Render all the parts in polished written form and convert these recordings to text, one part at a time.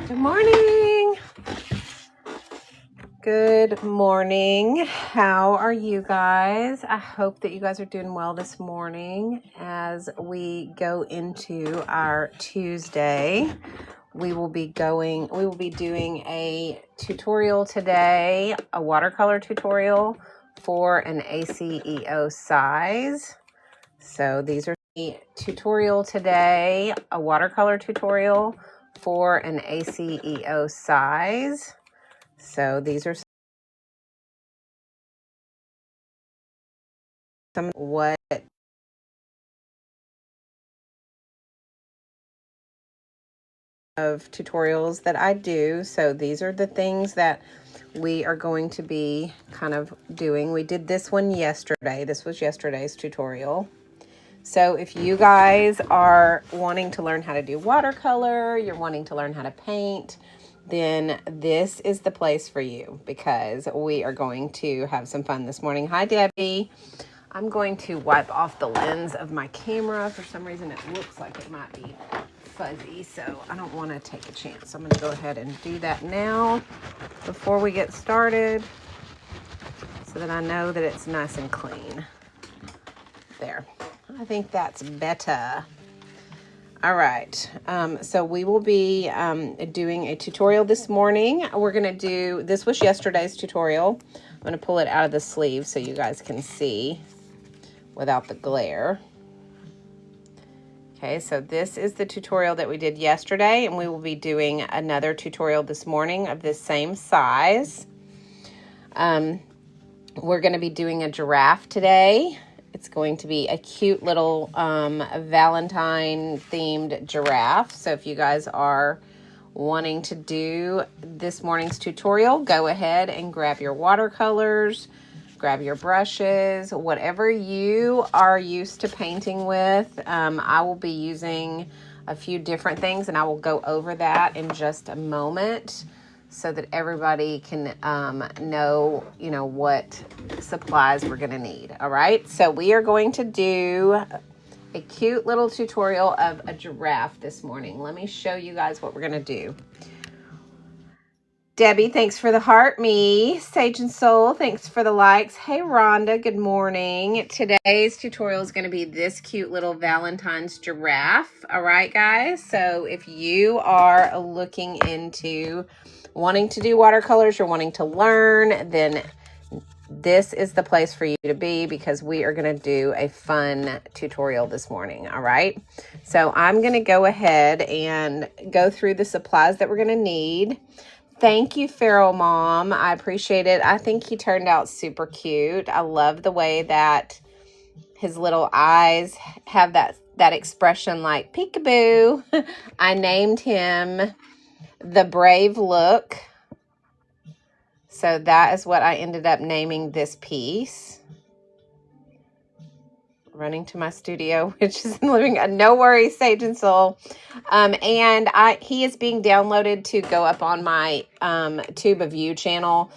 Good morning. Good morning. How are you guys? I hope that you guys are doing well this morning. As we go into our Tuesday, we will be doing a tutorial today, a watercolor tutorial for an ACEO size. So these are the tutorial today, a watercolor tutorial for an ACEO size. So these are some what of tutorials that I do. So these are the things that we are going to be kind of doing. We did this one yesterday. This was yesterday's tutorial. So if you guys are wanting to learn how to do watercolor, you're wanting to learn how to paint, then this is the place for you because we are going to have some fun this morning. Hi, Debbie. I'm going to wipe off the lens of my camera. For some reason, it looks like it might be fuzzy, so I don't want to take a chance. I'm going to go ahead and do that now before we get started so that I know that it's nice and clean. There. I think that's better. All right. So we will be doing a tutorial this morning. We're going to do, this was yesterday's tutorial. I'm going to pull it out of the sleeve so you guys can see without the glare. Okay, so this is the tutorial that we did yesterday, and we will be doing another tutorial this morning of this same size. We're going to be doing a giraffe today. It's going to be a cute little Valentine-themed giraffe. So if you guys are wanting to do this morning's tutorial, go ahead and grab your watercolors, grab your brushes, whatever you are used to painting with. I will be using a few different things, and I will go over that in just a moment so that everybody can know, what supplies we're going to need. All right, so we are going to do a cute little tutorial of a giraffe this morning. Let me show you guys what we're going to do. Debbie, thanks for the heart. Me, Sage and Soul, thanks for the likes. Hey, Rhonda, good morning. Today's tutorial is going to be this cute little Valentine's giraffe. All right, guys. So if you are looking into wanting to do watercolors, you're wanting to learn, then this is the place for you to be because we are going to do a fun tutorial this morning. All right. So I'm going to go ahead and go through the supplies that we're going to need. Thank you, Feral Mom. I appreciate it. I think he turned out super cute. I love the way that his little eyes have that expression like peekaboo. I named him the Brave Look. So that is what I ended up naming this piece. Running to my studio, which is in the living room. No worries, Sage and Soul. And he is being downloaded to go up on my Tube of You channel.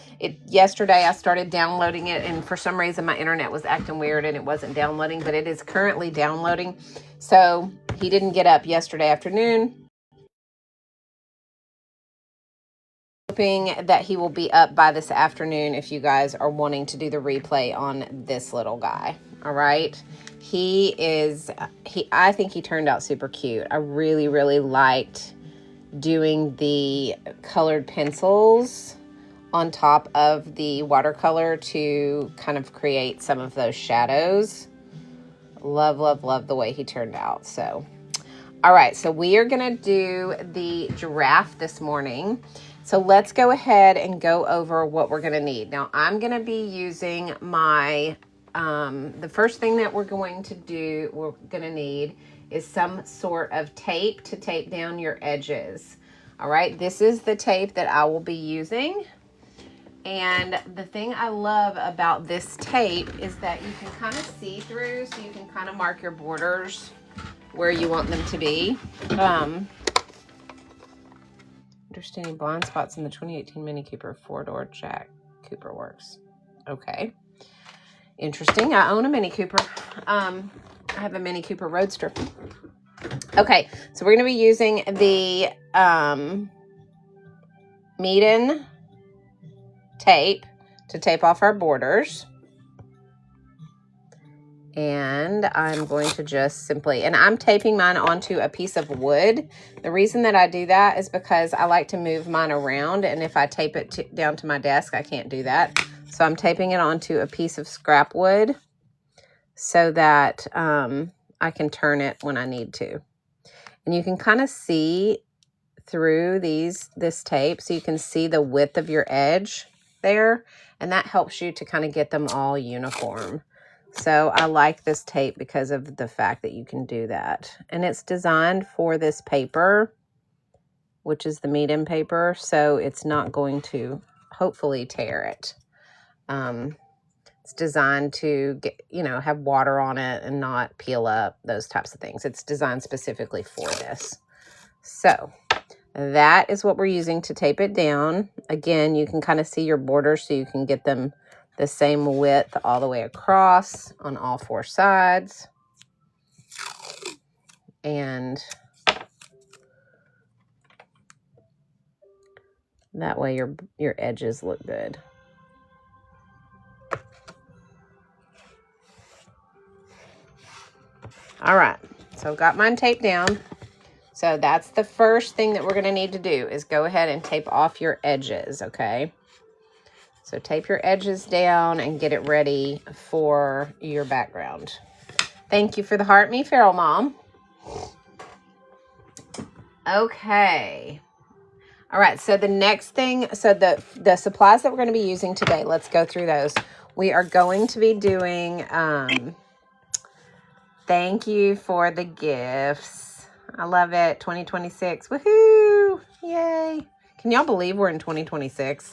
Yesterday I started downloading it, and for some reason my internet was acting weird and it wasn't downloading, but it is currently downloading. So he didn't get up yesterday afternoon. Hoping that he will be up by this afternoon if you guys are wanting to do the replay on this little guy. All right. I think he turned out super cute. I really, really liked doing the colored pencils on top of the watercolor to kind of create some of those shadows. Love, love, love the way he turned out. So, all right. So we are going to do the giraffe this morning. So let's go ahead and go over what we're going to need. Now, I'm going to be using my, the first thing that we're going to need is some sort of tape to tape down your edges. All right, this is the tape that I will be using. And the thing I love about this tape is that you can kind of see through, so you can kind of mark your borders where you want them to be. Understanding blind spots in the 2018 Mini Cooper 4-door Jack Cooper Works. Okay. Interesting. I own a Mini Cooper. I have a Mini Cooper Roadster. Okay. So we're going to be using the Meeden tape to tape off our borders. And I'm going to just simply, and I'm taping mine onto a piece of wood. The reason that I do that is because I like to move mine around, and if I tape it down to my desk, I can't do that. So I'm taping it onto a piece of scrap wood so that I can turn it when I need to. And you can kind of see through this tape, so you can see the width of your edge there, and that helps you to kind of get them all uniform. So I like this tape because of the fact that you can do that. And it's designed for this paper, which is the Meeden paper, so it's not going to hopefully tear it. It's designed to get, have water on it and not peel up, those types of things. It's designed specifically for this. So that is what we're using to tape it down. Again, you can kind of see your borders so you can get them the same width all the way across on all four sides. And that way your edges look good. All right, so I've got mine taped down. So that's the first thing that we're going to need to do is go ahead and tape off your edges, okay? So tape your edges down and get it ready for your background. Thank you for the heart, me feral mom. Okay. All right, so the next thing, so the supplies that we're going to be using today, let's go through those. We are going to be doing, thank you for the gifts. I love it, 2026, woohoo, yay. Can y'all believe we're in 2026?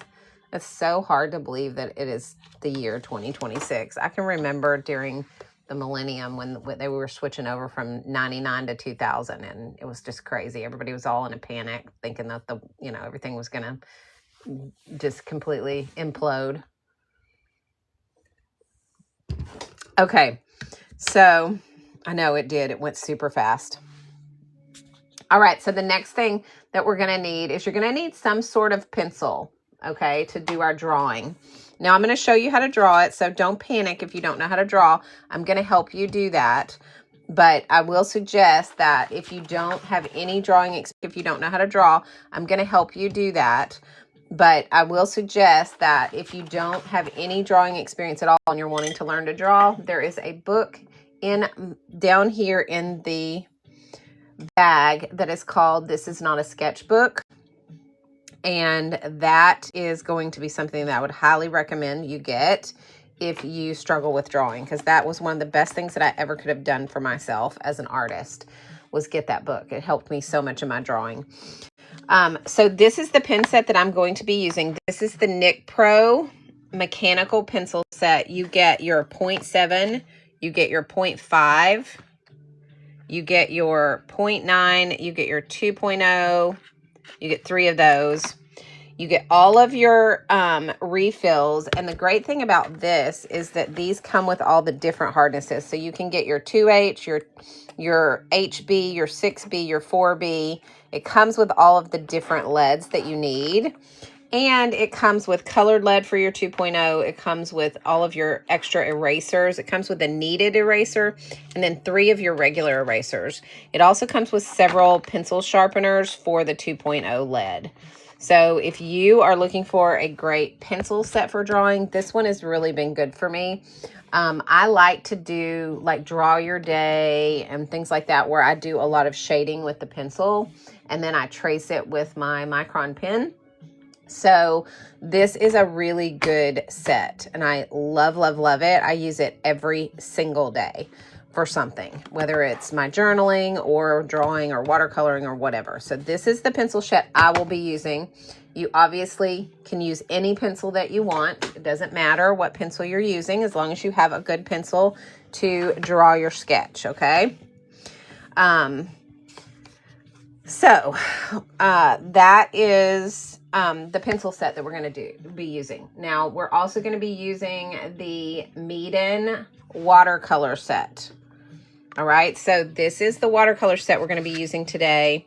It's so hard to believe that it is the year 2026. I can remember during the millennium when they were switching over from 99 to 2000, and it was just crazy. Everybody was all in a panic thinking that everything was going to just completely implode. Okay, so I know it did. It went super fast. All right, so the next thing that we're going to need is you're going to need some sort of pencil, okay, to do our drawing. Now, I'm going to show you how to draw it, so don't panic if you don't know how to draw. I'm going to help you do that, but I will suggest that if you don't have any drawing, if you don't know how to draw, I'm going to help you do that. But I will suggest that if you don't have any drawing experience at all and you're wanting to learn to draw, there is a book down here in the bag that is called This Is Not a Sketchbook. And that is going to be something that I would highly recommend you get if you struggle with drawing, because that was one of the best things that I ever could have done for myself as an artist, was get that book. It helped me so much in my drawing. So this is the pen set that I'm going to be using. This is the Nick Pro mechanical pencil set. You get your 0.7, you get your 0.5, you get your 0.9, you get your 2.0, you get 3 of those. You get all of your refills. And the great thing about this is that these come with all the different hardnesses. So you can get your 2H, your HB, your 6B, your 4B. It comes with all of the different leads that you need. And it comes with colored lead for your 2.0. It comes with all of your extra erasers. It comes with a kneaded eraser and then 3 of your regular erasers. It also comes with several pencil sharpeners for the 2.0 lead. So if you are looking for a great pencil set for drawing, this one has really been good for me. I like to do like draw your day and things like that, where I do a lot of shading with the pencil and then I trace it with my micron pen. So this is a really good set and I love, love, love it. I use it every single day for something, whether it's my journaling or drawing or watercoloring or whatever. So this is the pencil set I will be using. You obviously can use any pencil that you want. It doesn't matter what pencil you're using as long as you have a good pencil to draw your sketch, okay? So that is the pencil set that we're going to be using. Now, we're also going to be using the Meeden watercolor set. All right, so this is the watercolor set we're going to be using today.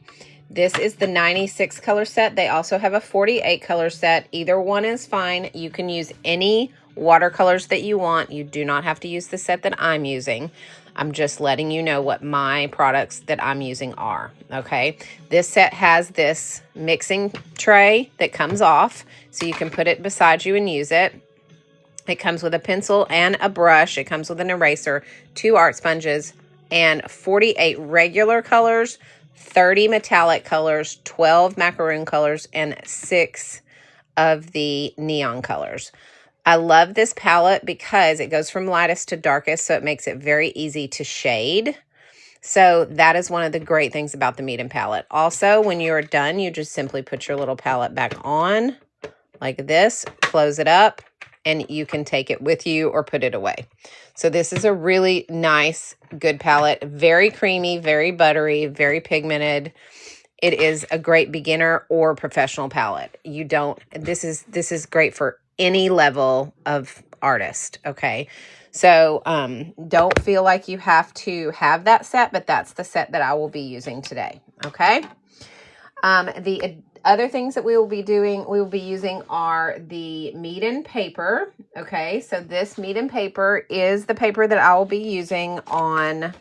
This is the 96 color set. They also have a 48 color set. Either one is fine. You can use any watercolors that you want. You do not have to use the set that I'm using. I'm just letting you know what my products that I'm using are, okay? This set has this mixing tray that comes off, so you can put it beside you and use it. It comes with a pencil and a brush. It comes with an eraser, 2 art sponges, and 48 regular colors, 30 metallic colors, 12 macaroon colors, and 6 of the neon colors. I love this palette because it goes from lightest to darkest, so it makes it very easy to shade. So that is one of the great things about the Medium palette. Also, when you're done, you just simply put your little palette back on like this, close it up, and you can take it with you or put it away. So this is a really nice, good palette. Very creamy, very buttery, very pigmented. It is a great beginner or professional palette. This is great for any level of artist, okay? So don't feel like you have to have that set, but that's the set that I will be using today, okay? The other things that we will be using are the Meeden paper, okay? So this Meeden paper is the paper that I will be using on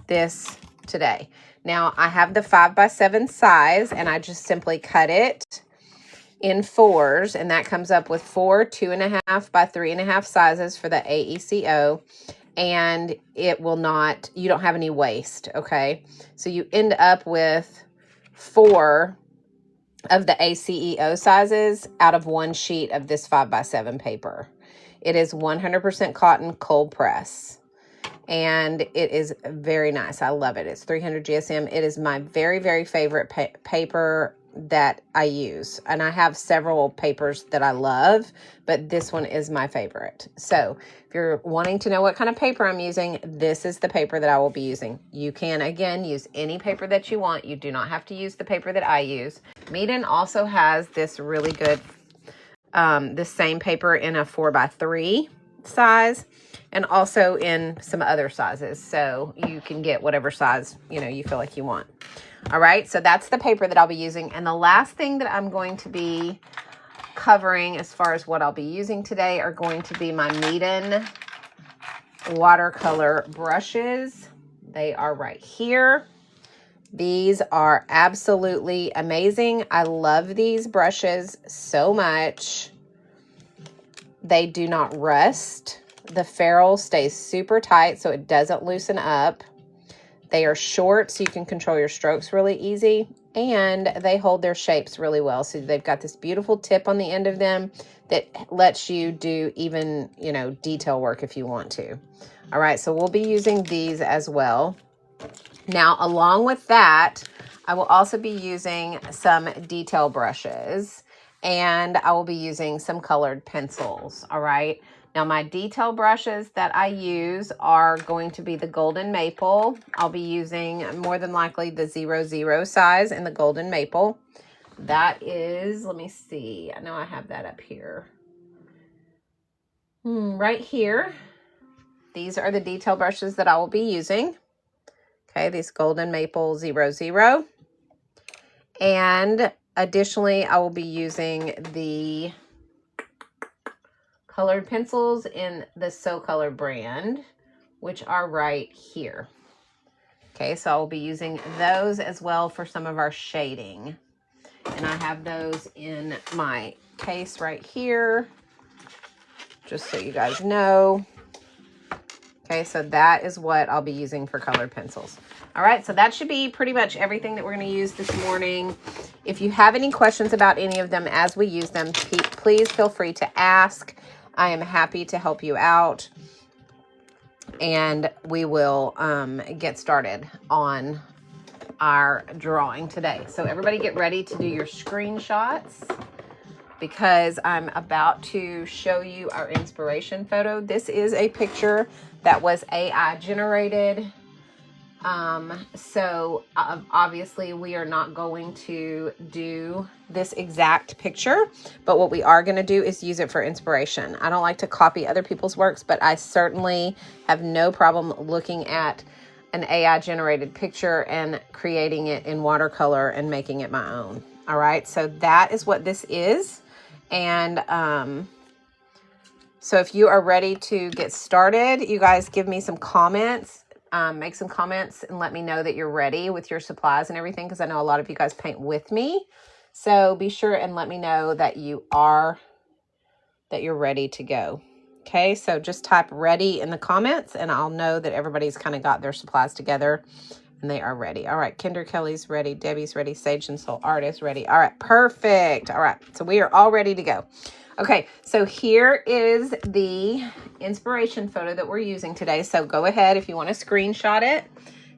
this today. Now, I have the 5x7 size, and I just simply cut it in 4s, and that comes up with 4 2.5 by 3.5 sizes for the AECO, and you don't have any waste, okay? So you end up with 4 of the ACEO sizes out of 1 sheet of this 5x7 paper. It is 100% cotton cold press, and it is very nice. I love it. It's 300 GSM. It is my very, very favorite paper that I use, and I have several papers that I love, but this one is my favorite. So if you're wanting to know what kind of paper I'm using, this is the paper that I will be using. You can, again, use any paper that you want. You do not have to use the paper that I use. Meeden also has this really good, this same paper in a 4x3 size, and also in some other sizes. So you can get whatever size, you feel like you want. All right, so that's the paper that I'll be using. And the last thing that I'm going to be covering as far as what I'll be using today are going to be my Meeden watercolor brushes. They are right here. These are absolutely amazing. I love these brushes so much. They do not rust. The ferrule stays super tight so it doesn't loosen up. They are short, so you can control your strokes really easy, and they hold their shapes really well. So they've got this beautiful tip on the end of them that lets you do even, detail work if you want to. All right, so we'll be using these as well. Now, along with that, I will also be using some detail brushes, and I will be using some colored pencils, all right? Now, my detail brushes that I use are going to be the Golden Maple. I'll be using more than likely the 00 size in the Golden Maple. That is, let me see. I know I have that up here. Right here. These are the detail brushes that I will be using. Okay, these Golden Maple 00. And additionally, I will be using the colored pencils in the So Color brand, which are right here. Okay, so I'll be using those as well for some of our shading. And I have those in my case right here, just so you guys know. Okay, so that is what I'll be using for colored pencils. All right, so that should be pretty much everything that we're going to use this morning. If you have any questions about any of them as we use them, please feel free to ask. I am happy to help you out, and we will get started on our drawing today. So everybody get ready to do your screenshots, because I'm about to show you our inspiration photo. This is a picture that was AI generated. So obviously we are not going to do this exact picture, but what we are going to do is use it for inspiration. I don't like to copy other people's works, but I certainly have no problem looking at an AI generated picture and creating it in watercolor and making it my own. All right, so that is what this is. And so if you are ready to get started, you guys give me some comments, make some comments and let me know that you're ready with your supplies and everything, because I know a lot of you guys paint with me. So be sure and let me know that you're ready to go. Okay, so just type ready in the comments and I'll know that everybody's kind of got their supplies together and they are ready. All right, Kinder Kelly's ready, Debbie's ready, Sage and Soul Art is ready. All right, perfect. All right, so we are all ready to go. Okay, so here is the inspiration photo that we're using today. So go ahead, if you want to screenshot it,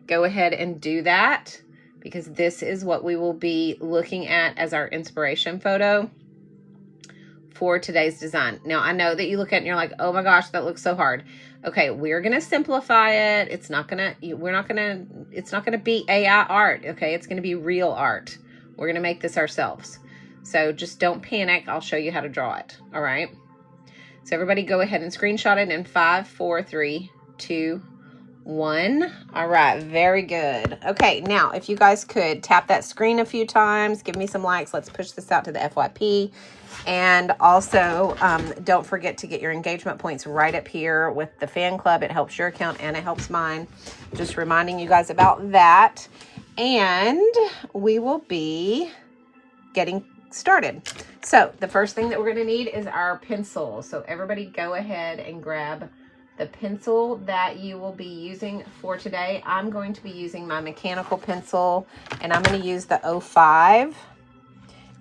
go ahead and do that, because this is what we will be looking at as our inspiration photo for today's design. Now, I know that you look at it and you're like, oh my gosh, that looks so hard. Okay, we're going to simplify it. It's not going to be AI art. Okay, it's going to be real art. We're going to make this ourselves. So just don't panic. I'll show you how to draw it. All right. So everybody go ahead and screenshot it in 5, 4, 3, 2, 1. All right. Very good. Okay. Now, if you guys could tap that screen a few times, give me some likes. Let's push this out to the FYP. And also, don't forget to get your engagement points right up here with the fan club. It helps your account and it helps mine. Just reminding you guys about that. And we will be getting started. So the first thing that we're going to need is our pencil. So everybody go ahead and grab the pencil that you will be using for today. I'm going to be using my mechanical pencil and I'm going to use the 05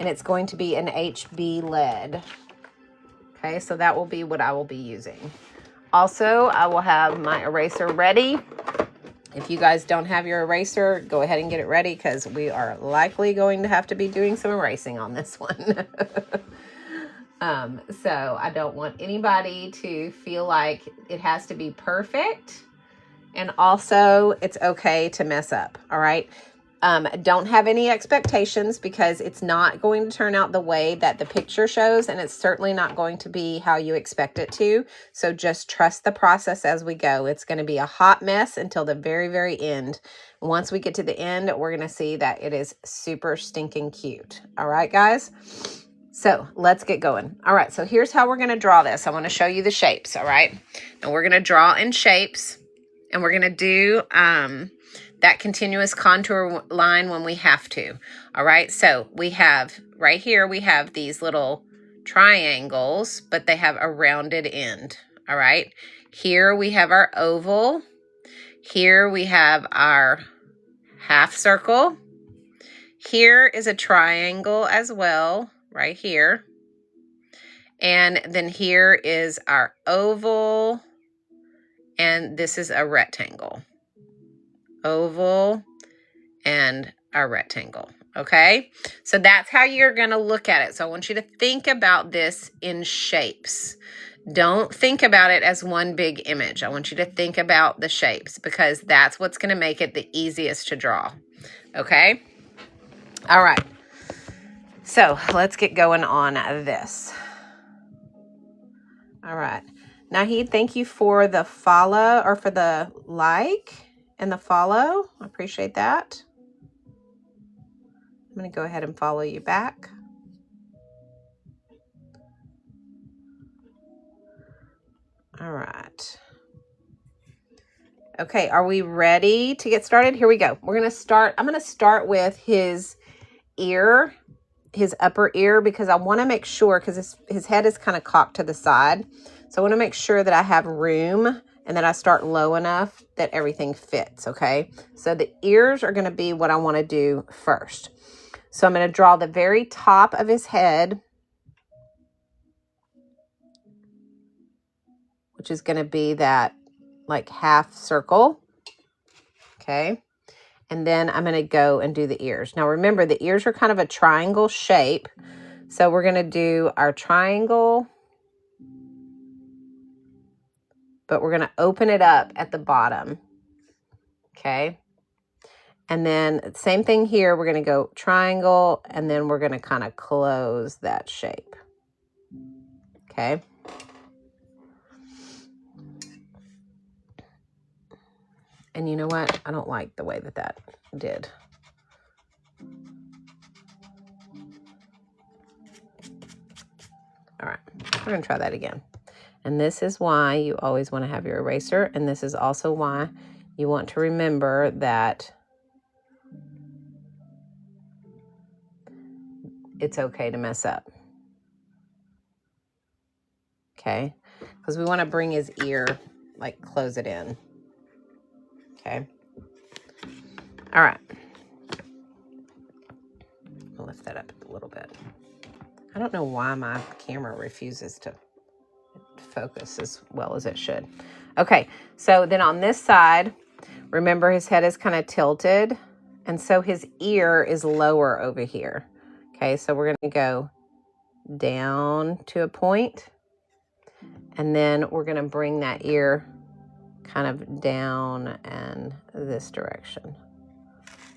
and it's going to be an HB lead. Okay, so that will be what I will be using. Also, I will have my eraser ready. If you guys don't have your eraser, go ahead and get it ready because we are likely going to have to be doing some erasing on this one. So I don't want anybody to feel like it has to be perfect. And also, it's okay to mess up, all right? Don't have any expectations because it's not going to turn out the way that the picture shows, and it's certainly not going to be how you expect it to. So just trust the process as we go. It's going to be a hot mess until the very, very end. Once we get to the end, we're going to see that it is super stinking cute. All right, guys? So let's get going. All right, so here's how we're going to draw this. I want to show you the shapes, all right? And we're going to draw in shapes, and we're going to do that continuous contour line when we have to. All right, so we have right here, we have these little triangles, but they have a rounded end. All right, here we have our oval. Here we have our half circle. Here is a triangle as well, right here. And then here is our oval, and this is a rectangle. Oval and a rectangle. Okay, so that's how you're going to look at it. So I want you to think about this in shapes. Don't think about it as one big image. I want you to think about the shapes because that's what's going to make it the easiest to draw. Okay, all right, so let's get going on this. All right, Nahid, thank you for the follow or for the like and the follow. I appreciate that. I'm going to go ahead and follow you back. All right. Okay, are we ready to get started? Here we go. We're going to start. I'm going to start with his ear, his upper ear, because I want to make sure, because his head is kind of cocked to the side. So I want to make sure that I have room and that I start low enough that everything fits, okay? So the ears are going to be what I want to do first. So I'm going to draw the very top of his head, which is going to be that like half circle, okay? And then I'm going to go and do the ears. Now remember, the ears are kind of a triangle shape. So we're going to do our triangle, but we're going to open it up at the bottom, okay? And then same thing here, we're going to go triangle, and then we're going to kind of close that shape, okay? And you know what? I don't like the way that that did. All right, we're gonna try that again. And this is why you always want to have your eraser. And this is also why you want to remember that it's okay to mess up. Okay, because we want to bring his ear, like close it in. Okay. All right. I'll lift that up a little bit. I don't know why my camera refuses to focus as well as it should. Okay, so then on this side, remember his head is kind of tilted, and so his ear is lower over here. Okay, so we're going to go down to a point, and then we're going to bring that ear kind of down and this direction.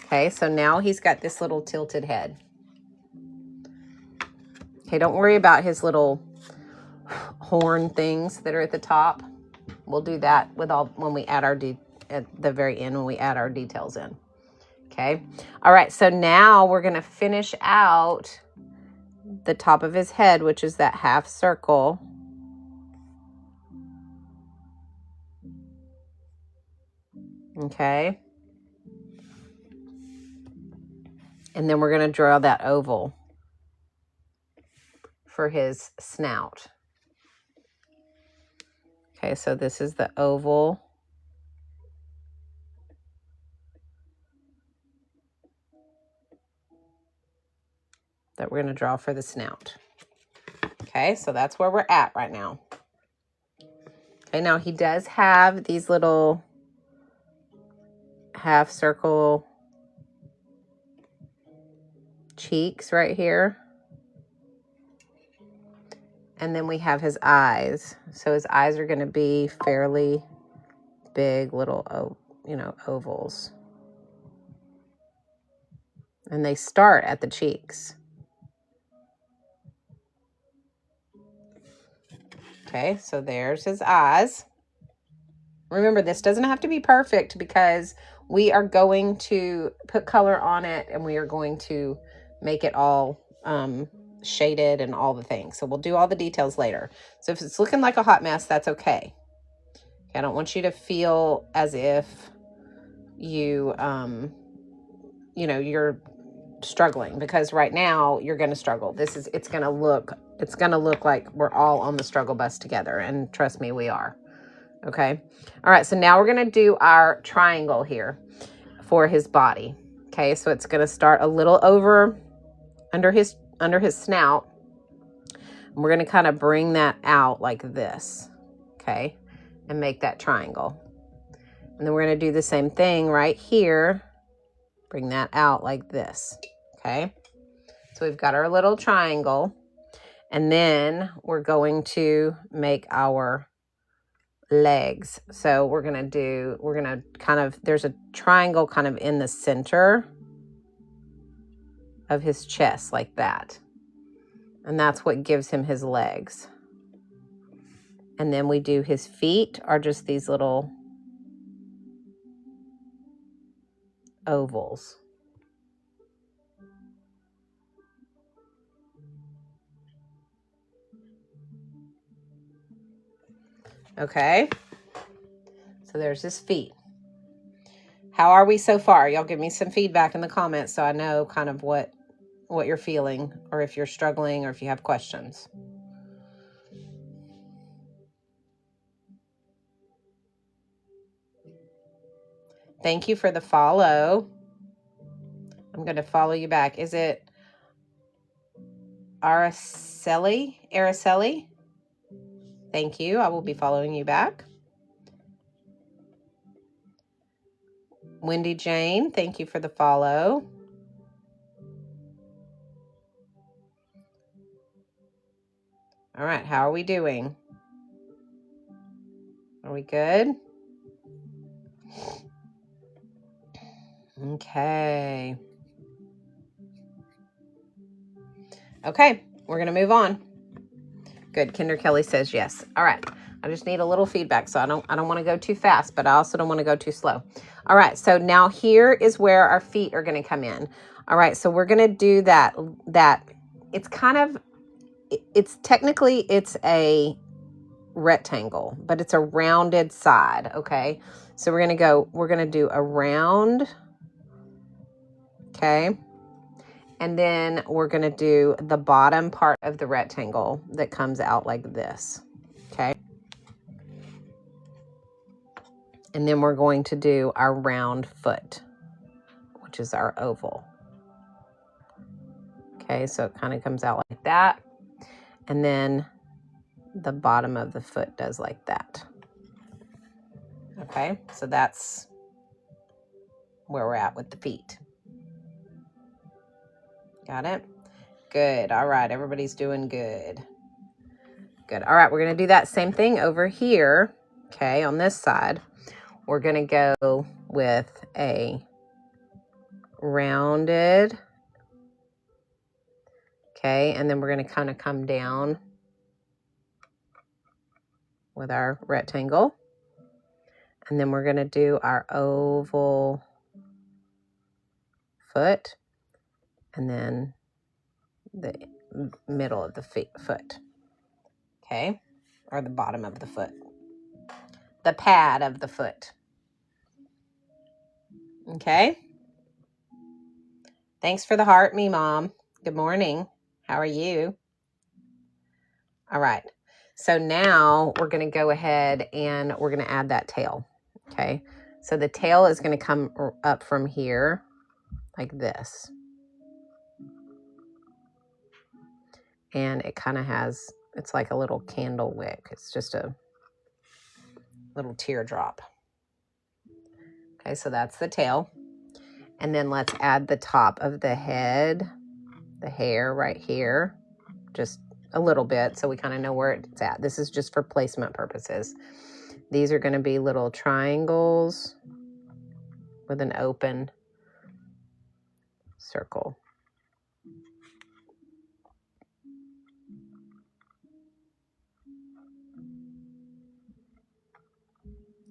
Okay, so now he's got this little tilted head. Okay, don't worry about his little horn things that are at the top. We'll do that with all when we add our at the very end when we add our details in. Okay. All right. So now we're going to finish out the top of his head, which is that half circle. Okay. And then we're going to draw that oval for his snout. Okay. So this is the oval. That we're going to draw for the snout. Okay, so that's where we're at right now. Okay, now he does have these little half circle cheeks right here. And then we have his eyes. So his eyes are going to be fairly big little, ovals. And they start at the cheeks. Okay, so there's his eyes. Remember, this doesn't have to be perfect because we are going to put color on it and we are going to make it all shaded and all the things. So we'll do all the details later. So if it's looking like a hot mess, that's okay. I don't want you to feel as if you, you're struggling, because right now you're going to struggle. It's going to look like we're all on the struggle bus together. And trust me, we are. Okay. All right. So now we're going to do our triangle here for his body. Okay. So it's going to start a little over under his snout. And we're going to kind of bring that out like this. Okay. And make that triangle. And then we're going to do the same thing right here. Bring that out like this. Okay. So we've got our little triangle. And then we're going to make our legs. So we're going to kind of, there's a triangle kind of in the center of his chest like that. And that's what gives him his legs. And then we do his feet are just these little ovals. Okay. So there's his feet. How are we so far? Y'all give me some feedback in the comments so I know kind of what you're feeling, or if you're struggling, or if you have questions. Thank you for the follow. I'm going to follow you back. Is it Araceli? Thank you. I will be following you back. Wendy Jane, thank you for the follow. All right, how are we doing? Are we good? Okay. Okay, we're going to move on. Good. Kinder Kelly says yes. All right. I just need a little feedback. So I don't want to go too fast, but I also don't want to go too slow. All right. So now here is where our feet are going to come in. All right. So we're going to do that. It's kind of, it's technically, it's a rectangle, but it's a rounded side. Okay. So we're going to do a round. Okay. And then we're going to do the bottom part of the rectangle that comes out like this. Okay. And then we're going to do our round foot, which is our oval. Okay. So it kind of comes out like that. And then the bottom of the foot does like that. Okay. So that's where we're at with the feet. Got it? Good. All right. Everybody's doing good. Good. All right. We're going to do that same thing over here. Okay. On this side, we're going to go with a rounded. Okay. And then we're going to kind of come down with our rectangle. And then we're going to do our oval foot. And then the middle of the foot. Okay. Or the bottom of the foot. The pad of the foot. Okay. Thanks for the heart, me mom. Good morning. How are you? All right. So now we're going to go ahead and we're going to add that tail. Okay. So the tail is going to come up from here like this. And it kind of has, it's like a little candle wick. It's just a little teardrop. Okay, so that's the tail. And then let's add the top of the head, the hair right here, just a little bit so we kind of know where it's at. This is just for placement purposes. These are going to be little triangles with an open circle.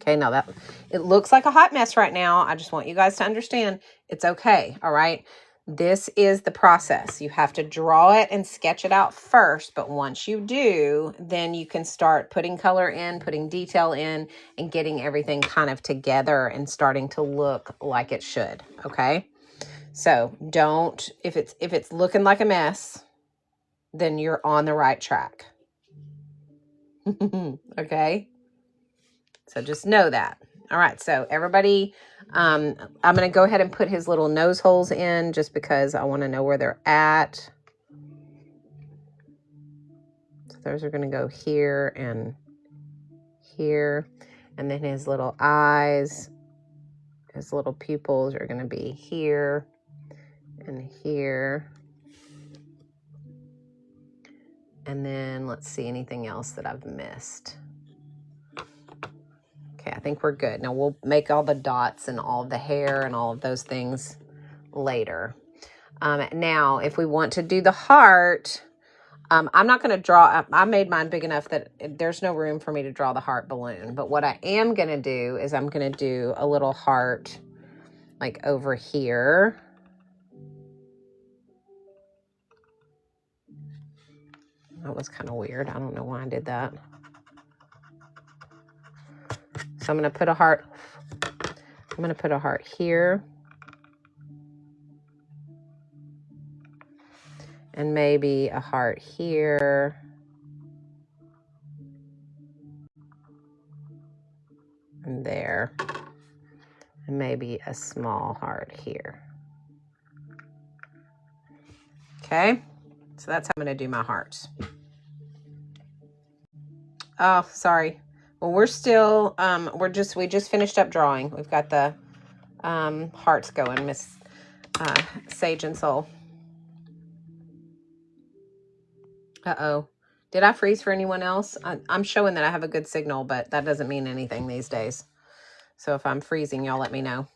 Okay, now that it looks like a hot mess right now. I just want you guys to understand it's okay. All right. This is the process. You have to draw it and sketch it out first. But once you do, then you can start putting color in, putting detail in, and getting everything kind of together and starting to look like it should. Okay. So don't, if it's looking like a mess, then you're on the right track. Okay. So just know that. All right. So everybody, I'm going to go ahead and put his little nose holes in just because I want to know where they're at. So those are going to go here and here. And then his little eyes, his little pupils are going to be here and here. And then let's see anything else that I've missed. Okay, I think we're good. Now we'll make all the dots and all of the hair and all of those things later. Now, if we want to do the heart, I'm not going to draw. I made mine big enough that there's no room for me to draw the heart balloon. But what I am going to do is I'm going to do a little heart like over here. That was kind of weird. I don't know why I did that. So I'm going to put a heart. I'm going to put a heart here. And maybe a heart here. And there. And maybe a small heart here. Okay. So that's how I'm going to do my hearts. Oh, sorry. Well, we're still, we just finished up drawing. We've got the hearts going, Miss Sage and Soul. Uh-oh. Did I freeze for anyone else? I'm showing that I have a good signal, but that doesn't mean anything these days. So if I'm freezing, y'all let me know.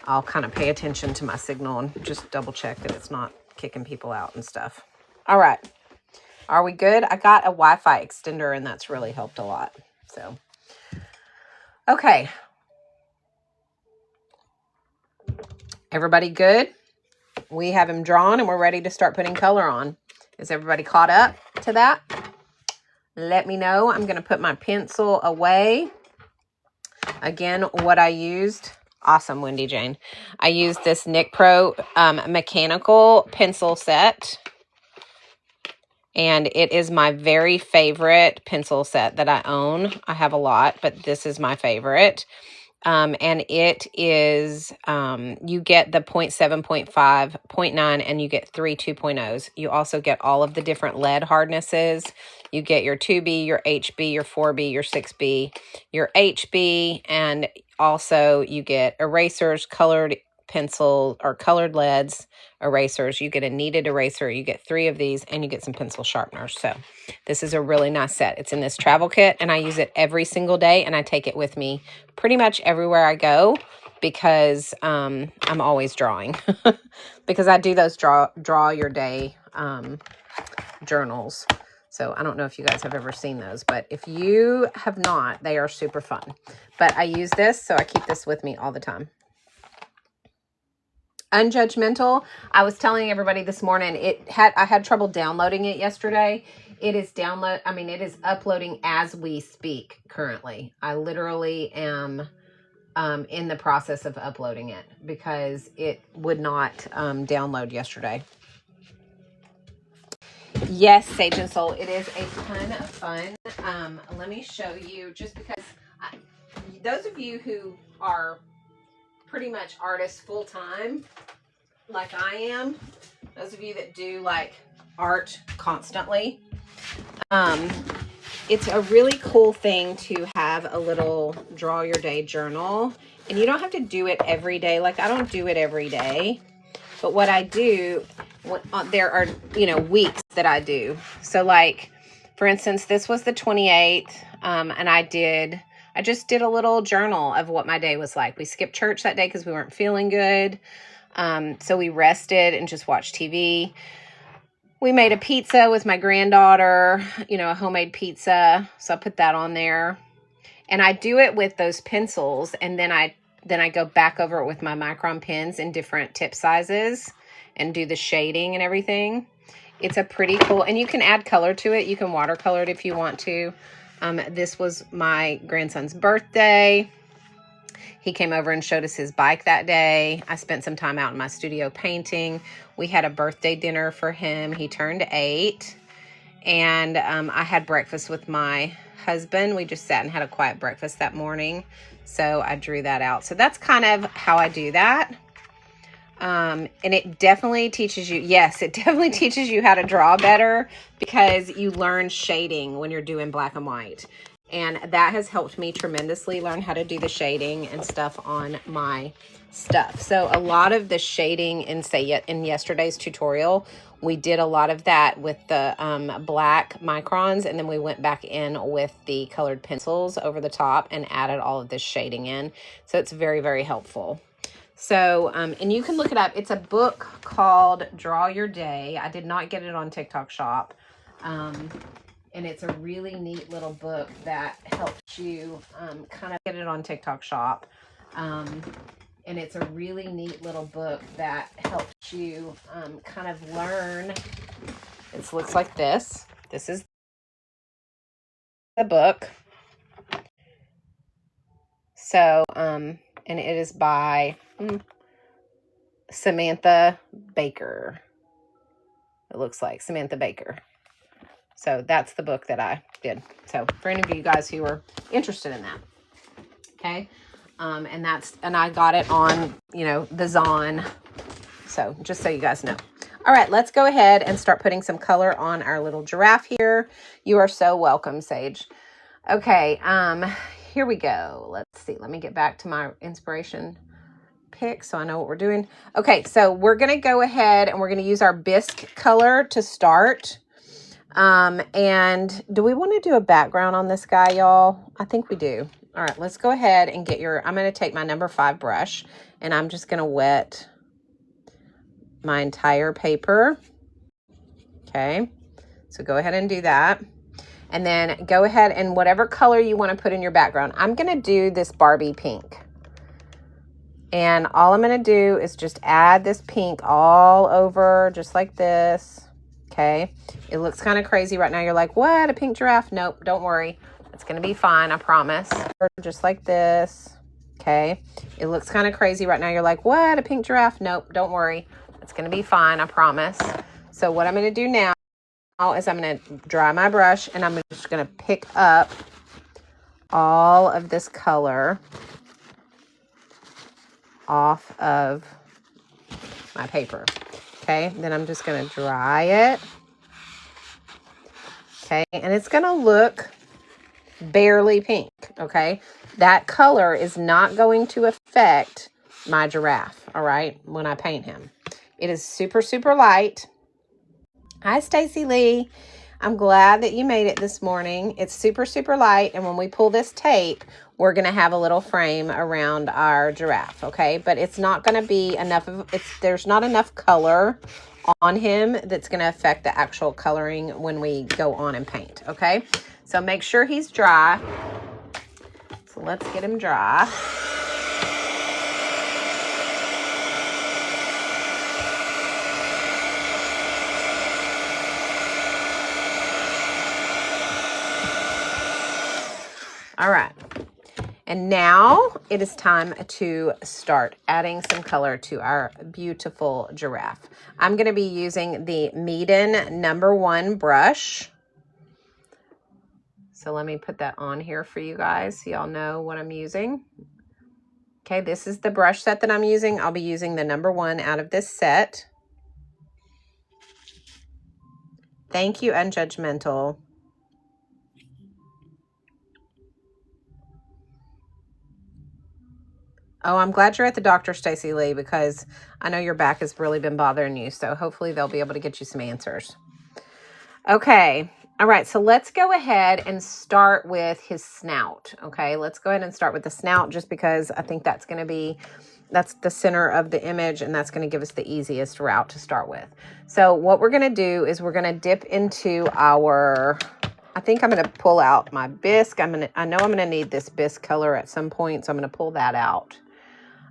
I'll kind of pay attention to my signal and just double check that it's not kicking people out and stuff. All right. Are we good? I got a Wi-Fi extender and that's really helped a lot. So, okay. Everybody good? We have him drawn and we're ready to start putting color on. Is everybody caught up to that? Let me know. I'm going to put my pencil away. Again, what I used, awesome, Wendy Jane. I used this Nick Pro mechanical pencil set. And it is my very favorite pencil set that I own. I have a lot, but this is my favorite. And it is, you get the 0.7, 0.5, 0.9, and you get 3 2.0s. You also get all of the different lead hardnesses. You get your 2B, your HB, your 4B, your 6B, your HB, and also you get erasers, colored pencil or colored leads, erasers. You get a kneaded eraser. You get 3 of these, and you get some pencil sharpeners. So this is a really nice set. It's in this travel kit, and I use it every single day, and I take it with me pretty much everywhere I go because I'm always drawing because I do those draw your day journals. So I don't know if you guys have ever seen those, but if you have not, they are super fun. But I use this, so I keep this with me all the time. Unjudgmental. I was telling everybody this morning, I had trouble downloading it yesterday. It is it is uploading as we speak currently. I literally am in the process of uploading it because it would not download yesterday. Yes, Sage and Soul, it is a ton of fun. Let me show you, just because those of you who are pretty much artists full-time, like I am, those of you that do like art constantly, it's a really cool thing to have a little draw your day journal. And you don't have to do it every day. Like, I don't do it every day. But what I do, there are, weeks that I do. So, like, for instance, this was the 28th. And I just did a little journal of what my day was like. We skipped church that day because we weren't feeling good. So we rested and just watched TV. We made a pizza with my granddaughter, a homemade pizza. So I put that on there. And I do it with those pencils. And then I go back over it with my micron pens in different tip sizes and do the shading and everything. It's a pretty cool, and you can add color to it. You can watercolor it if you want to. This was my grandson's birthday. He came over and showed us his bike that day. I spent some time out in my studio painting. We had a birthday dinner for him. He turned 8. And I had breakfast with my husband. We just sat and had a quiet breakfast that morning. So I drew that out. So that's kind of how I do that. And it definitely teaches you, it definitely teaches you how to draw better because you learn shading when you're doing black and white. And that has helped me tremendously learn how to do the shading and stuff on my stuff. So a lot of the shading in yesterday's tutorial, we did a lot of that with the black microns, and then we went back in with the colored pencils over the top and added all of this shading in. So it's very, very helpful. So, and you can look it up. It's a book called Draw Your Day. I did not get it on TikTok Shop. And it's a really neat little book that helps you kind of get it on TikTok Shop. And it's a really neat little book that helps you kind of learn. It looks like this. This is the book. So, and it is by Samantha Baker. It looks like Samantha Baker. So that's the book that I did. So for any of you guys who are interested in that. Okay. And I got it on, the Zon. So just so you guys know. All right, let's go ahead and start putting some color on our little giraffe here. You are so welcome, Sage. Okay. Here we go. Let's see. Let me get back to my inspiration pick so I know what we're doing. Okay. So we're going to go ahead and we're going to use our bisque color to start. And do we want to do a background on this guy, y'all? I think we do. All right, let's go ahead and I'm going to take my number 5 brush and I'm just going to wet my entire paper. Okay. So go ahead and do that. And then go ahead and whatever color you want to put in your background. I'm going to do this Barbie pink. And all I'm going to do is just add this pink all over, just like this. Okay. It looks kind of crazy right now. You're like, what? A pink giraffe? Nope, don't worry. It's going to be fine, I promise. Just like this. Okay. It looks kind of crazy right now. You're like, what? A pink giraffe? Nope, don't worry. It's going to be fine, I promise. So what I'm going to do now is I'm going to dry my brush, and I'm just going to pick up all of this color off of my paper. Okay, then I'm just going to dry it. Okay, and it's going to look barely pink. Okay, that color is not going to affect my giraffe, all right, when I paint him. It is super, super light. Hi, Stacy Lee. I'm glad that you made it this morning. It's super, super light, and when we pull this tape, we're going to have a little frame around our giraffe, okay? But it's not going to be enough of, there's not enough color on him that's going to affect the actual coloring when we go on and paint, okay? So make sure he's dry. So let's get him dry. All right, and now it is time to start adding some color to our beautiful giraffe. I'm going to be using the Meeden #1 brush. So let me put that on here for you guys so y'all know what I'm using. Okay, this is the brush set that I'm using. I'll be using the #1 out of this set. Thank you, Unjudgmental. Oh, I'm glad you're at the doctor, Stacy Lee, because I know your back has really been bothering you. So hopefully they'll be able to get you some answers. Okay. All right. So let's go ahead and start with his snout. Okay. Let's go ahead and start with the snout, just because I think that's going to be, that's the center of the image, and that's going to give us the easiest route to start with. So what we're going to do is we're going to dip into our, I think I'm going to pull out my bisque. I know I'm going to need this bisque color at some point, so I'm going to pull that out.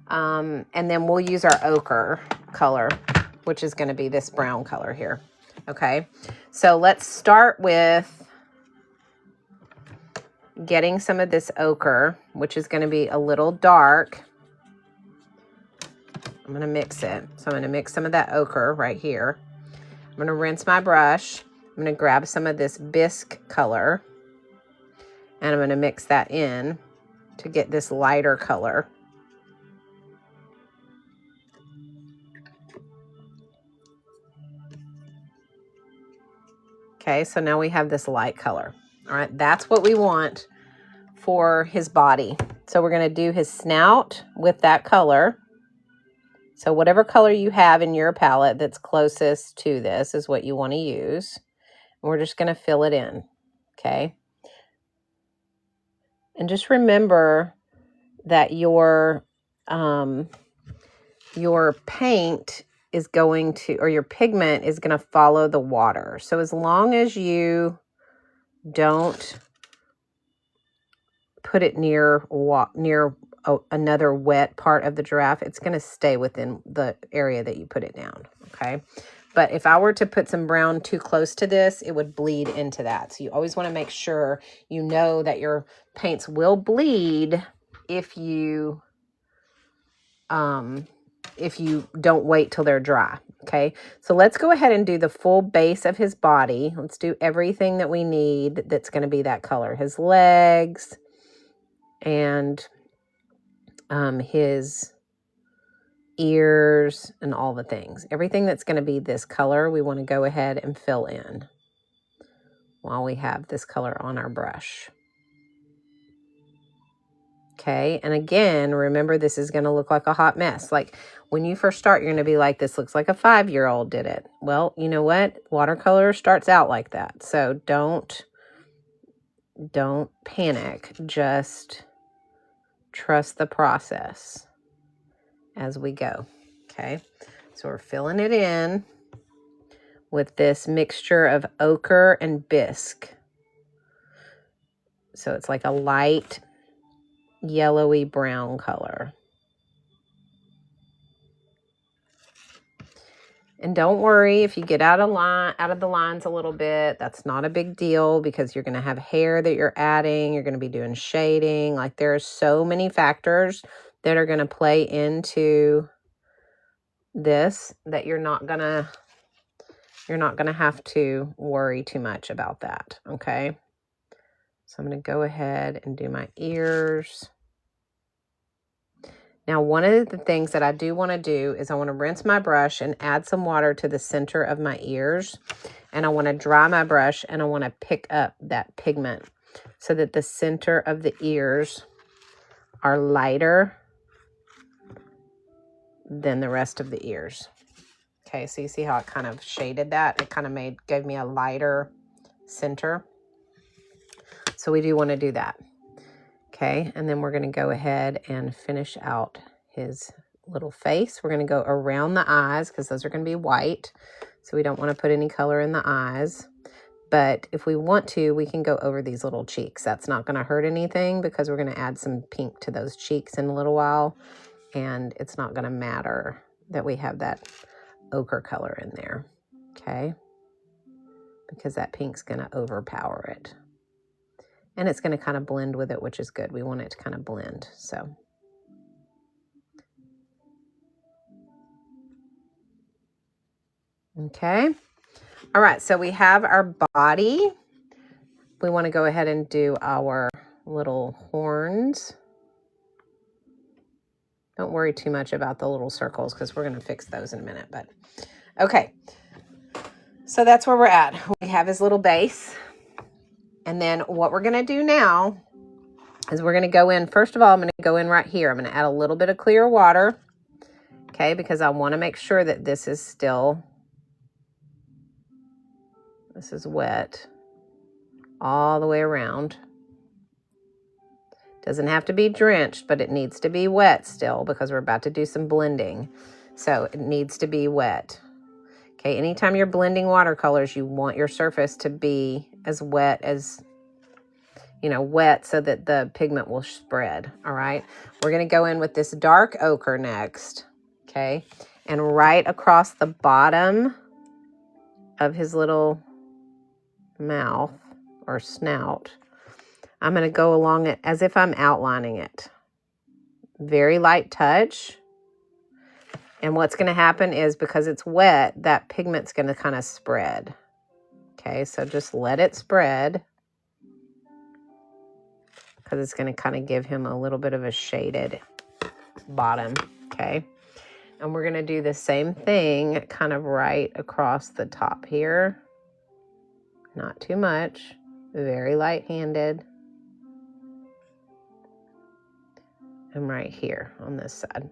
And then we'll use our ochre color, which is going to be this brown color here. Okay, so let's start with getting some of this ochre, which is going to be a little dark. I'm going to mix it. So I'm going to mix some of that ochre right here. I'm going to rinse my brush. I'm going to grab some of this bisque color, and I'm going to mix that in to get this lighter color. Okay, so now we have this light color. All right, that's what we want for his body. So we're going to do his snout with that color. So whatever color you have in your palette that's closest to this is what you want to use. And we're just going to fill it in, okay? And just remember that your paint is going to, or your pigment is going to follow the water. So as long as you don't put it near another wet part of the giraffe, it's going to stay within the area that you put it down, okay? But if I were to put some brown too close to this, it would bleed into that. So you always want to make sure you know that your paints will bleed if you don't wait till they're dry, okay? So let's go ahead and do the full base of his body. Let's do everything that we need that's going to be that color. His legs and his ears and all the things. Everything that's going to be this color, we want to go ahead and fill in while we have this color on our brush. Okay, and again, remember, this is going to look like a hot mess. Like when you first start, you're going to be like, this looks like a 5-year-old did it. Well, you know what? Watercolor starts out like that. So don't panic. Just trust the process as we go. Okay, so we're filling it in with this mixture of ochre and bisque. So it's like a light yellowy brown color. And don't worry if you get out of the lines a little bit. That's not a big deal because you're going to have hair that you're adding. You're going to be doing shading. Like there are so many factors that are going to play into this that you're not going to have to worry too much about that. Okay. So I'm going to go ahead and do my ears. Now, one of the things that I do want to do is I want to rinse my brush and add some water to the center of my ears. And I want to dry my brush and I want to pick up that pigment so that the center of the ears are lighter than the rest of the ears. Okay, so you see how it kind of shaded that? It kind of gave me a lighter center. So we do want to do that. Okay, and then we're going to go ahead and finish out his little face. We're going to go around the eyes because those are going to be white. So we don't want to put any color in the eyes. But if we want to, we can go over these little cheeks. That's not going to hurt anything because we're going to add some pink to those cheeks in a little while. And it's not going to matter that we have that ochre color in there. Okay, because that pink's going to overpower it. And it's going to kind of blend with it, which is good. We want it to kind of blend. So, okay. All right. So we have our body. We want to go ahead and do our little horns. Don't worry too much about the little circles because we're going to fix those in a minute. But okay. So that's where we're at. We have his little base. And then what we're going to do now is we're going to go in. First of all, I'm going to go in right here. I'm going to add a little bit of clear water. Okay, because I want to make sure that this is wet all the way around. Doesn't have to be drenched, but it needs to be wet still because we're about to do some blending. So it needs to be wet. Okay, anytime you're blending watercolors, you want your surface to be as wet as, wet so that the pigment will spread, all right? We're going to go in with this dark ochre next, okay? And right across the bottom of his little mouth or snout, I'm going to go along it as if I'm outlining it. Very light touch. And what's going to happen is because it's wet, that pigment's going to kind of spread. Okay, so just let it spread because it's going to kind of give him a little bit of a shaded bottom. Okay, and we're going to do the same thing kind of right across the top here. Not too much, very light-handed. And right here on this side.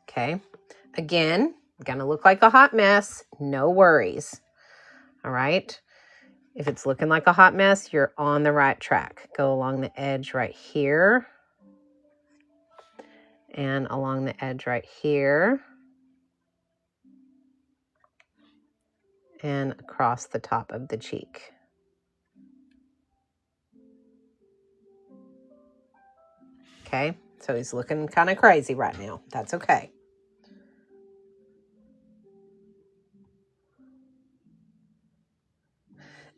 Okay, again, gonna look like a hot mess, no worries. All right, if it's looking like a hot mess, you're on the right track. Go along the edge right here. And along the edge right here. And across the top of the cheek. Okay, so he's looking kind of crazy right now. That's okay.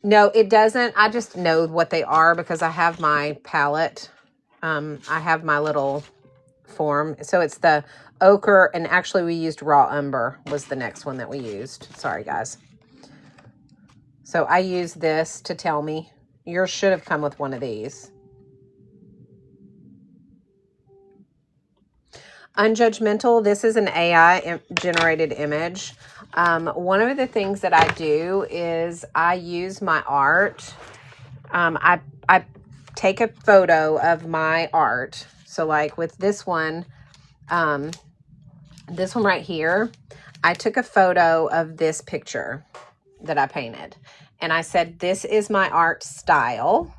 No, it doesn't. I just know what they are because I have my palette. I have my little form. So it's the ochre, and actually we used raw umber was the next one that we used. Sorry, guys. So I used this to tell me. Yours should have come with one of these. Unjudgmental. This is an AI generated image. One of the things that I do is I use my art. I take a photo of my art. So like with this one right here, I took a photo of this picture that I painted. And I said, this is my art style.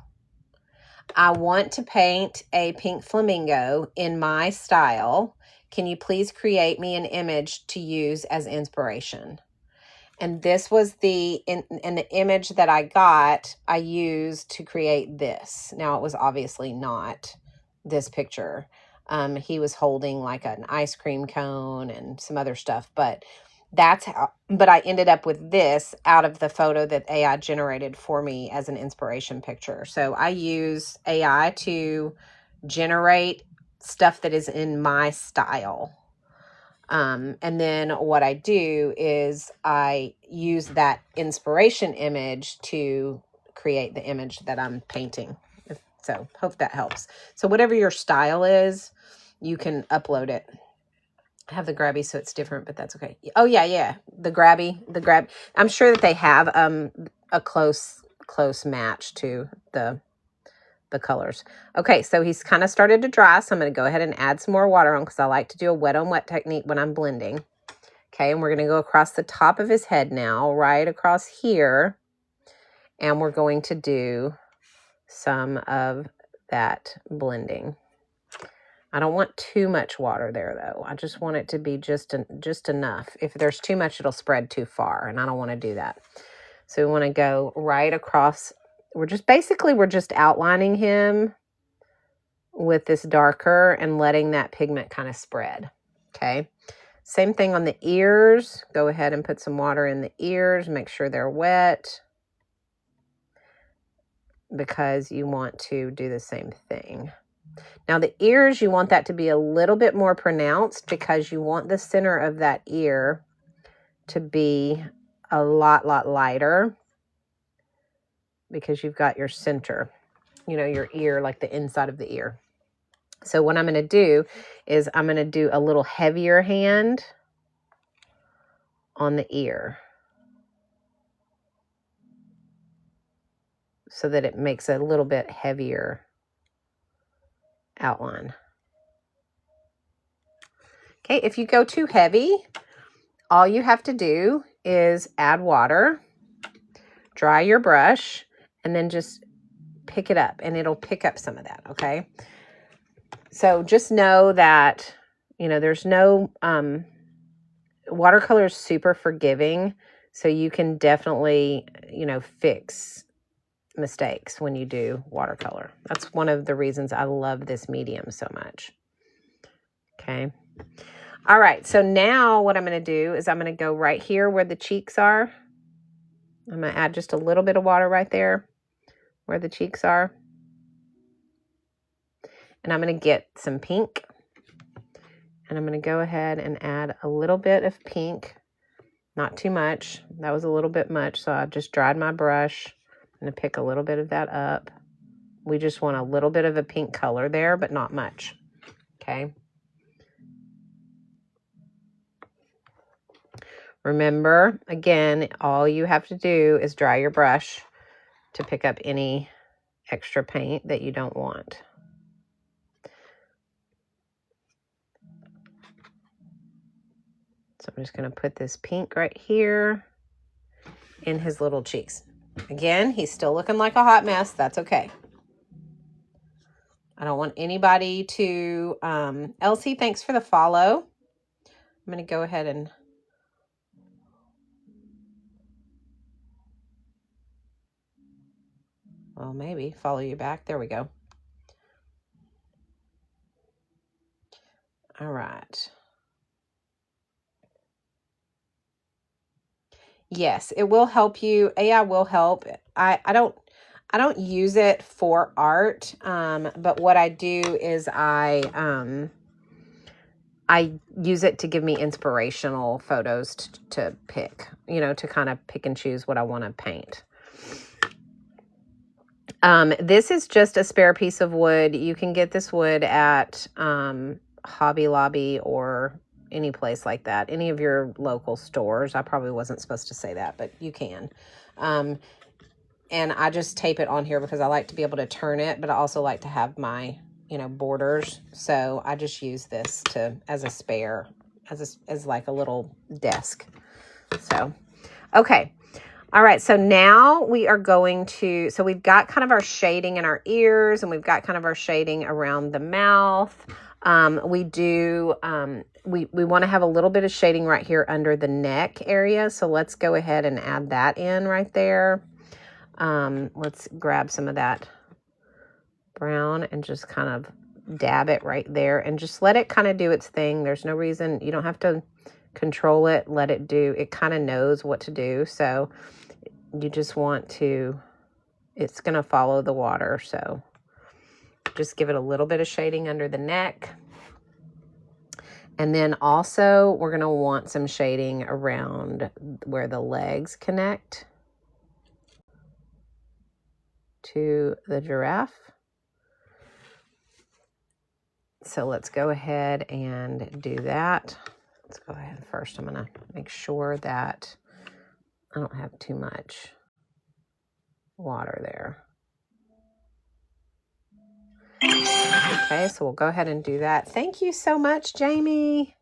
I want to paint a pink flamingo in my style. Can you please create me an image to use as inspiration? And this was the image that I got, I used to create this. Now, it was obviously not this picture. He was holding like an ice cream cone and some other stuff, but I ended up with this out of the photo that AI generated for me as an inspiration picture. So I use AI to generate stuff that is in my style. And then what I do is I use that inspiration image to create the image that I'm painting. So hope that helps. So whatever your style is, you can upload it. I have the grabby, so it's different, but that's okay. Oh yeah. The grab. I'm sure that they have a close match to the colors. Okay, so he's kind of started to dry, so I'm going to go ahead and add some more water on because I like to do a wet on wet technique when I'm blending. Okay, and we're going to go across the top of his head now, right across here, and we're going to do some of that blending. I don't want too much water there, though. I just want it to be just enough. If there's too much, it'll spread too far, and I don't want to do that. So we want to go right across. We're just outlining him with this darker and letting that pigment kind of spread. Okay. Same thing on the ears. Go ahead and put some water in the ears. Make sure they're wet because you want to do the same thing. Now the ears, you want that to be a little bit more pronounced because you want the center of that ear to be a lot lighter because you've got your center, your ear, like the inside of the ear. So what I'm going to do is I'm going to do a little heavier hand on the ear so that it makes a little bit heavier outline. Okay, if you go too heavy, all you have to do is add water, dry your brush, and then just pick it up, and it'll pick up some of that, okay? So just know that, there's no, watercolor is super forgiving, so you can definitely, fix mistakes when you do watercolor. That's one of the reasons I love this medium so much. Okay. All right. So now what I'm going to do is I'm going to go right here where the cheeks are. I'm going to add just a little bit of water right there where the cheeks are. And I'm going to get some pink. And I'm going to go ahead and add a little bit of pink. Not too much. That was a little bit much, so I just dried my brush. I'm going to pick a little bit of that up. We just want a little bit of a pink color there, but not much. Okay. Remember, again, all you have to do is dry your brush to pick up any extra paint that you don't want. So I'm just going to put this pink right here in his little cheeks. Again, he's still looking like a hot mess. That's okay. I don't want anybody to... Elsie, thanks for the follow. I'm going to go ahead and... Well, maybe follow you back. There we go. All right. Yes, it will help you. AI will help. I don't use it for art, but what I do is I use it to give me inspirational photos to pick, to kind of pick and choose what I want to paint. This is just a spare piece of wood. You can get this wood at Hobby Lobby or any place like that, any of your local stores. I probably wasn't supposed to say that, but you can. And I just tape it on here because I like to be able to turn it, but I also like to have my, borders. So I just use this as a spare, as like a little desk. So, okay. All right, so now we are going to, so we've got kind of our shading in our ears, and we've got kind of our shading around the mouth. We do, we want to have a little bit of shading right here under the neck area. So let's go ahead and add that in right there. Let's grab some of that brown and just kind of dab it right there and just let it kind of do its thing. There's no reason, you don't have to control it, let it do, it kind of knows what to do. So you just want to, it's going to follow the water. So just give it a little bit of shading under the neck. And then also we're going to want some shading around where the legs connect to the giraffe. So let's go ahead and do that. Let's go ahead first. I'm going to make sure that I don't have too much water there. Okay, so we'll go ahead and do that. Thank you so much, Jamie.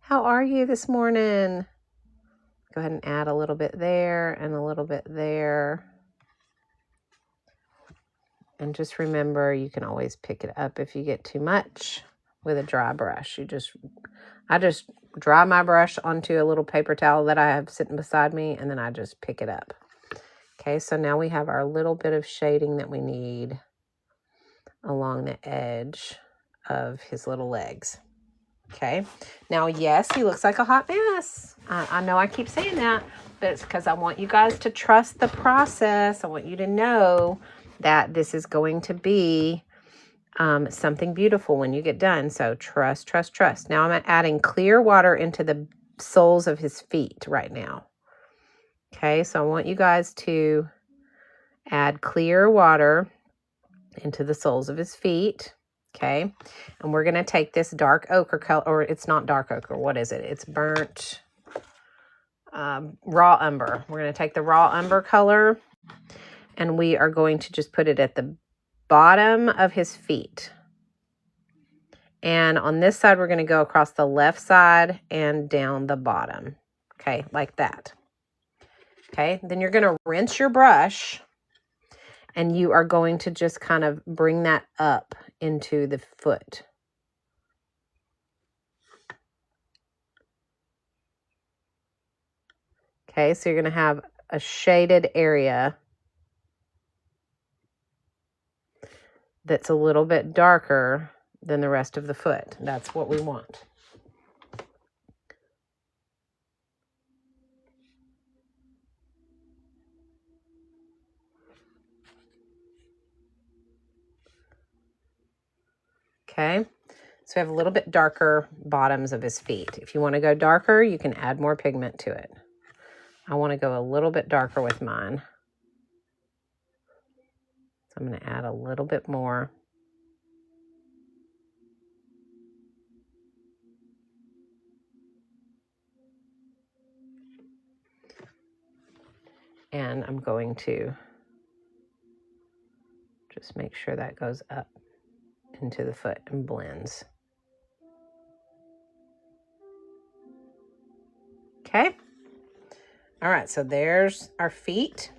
How are you this morning? Go ahead and add a little bit there and a little bit there. And just remember, you can always pick it up if you get too much with a dry brush. I just dry my brush onto a little paper towel that I have sitting beside me, and then I just pick it up. Okay, so now we have our little bit of shading that we need along the edge of his little legs. Okay, now yes, he looks like a hot mess. I know I keep saying that, but it's because I want you guys to trust the process. I want you to know that this is going to be something beautiful when you get done. So trust, trust, trust. Now I'm adding clear water into the soles of his feet right now. Okay, so I want you guys to add clear water into the soles of his feet. Okay, and we're going to take this dark ochre color, or it's not dark ochre. What is it? It's burnt raw umber. We're going to take the raw umber color, and we are going to just put it at the bottom of his feet. And on this side, we're going to go across the left side and down the bottom. Okay, like that. Okay, then you're going to rinse your brush, and you are going to just kind of bring that up into the foot. Okay, so you're going to have a shaded area that's a little bit darker than the rest of the foot. That's what we want. Okay, so we have a little bit darker bottoms of his feet. If you want to go darker, you can add more pigment to it. I want to go a little bit darker with mine. So I'm going to add a little bit more. And I'm going to just make sure that goes up into the foot and blends. Okay. All right, so there's our feet.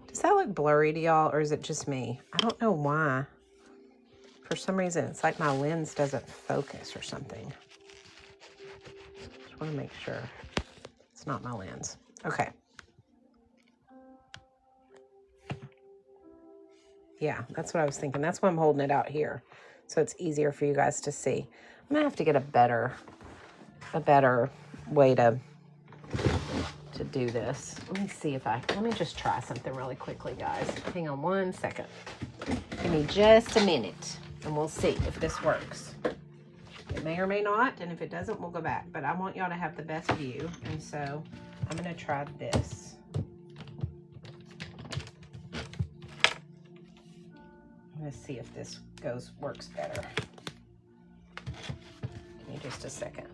Does that look blurry to y'all, or is it just me? I don't know why. For some reason, it's like my lens doesn't focus or something. Just want to make sure it's not my lens. Okay. Yeah, that's what I was thinking. That's why I'm holding it out here, so it's easier for you guys to see. I'm gonna have to get a better way to do this. Let me see if let me just try something really quickly, guys. Hang on one second. Give me just a minute, and we'll see if this works. It may or may not, and if it doesn't, we'll go back. But I want y'all to have the best view, and so I'm gonna try this. I'm gonna see if this works better. Give me just a second.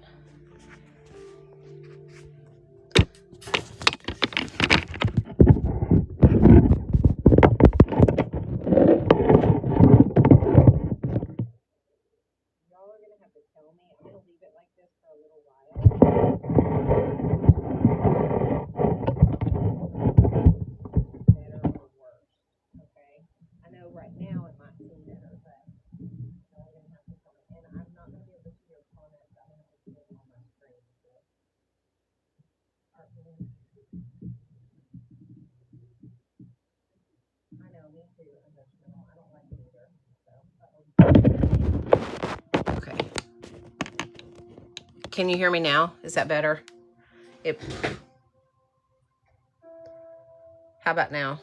Okay. Can you hear me now? Is that better? How about now?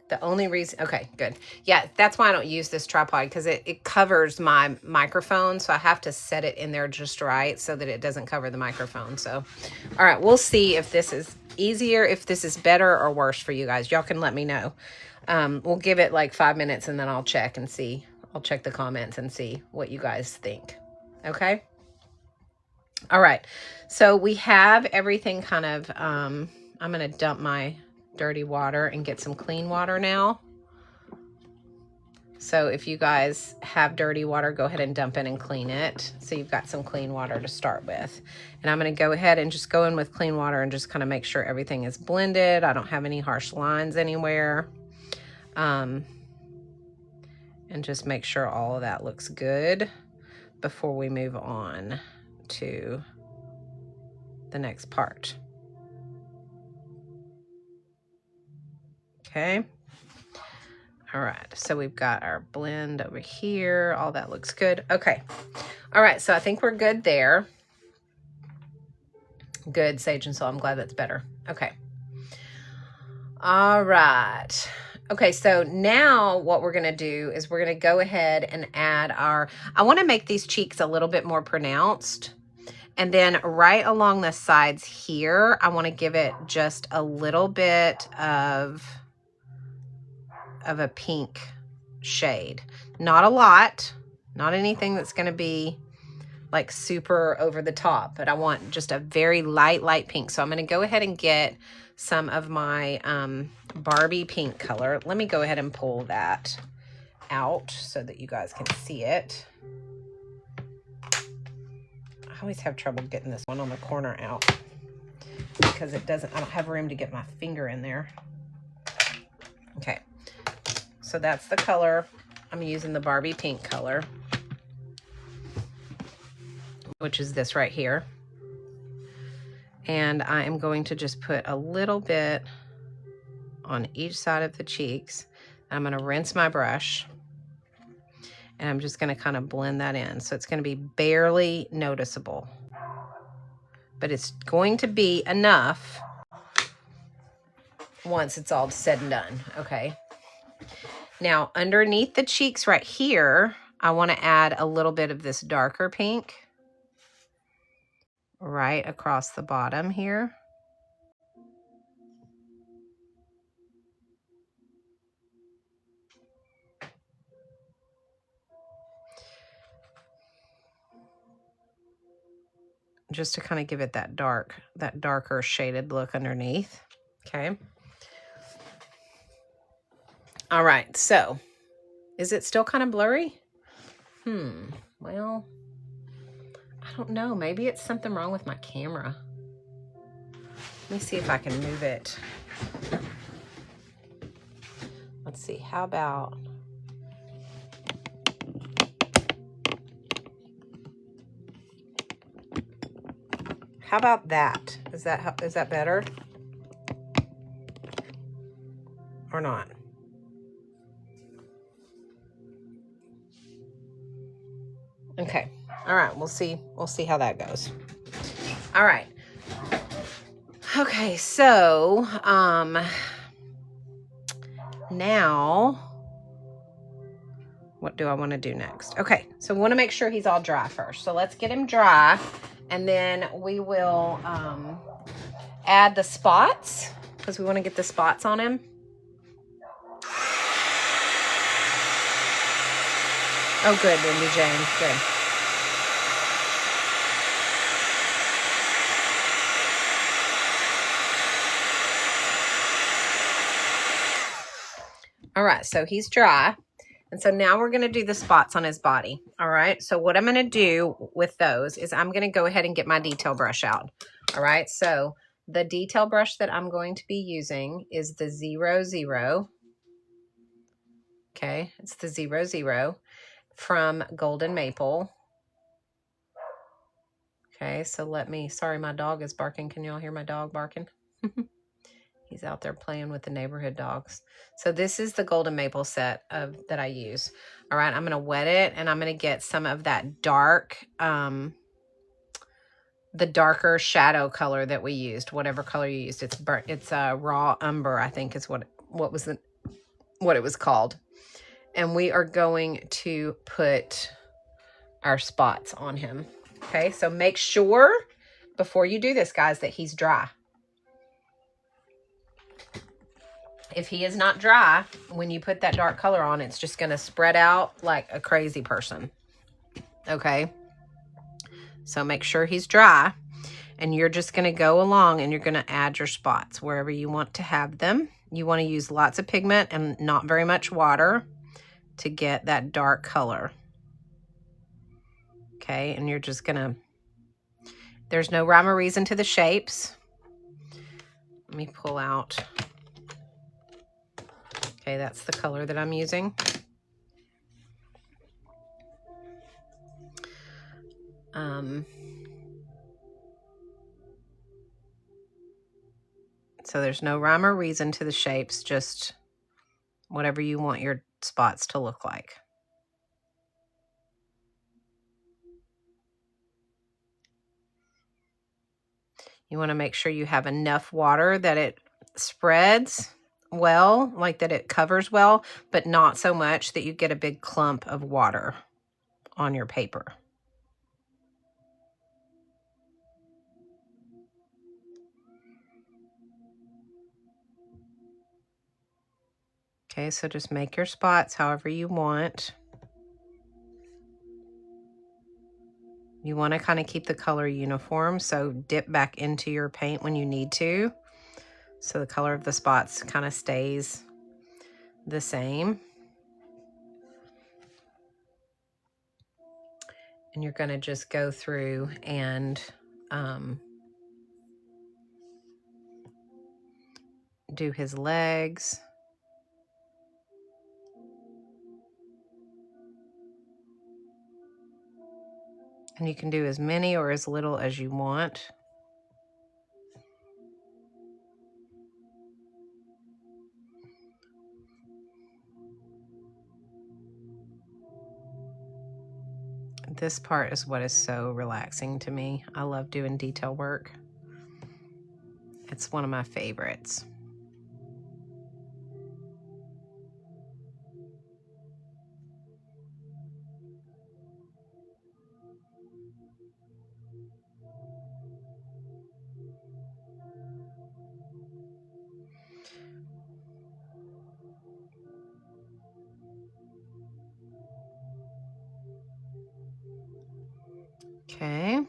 The only reason, okay, good. Yeah, that's why I don't use this tripod, because it covers my microphone. So I have to set it in there just right so that it doesn't cover the microphone. So, all right, we'll see if this is easier, if this is better or worse for you guys. Y'all can let me know. We'll give it like 5 minutes and then I'll check and see. I'll check the comments and see what you guys think. Okay. All right. So we have everything kind of, I'm going to dump my dirty water and get some clean water now. So if you guys have dirty water, go ahead and dump in and clean it. So you've got some clean water to start with. And I'm going to go ahead and just go in with clean water and just kind of make sure everything is blended. I don't have any harsh lines anywhere. And just make sure all of that looks good before we move on to the next part. Okay. All right, so we've got our blend over here. All that looks good. Okay. All right, so I think we're good there. Good, Sage and Soul. I'm glad that's better. Okay. All right. Okay, so now what we're going to do is we're going to go ahead and add our, I want to make these cheeks a little bit more pronounced. And then right along the sides here, I want to give it just a little bit of a pink shade. Not a lot, not anything that's going to be like super over the top, but I want just a very light pink. So I'm going to go ahead and get some of my Barbie pink color. Let me go ahead and pull that out so that you guys can see it. I always have trouble getting this one on the corner out because I don't have room to get my finger in there. Okay. So that's the color. I'm using the Barbie pink color, which is this right here. And I am going to just put a little bit on each side of the cheeks. I'm going to rinse my brush. And I'm just going to kind of blend that in. So it's going to be barely noticeable. But it's going to be enough once it's all said and done. Okay. Now, underneath the cheeks right here, I want to add a little bit of this darker pink right across the bottom here. Just to kind of give it that darker shaded look underneath. Okay. All right. So, is it still kind of blurry? Well, I don't know. Maybe it's something wrong with my camera. Let me see if I can move it. Let's see. How about that? Is that better? Or not? Okay. All right. We'll see how that goes. All right. Okay. So, now what do I want to do next? Okay. So we want to make sure he's all dry first. So let's get him dry and then we will, add the spots because we want to get the spots on him. Oh, good, Wendy Jane. Good. All right, so he's dry. And so now we're going to do the spots on his body. All right, so what I'm going to do with those is I'm going to go ahead and get my detail brush out. All right, so the detail brush that I'm going to be using is the 00. Okay, it's the 00 from Golden Maple. Okay, so sorry, my dog is barking. Can y'all hear my dog barking? He's out there playing with the neighborhood dogs. So this is the golden maple set that I use. All right, I'm going to wet it, and I'm going to get some of that dark, the darker shadow color that we used, whatever color you used. It's burnt. It's raw umber, I think is what it was called. And we are going to put our spots on him. Okay, so make sure before you do this, guys, that he's dry. If he is not dry, when you put that dark color on, it's just going to spread out like a crazy person. Okay, so make sure he's dry, and you're just going to go along and you're going to add your spots wherever you want to have them. You want to use lots of pigment and not very much water to get that dark color. Okay, and you're just gonna, there's no rhyme or reason to the shapes. Let me pull out. Okay, that's the color that I'm using. So there's no rhyme or reason to the shapes, just whatever you want your spots to look like. You want to make sure you have enough water that it spreads well, like that it covers well, but not so much that you get a big clump of water on your paper. Okay, so just make your spots however you want. You want to kind of keep the color uniform, so dip back into your paint when you need to, so the color of the spots kind of stays the same. And you're going to just go through and do his legs. And you can do as many or as little as you want. This part is what is so relaxing to me. I love doing detail work. It's one of my favorites. Okay,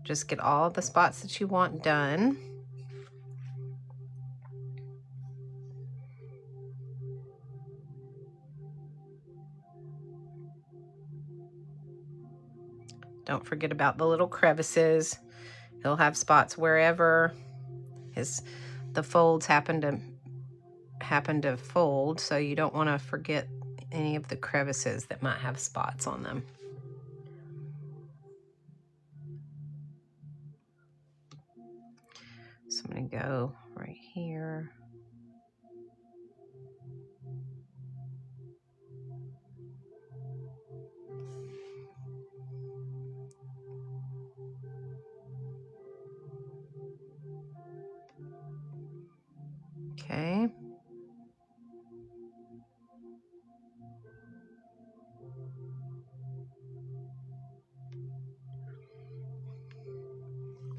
just get all the spots that you want done. Don't forget about the little crevices. He'll have spots wherever the folds happen to fold, so you don't want to forget any of the crevices that might have spots on them. So I'm going to go right here. Okay.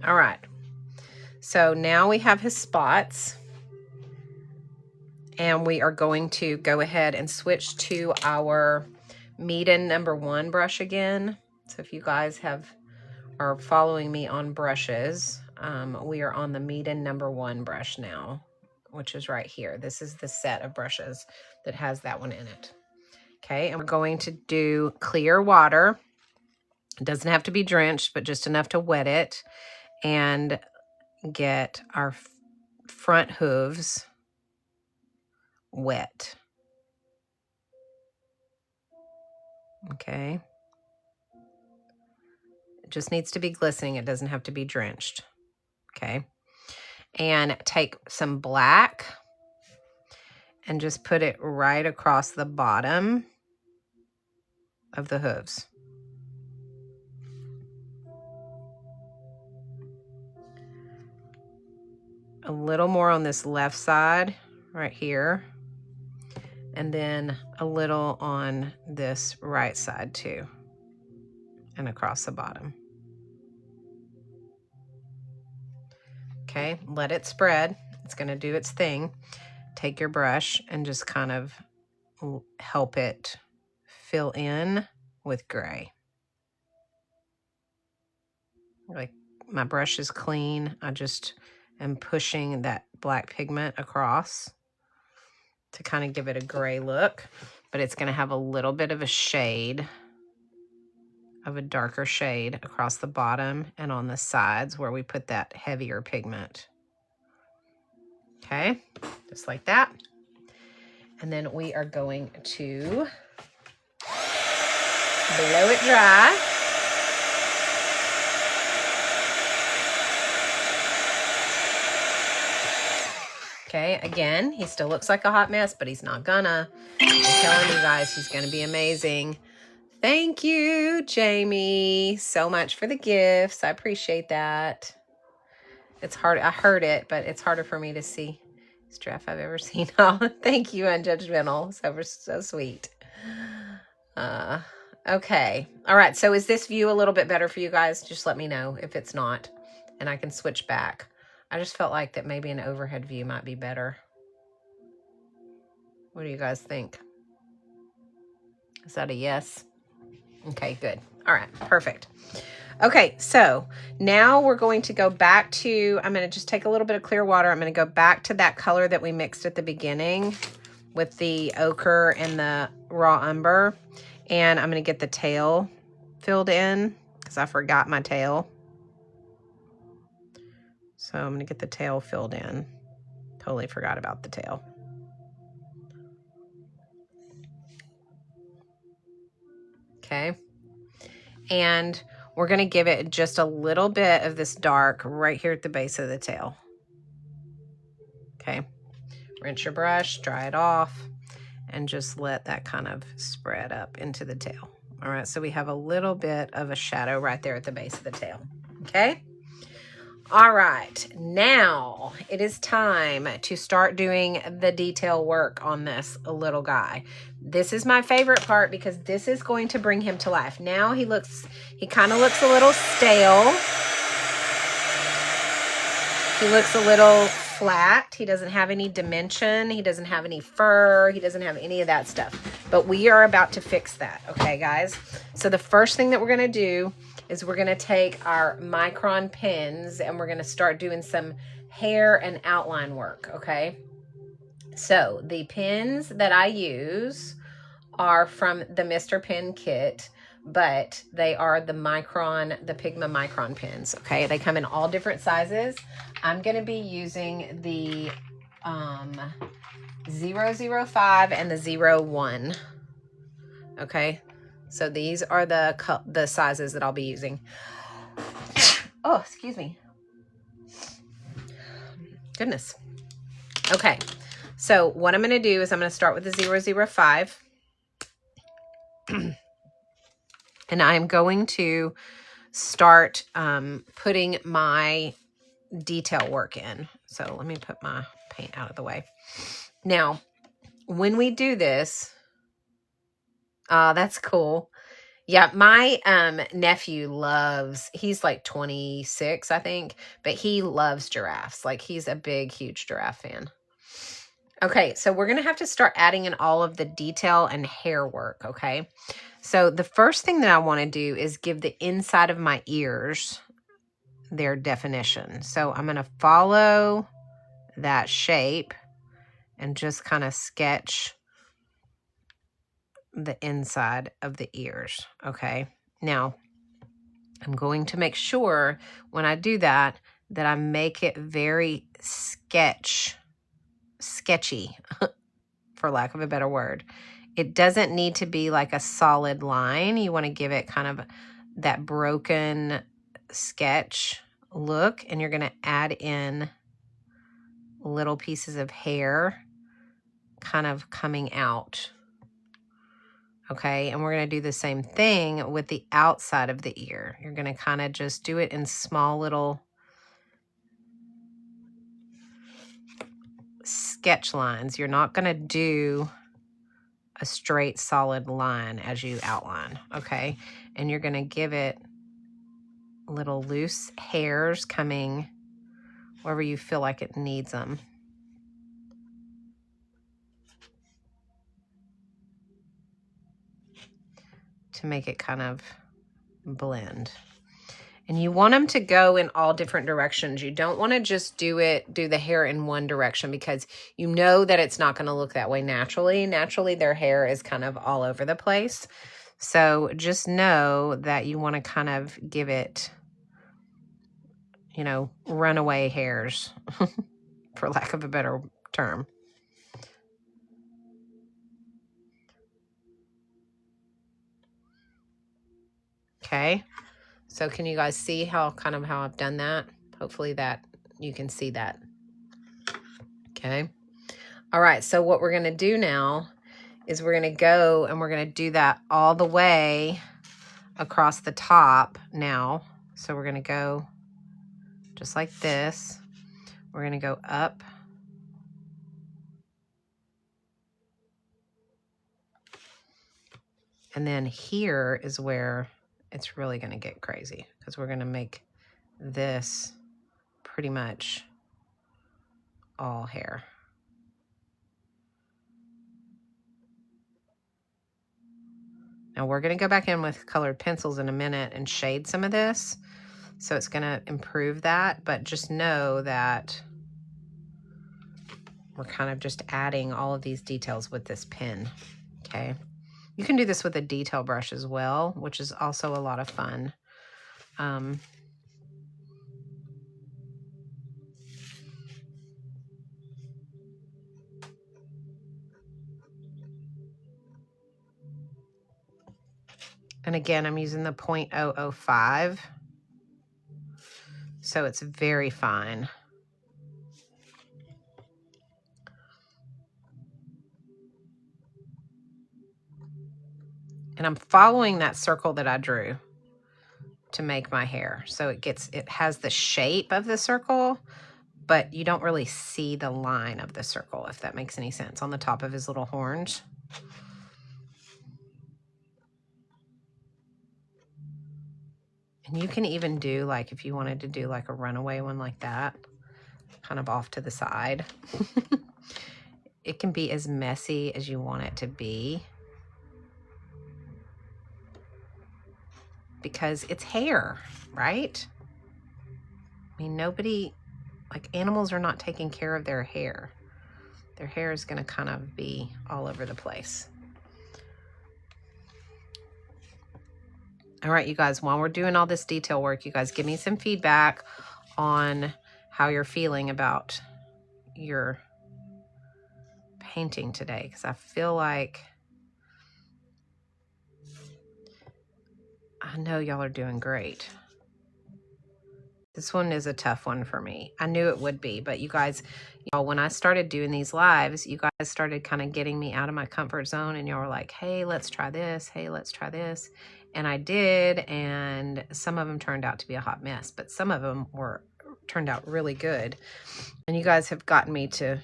All right. So now we have his spots, and we are going to go ahead and switch to our Meeden #1 brush again. So if you guys are following me on brushes, we are on the Meeden #1 brush now, which is right here. This is the set of brushes that has that one in it. Okay, and we're going to do clear water. It doesn't have to be drenched, but just enough to wet it, and get our front hooves wet. Okay. It just needs to be glistening. It doesn't have to be drenched. Okay. and take some black and just put it right across the bottom of the hooves. A little more on this left side right here, and then a little on this right side too, and across the bottom. Okay, let it spread. It's going to do its thing. Take your brush and just kind of help it fill in with gray. Like, my brush is clean. I just am pushing that black pigment across to kind of give it a gray look, but it's going to have a little bit of a shade, of a darker shade across the bottom and on the sides where we put that heavier pigment. Okay, just like that. And then we are going to blow it dry. Okay, again, he still looks like a hot mess, but he's not gonna. I'm telling you guys, he's gonna be amazing. Thank you, Jamie, so much for the gifts. I appreciate that. It's hard. I heard it, but it's harder for me to see. Giraffe I've ever seen. Oh, thank you, Unjudgmental. So sweet. Okay. All right. So is this view a little bit better for you guys? Just let me know if it's not, and I can switch back. I just felt like that maybe an overhead view might be better. What do you guys think? Is that a yes? Okay, good. All right, perfect. Okay, so now we're going to go back to, I'm going to just take a little bit of clear water. I'm going to go back to that color that we mixed at the beginning with the ochre and the raw umber. And I'm going to get the tail filled in because I forgot my tail. So I'm going to get the tail filled in. Totally forgot about the tail. Okay. And we're going to give it just a little bit of this dark right here at the base of the tail. Okay. Rinse your brush, dry it off, and just let that kind of spread up into the tail. All right. So we have a little bit of a shadow right there at the base of the tail. Okay. All right, now it is time to start doing the detail work on this little guy. This is my favorite part because this is going to bring him to life. Now he kind of looks a little stale. He looks a little flat. He doesn't have any dimension. He doesn't have any fur. He doesn't have any of that stuff. But we are about to fix that, okay, guys? So the first thing that we're going to do is we're going to take our micron pens and we're going to start doing some hair and outline work, okay? So the pens that I use are from the Mr. Pen kit, but they are the Pigma micron pens, okay? They come in all different sizes. I'm going to be using the 005 and the 01, okay? So these are the sizes that I'll be using. Oh, excuse me. Goodness. Okay. So what I'm going to do is I'm going to start with the 005. And I'm going to start putting my detail work in. So let me put my paint out of the way. Now, when we do this, that's cool. Yeah, my nephew he's like 26, I think, but he loves giraffes. Like, he's a big, huge giraffe fan. Okay, so we're going to have to start adding in all of the detail and hair work, okay? So the first thing that I want to do is give the inside of my ears their definition. So I'm going to follow that shape and just kind of sketch the inside of the ears, okay? Now, I'm going to make sure when I do that I make it very sketchy, for lack of a better word. It doesn't need to be like a solid line. You want to give it kind of that broken sketch look, and you're going to add in little pieces of hair kind of coming out. Okay, and we're going to do the same thing with the outside of the ear. You're going to kind of just do it in small little sketch lines. You're not going to do a straight solid line as you outline, okay? And you're going to give it little loose hairs coming wherever you feel like it needs them. To make it kind of blend. And you want them to go in all different directions. You don't want to just do the hair in one direction, because you know that it's not going to look that way naturally. Naturally, their hair is kind of all over the place. So just know that you want to kind of give it, you know, runaway hairs, for lack of a better term. Okay. So can you guys see how I've done that? Hopefully that you can see that. Okay. All right. So what we're going to do now is we're going to go and we're going to do that all the way across the top now. So we're going to go just like this. We're going to go up. And then here is where it's really going to get crazy, because we're going to make this pretty much all hair. Now we're going to go back in with colored pencils in a minute and shade some of this. So it's going to improve that, but just know that we're kind of just adding all of these details with this pen. Okay. You can do this with a detail brush as well, which is also a lot of fun. And again, I'm using the 0.005. So it's very fine. And I'm following that circle that I drew to make my hair. So it has the shape of the circle, but you don't really see the line of the circle, if that makes any sense, on the top of his little horns. And you can even do, like, if you wanted to do like a runaway one like that, kind of off to the side. It can be as messy as you want it to be, because it's hair, right? I mean, nobody, like, animals are not taking care of their hair. Their hair is going to kind of be all over the place. All right, you guys, while we're doing all this detail work, you guys give me some feedback on how you're feeling about your painting today, because I feel like I know y'all are doing great. This one is a tough one for me. I knew it would be, but you guys, y'all, when I started doing these lives, you guys started kind of getting me out of my comfort zone, and y'all were like, hey, let's try this. Hey, let's try this. And I did, and some of them turned out to be a hot mess, but some of them turned out really good. And you guys have gotten me to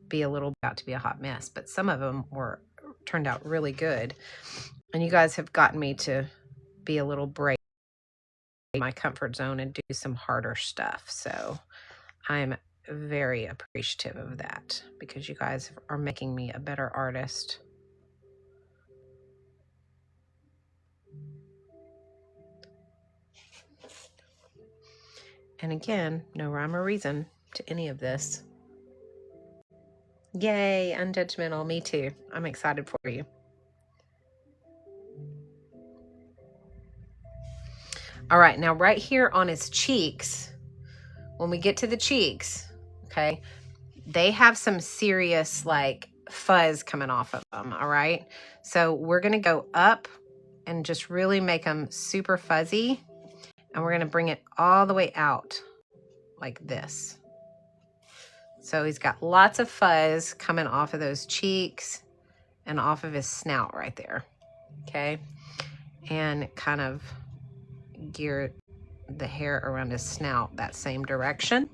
be a little turned out really good. And you guys have gotten me to be a little brave in my comfort zone and do some harder stuff. So I'm very appreciative of that, because you guys are making me a better artist. And again, no rhyme or reason to any of this. Yay, unjudgmental. Me too. I'm excited for you. All right, now right here on his cheeks, when we get to the cheeks, okay, they have some serious, like, fuzz coming off of them, all right? So we're going to go up and just really make them super fuzzy, and we're going to bring it all the way out like this. So he's got lots of fuzz coming off of those cheeks and off of his snout right there. Okay. And kind of gear the hair around his snout that same direction.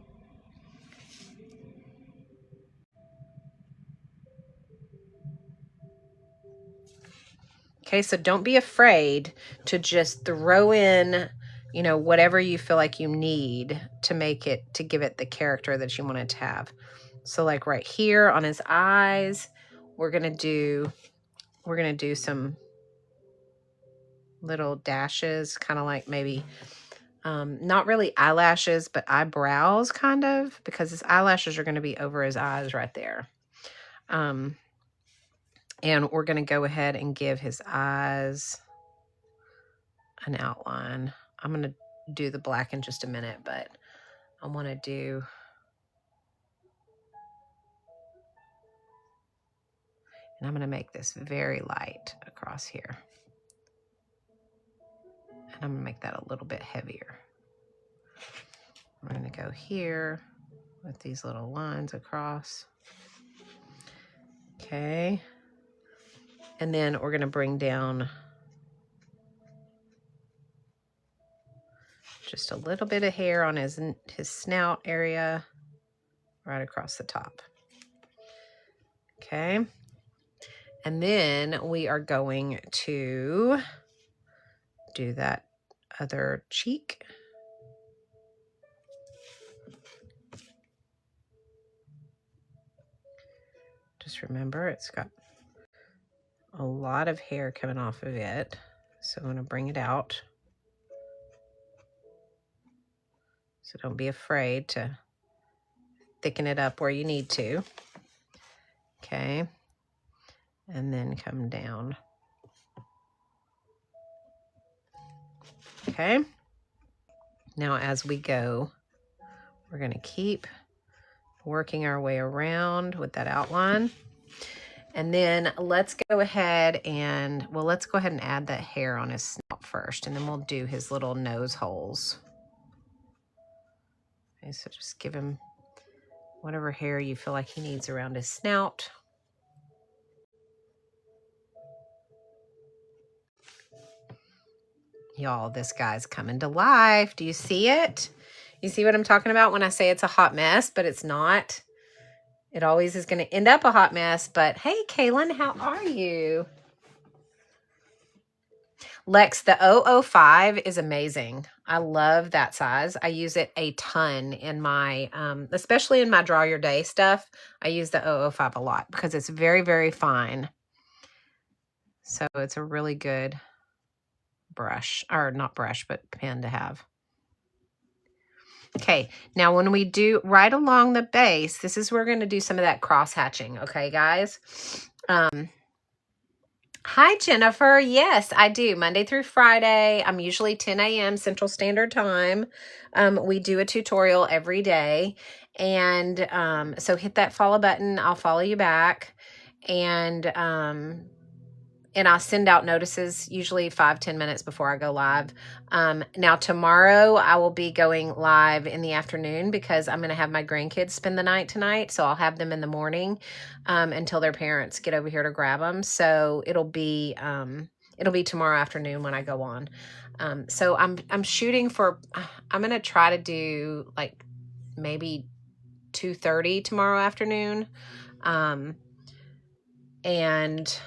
Okay, so don't be afraid to just throw in, you know, whatever you feel like you need to make it, to give it the character that you want it to have. So like right here on his eyes, we're gonna do some little dashes, kind of like maybe, not really eyelashes, but eyebrows kind of, because his eyelashes are gonna be over his eyes right there. And we're going to go ahead and give his eyes an outline. I'm going to do the black in just a minute, but I want to do... And I'm going to make this very light across here. And I'm going to make that a little bit heavier. We're going to go here with these little lines across. Okay. And then we're going to bring down just a little bit of hair on his snout area right across the top. Okay. And then we are going to do that other cheek. Just remember, it's got a lot of hair coming off of it. So I'm going to bring it out. So don't be afraid to thicken it up where you need to. Okay. And then come down. Okay. Now as we go, we're going to keep working our way around with that outline. And then let's go ahead and, well, let's go ahead and add that hair on his snout first, and then we'll do his little nose holes. Okay, so just give him whatever hair you feel like he needs around his snout. Y'all, this guy's coming to life. Do you see it? You see what I'm talking about when I say it's a hot mess, but it's not. It always is going to end up a hot mess, but hey, Kaylin, how are you? Lex, the 005 is amazing. I love that size. I use it a ton in my, especially in my Draw Your Day stuff. I use the 005 a lot because it's very, very fine. So it's a really good brush, or not brush, but pen to have. Okay, now when we do right along the base, this is where we're going to do some of that cross hatching. Okay, guys. Hi, Jennifer. Yes, I do. Monday through Friday. I'm usually 10 a.m. Central Standard Time. We do a tutorial every day. And so hit that follow button. I'll follow you back. And I'll send out notices usually 5-10 minutes before I go live. Now tomorrow I will be going live in the afternoon because I'm going to have my grandkids spend the night tonight. So I'll have them in the morning until their parents get over here to grab them. So it'll be tomorrow afternoon when I go on. So I'm shooting for, I'm going to try to do like maybe 2:30 tomorrow afternoon. And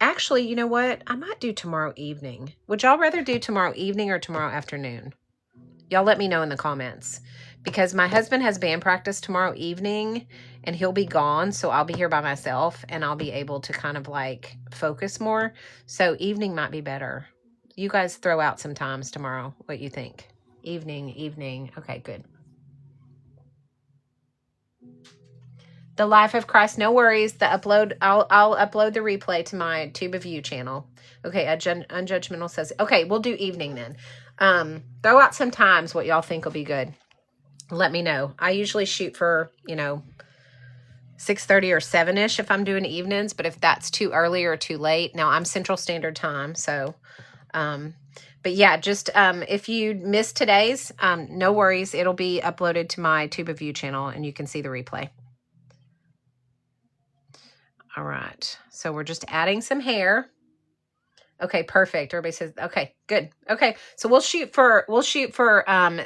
actually, you know what? I might do tomorrow evening. Would y'all rather do tomorrow evening or tomorrow afternoon? Y'all let me know in the comments. Because my husband has band practice tomorrow evening and he'll be gone. So I'll be here by myself and I'll be able to kind of like focus more. So evening might be better. You guys throw out some times tomorrow. What you think? Evening. Okay, good. The Life of Christ, no worries. The upload, I'll upload the replay to my Tube of You channel. Okay, Unjudgmental says, okay, we'll do evening then. Throw out some times what y'all think will be good. Let me know. I usually shoot for, 6:30 or 7-ish if I'm doing evenings, but if that's too early or too late, now I'm Central Standard Time, so, but yeah, just, if you missed today's, no worries. It'll be uploaded to my Tube of You channel and you can see the replay. All right. So we're just adding some hair. Okay, perfect. Everybody says, okay, good. Okay. So we'll shoot for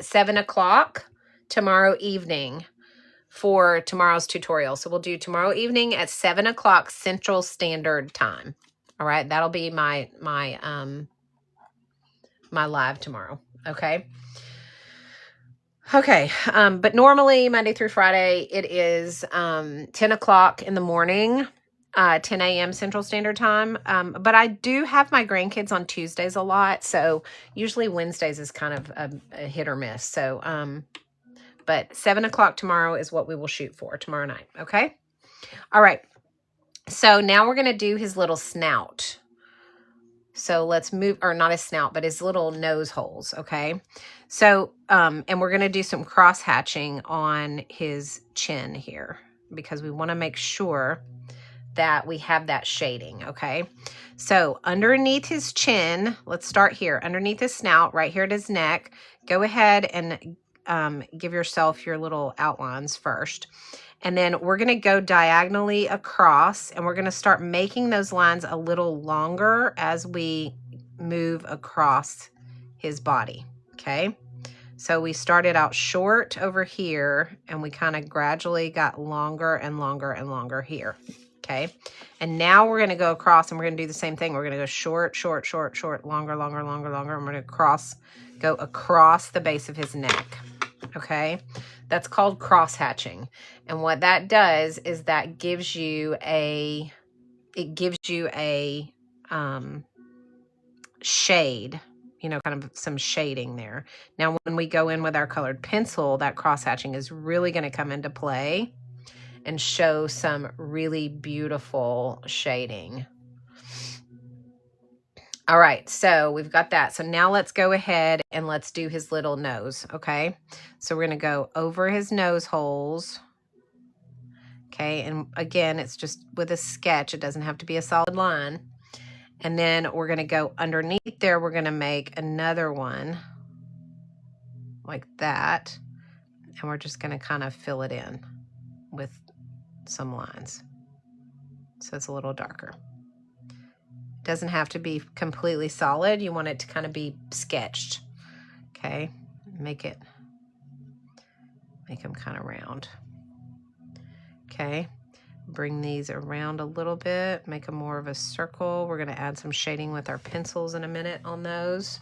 7 o'clock tomorrow evening for tomorrow's tutorial. So we'll do tomorrow evening at 7 o'clock Central Standard Time. All right. That'll be my live tomorrow. Okay. Okay. But normally Monday through Friday, it is 10 o'clock in the morning, 10 a.m. Central Standard Time. But I do have my grandkids on Tuesdays a lot. So usually Wednesdays is kind of a hit or miss. So, but 7 o'clock tomorrow is what we will shoot for tomorrow night. Okay. All right. So now we're going to do his little snout. So let's move, or not his snout, but his little nose holes. Okay. So, and we're going to do some cross hatching on his chin here because we want to make sure that we have that shading. Okay. So underneath his chin, let's start here underneath his snout, right here at his neck, go ahead and, give yourself your little outlines first. And then we're going to go diagonally across and we're going to start making those lines a little longer as we move across his body. Okay. So we started out short over here and we kind of gradually got longer and longer and longer here. Okay. And now we're going to go across and we're going to do the same thing. We're going to go short, short, short, short, longer, longer, longer, longer. And we're going to go across the base of his neck. Okay. That's called cross hatching. And what that does is that gives you a shade, you know, kind of some shading there. Now, when we go in with our colored pencil, that cross hatching is really going to come into play and show some really beautiful shading. All right, so we've got that. So now let's go ahead and let's do his little nose, okay? So we're going to go over his nose holes. Okay, and again, it's just with a sketch. It doesn't have to be a solid line. And then we're going to go underneath there. We're going to make another one like that. And we're just going to kind of fill it in with some lines. So it's a little darker. It doesn't have to be completely solid. You want it to kind of be sketched. Okay, make them kind of round. Okay, bring these around a little bit, make them more of a circle. We're going to add some shading with our pencils in a minute on those.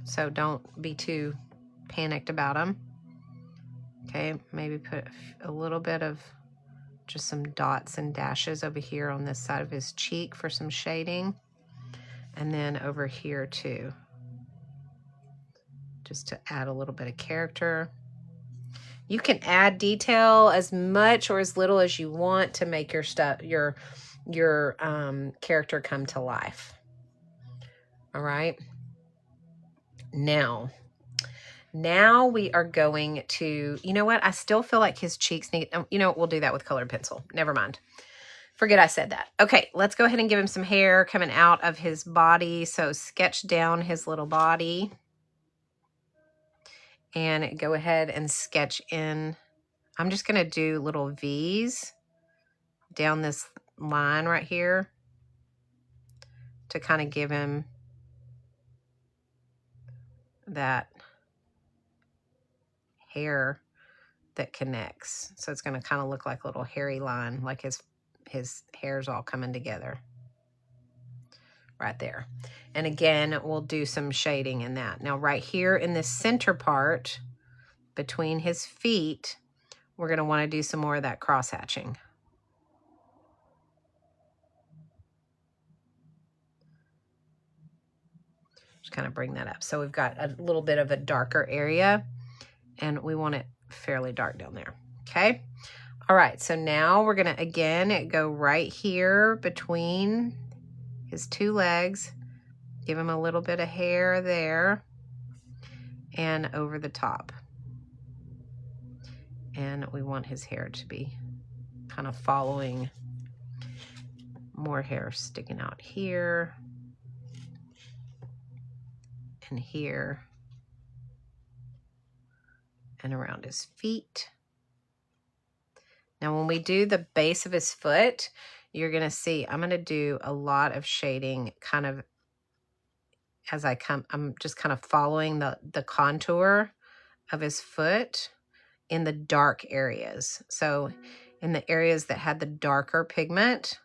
So don't be too panicked about them. Okay, maybe put a little bit of just some dots and dashes over here on this side of his cheek for some shading. And then over here too, just to add a little bit of character. You can add detail as much or as little as you want to make your stuff, your character come to life. All right. Now we are going to, you know what? I still feel like his cheeks need, you know, we'll do that with colored pencil. Never mind. Forget I said that. Okay, let's go ahead and give him some hair coming out of his body. So sketch down his little body. And go ahead and sketch in. I'm just going to do little V's down this line right here to kind of give him that hair that connects. So it's going to kind of look like a little hairy line, like his hair's all coming together right there. And again, we'll do some shading in that. Now right here in this center part between his feet, we're going to want to do some more of that cross hatching. Just kind of bring that up. So we've got a little bit of a darker area and we want it fairly dark down there. Okay. All right. So now we're going to, again, go right here between his two legs, give him a little bit of hair there and over the top. And we want his hair to be kind of following, more hair sticking out here and here and around his feet. Now when we do the base of his foot, you're going to see I'm going to do a lot of shading kind of as I come. I'm just kind of following the contour of his foot in the dark areas. So in the areas that had the darker pigment,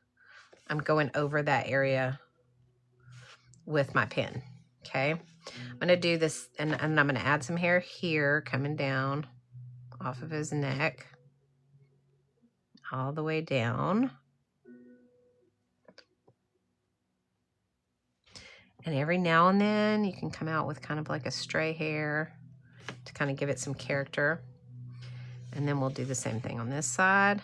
I'm going over that area with my pen. Okay. I'm going to do this and I'm going to add some hair here coming down off of his neck all the way down. And every now and then you can come out with kind of like a stray hair to kind of give it some character. And then we'll do the same thing on this side.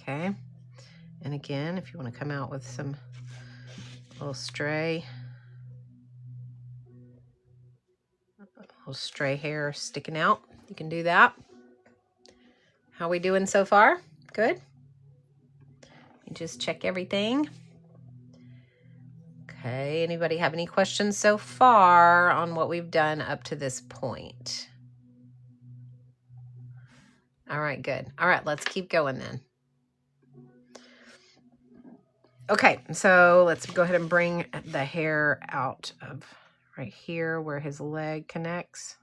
Okay. And again, if you want to come out with some little stray hair sticking out, you can do that. How we doing so far? Good. You just check everything. Okay, anybody have any questions so far on what we've done up to this point? All right, good. All right, let's keep going then. Okay, so let's go ahead and bring the hair out of right here where his leg connects.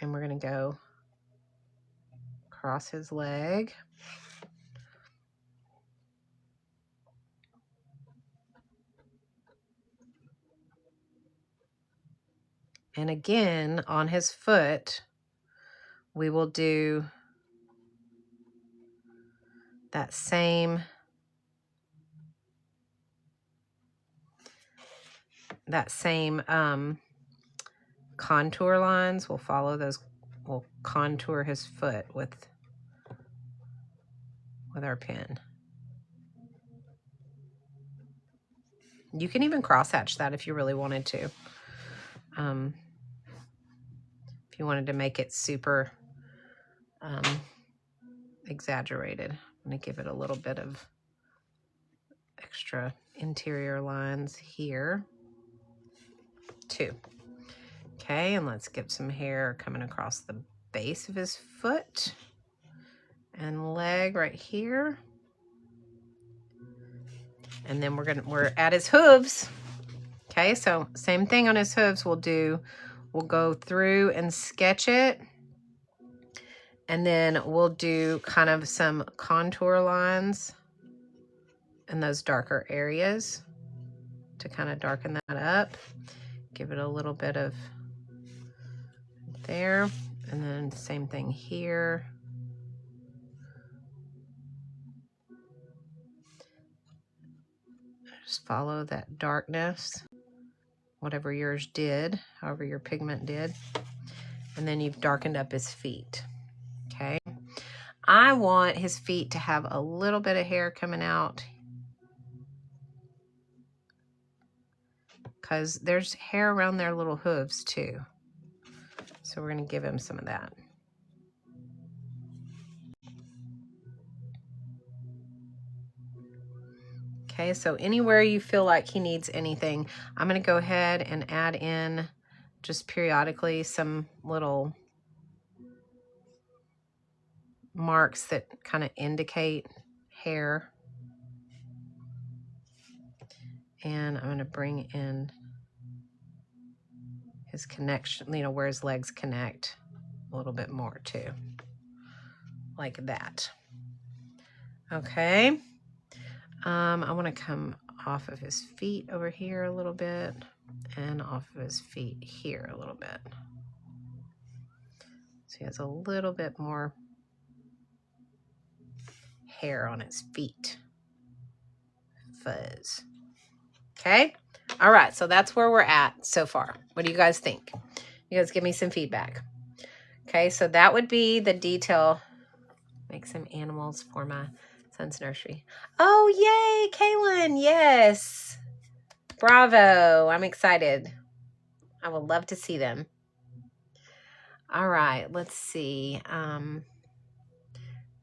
And we're going to go across his leg. And again, on his foot, we will do that same contour lines. We'll follow those. We'll contour his foot with our pen. You can even cross hatch that if you really wanted to. If you wanted to make it super exaggerated. I'm going to give it a little bit of extra interior lines here too. Okay, and let's get some hair coming across the base of his foot and leg right here. And then we're at his hooves. Okay, so same thing on his hooves. We'll go through and sketch it. And then we'll do kind of some contour lines in those darker areas to kind of darken that up. Give it a little bit of there. And then same thing here. Just follow that darkness, whatever yours did, however your pigment did. And then you've darkened up his feet. Okay. I want his feet to have a little bit of hair coming out because there's hair around their little hooves too. So we're going to give him some of that. Okay, so anywhere you feel like he needs anything, I'm going to go ahead and add in just periodically some little marks that kind of indicate hair. And I'm going to bring in his connection, you know, where his legs connect a little bit more too, like that. Okay. I want to come off of his feet over here a little bit and off of his feet here a little bit. So he has a little bit more hair on his feet. Fuzz. Okay. All right. So that's where we're at so far. What do you guys think? You guys give me some feedback. Okay. So that would be the detail. Make some animals for my son's nursery. Oh, yay, Kaylin. Yes. Bravo. I'm excited. I would love to see them. All right. Let's see.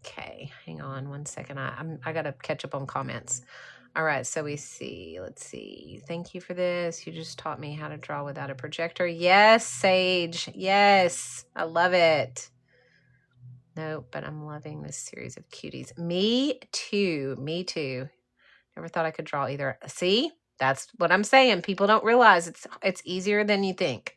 Okay. Hang on one second. I got to catch up on comments. All right, so we see, let's see. Thank you for this. You just taught me how to draw without a projector. Yes, Sage. Yes, I love it. Nope, but I'm loving this series of cuties. Me too. Me too. Never thought I could draw either. See, that's what I'm saying. People don't realize it's easier than you think.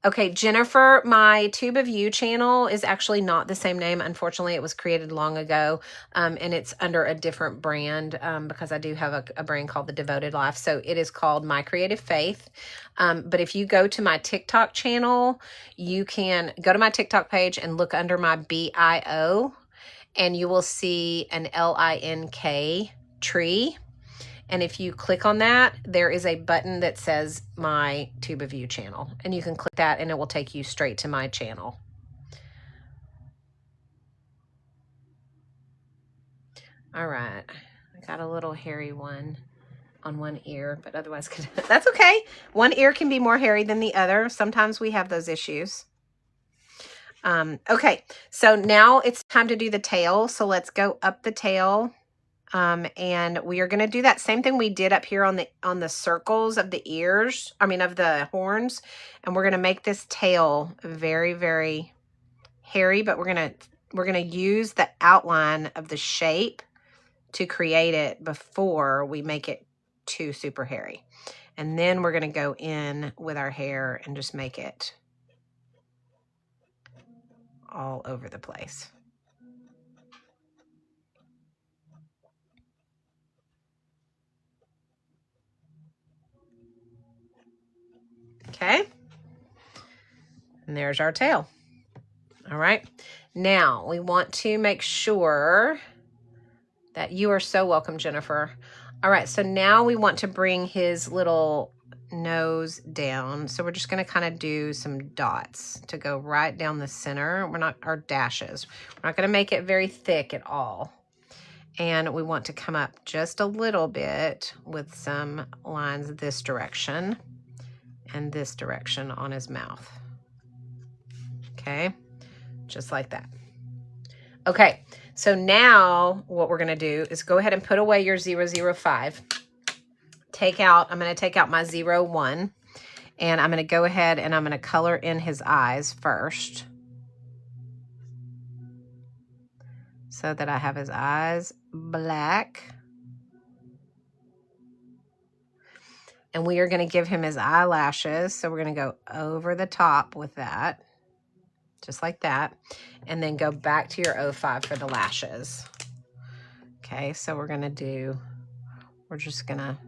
Okay, Jennifer, my Tube of You channel is actually not the same name. Unfortunately, it was created long ago, and it's under a different brand because I do have a brand called The Devoted Life. So it is called My Creative Faith. But if you go to my TikTok channel, you can go to my TikTok page and look under my BIO, and you will see an LINK tree. And if you click on that, there is a button that says my Tube of You channel. And you can click that and it will take you straight to my channel. All right. I got a little hairy one on one ear, but otherwise, that's okay. One ear can be more hairy than the other. Sometimes we have those issues. Okay, so now it's time to do the tail. So let's go up the tail. And we are going to do that same thing we did up here on the circles of the ears, of the horns. And we're going to make this tail very, very hairy, but we're going to use the outline of the shape to create it before we make it too super hairy. And then we're going to go in with our hair and just make it all over the place. Okay. And there's our tail. All right. Now we want to make sure that you are so welcome, Jennifer. All right. So now we want to bring his little nose down. So we're just going to kind of do some dots to go right down the center. Our dashes. We're not going to make it very thick at all. And we want to come up just a little bit with some lines this direction and this direction on his mouth. Okay, just like that. Okay, so now what we're going to do is go ahead and put away your 005. I'm going to take out my 01, and I'm going to go ahead and I'm going to color in his eyes first, so that I have his eyes black. And we are going to give him his eyelashes. So we're going to go over the top with that, just like that. And then go back to your 05 for the lashes. Okay, so we're just going to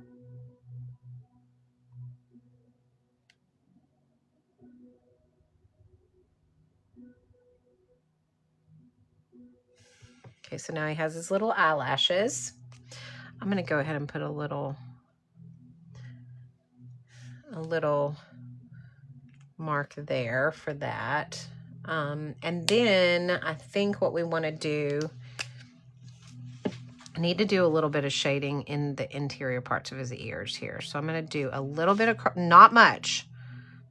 okay, so now he has his little eyelashes. I'm going to go ahead and put a little mark there for that. And then I think what we want to do, I need to do a little bit of shading in the interior parts of his ears here. So I'm going to do a little bit of, not much,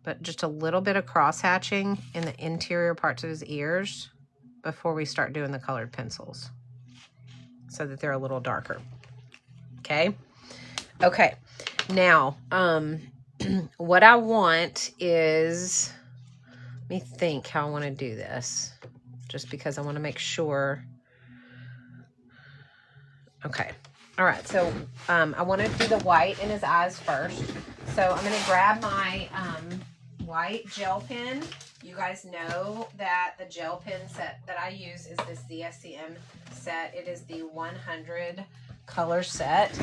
but just a little bit of cross hatching in the interior parts of his ears before we start doing the colored pencils, so that they're a little darker. Okay. Okay. Now, what I want is, let me think how I want to do this, just because I want to make sure. Okay. All right. So, I want to do the white in his eyes first. So I'm going to grab my, white gel pen. You guys know that the gel pen set that I use is this ZSCM set. It is the 100 color set,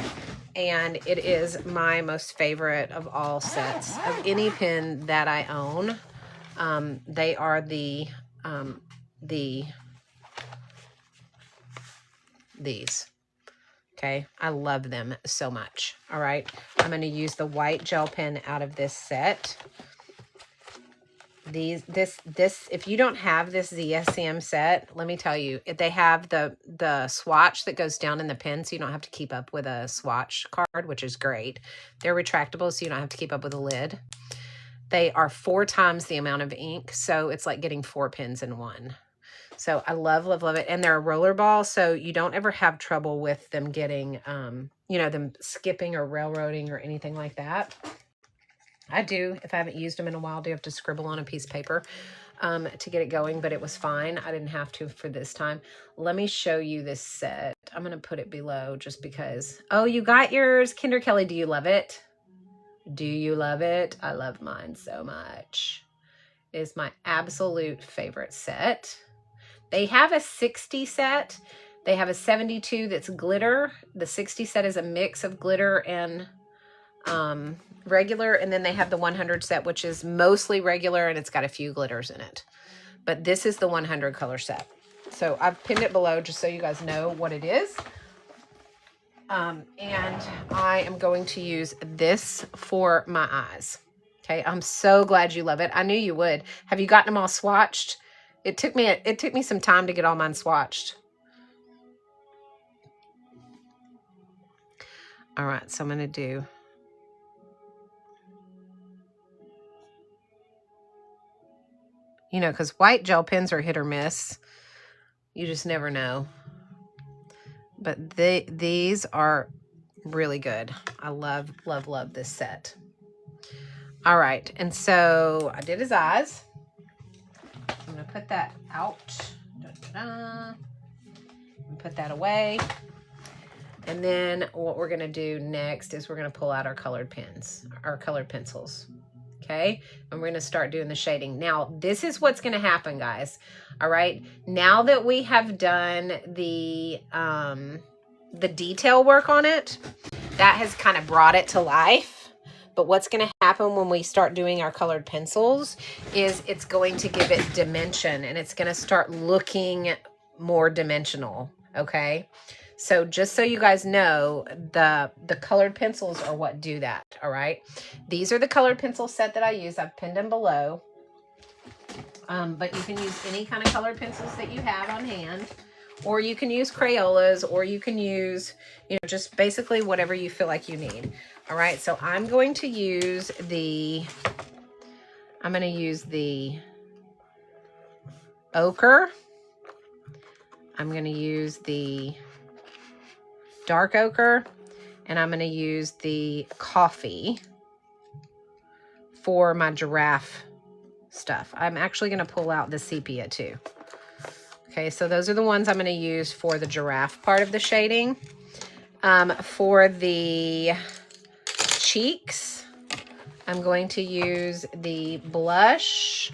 and it is my most favorite of all sets of any pen that I own. They are these. Okay, I love them so much. All right, I'm going to use the white gel pen out of this set. If you don't have this ZSCM set, let me tell you, they have the swatch that goes down in the pen, so you don't have to keep up with a swatch card, which is great. They're retractable, so you don't have to keep up with a lid. They are 4 times the amount of ink, so it's like getting 4 pens in one. So I love, love, love it. And they're a roller ball, so you don't ever have trouble with them getting, you know, them skipping or railroading or anything like that. I do, if I haven't used them in a while, do have to scribble on a piece of paper to get it going, but it was fine. I didn't have to for this time. Let me show you this set. I'm going to put it below just because. Oh, you got yours. Kinder Kelly, do you love it? Do you love it? I love mine so much. It is my absolute favorite set. They have a 60 set. They have a 72 that's glitter. The 60 set is a mix of glitter and regular, and then they have the 100 set, which is mostly regular, and it's got a few glitters in it. But this is the 100 color set. So I've pinned it below just so you guys know what it is. And I am going to use this for my eyes. Okay, I'm so glad you love it. I knew you would. Have you gotten them all swatched? It took me some time to get all mine swatched. All right, so I'm going to do you know, because white gel pens are hit or miss. You just never know. But these are really good. I love, love, love this set. All right. And so I did his eyes. I'm going to put that out. And put that away. And then what we're going to do next is we're going to pull out our colored pens, our colored pencils. Okay, and we're going to start doing the shading. Now, this is what's going to happen, guys. All right, now that we have done the detail work on it, that has kind of brought it to life. But what's going to happen when we start doing our colored pencils is it's going to give it dimension, and it's going to start looking more dimensional. Okay. So just so you guys know, the colored pencils are what do that, all right? These are the colored pencil set that I use. I've pinned them below. But you can use any kind of colored pencils that you have on hand, or you can use Crayolas, or you can use, you know, just basically whatever you feel like you need. All right, so I'm going to use the ochre. I'm going to use the dark ochre, and I'm going to use the coffee for my giraffe stuff. I'm actually going to pull out the sepia too. Okay, so those are the ones I'm going to use for the giraffe part of the shading. For the cheeks, I'm going to use the blush,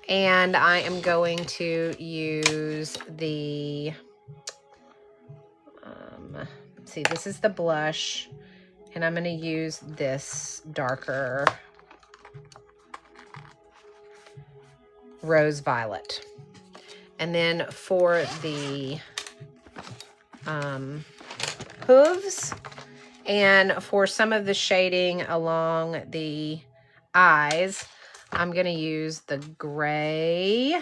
and I am going to use the see, this is the blush, and I'm going to use this darker rose violet. And then for the hooves and for some of the shading along the eyes, I'm going to use the gray,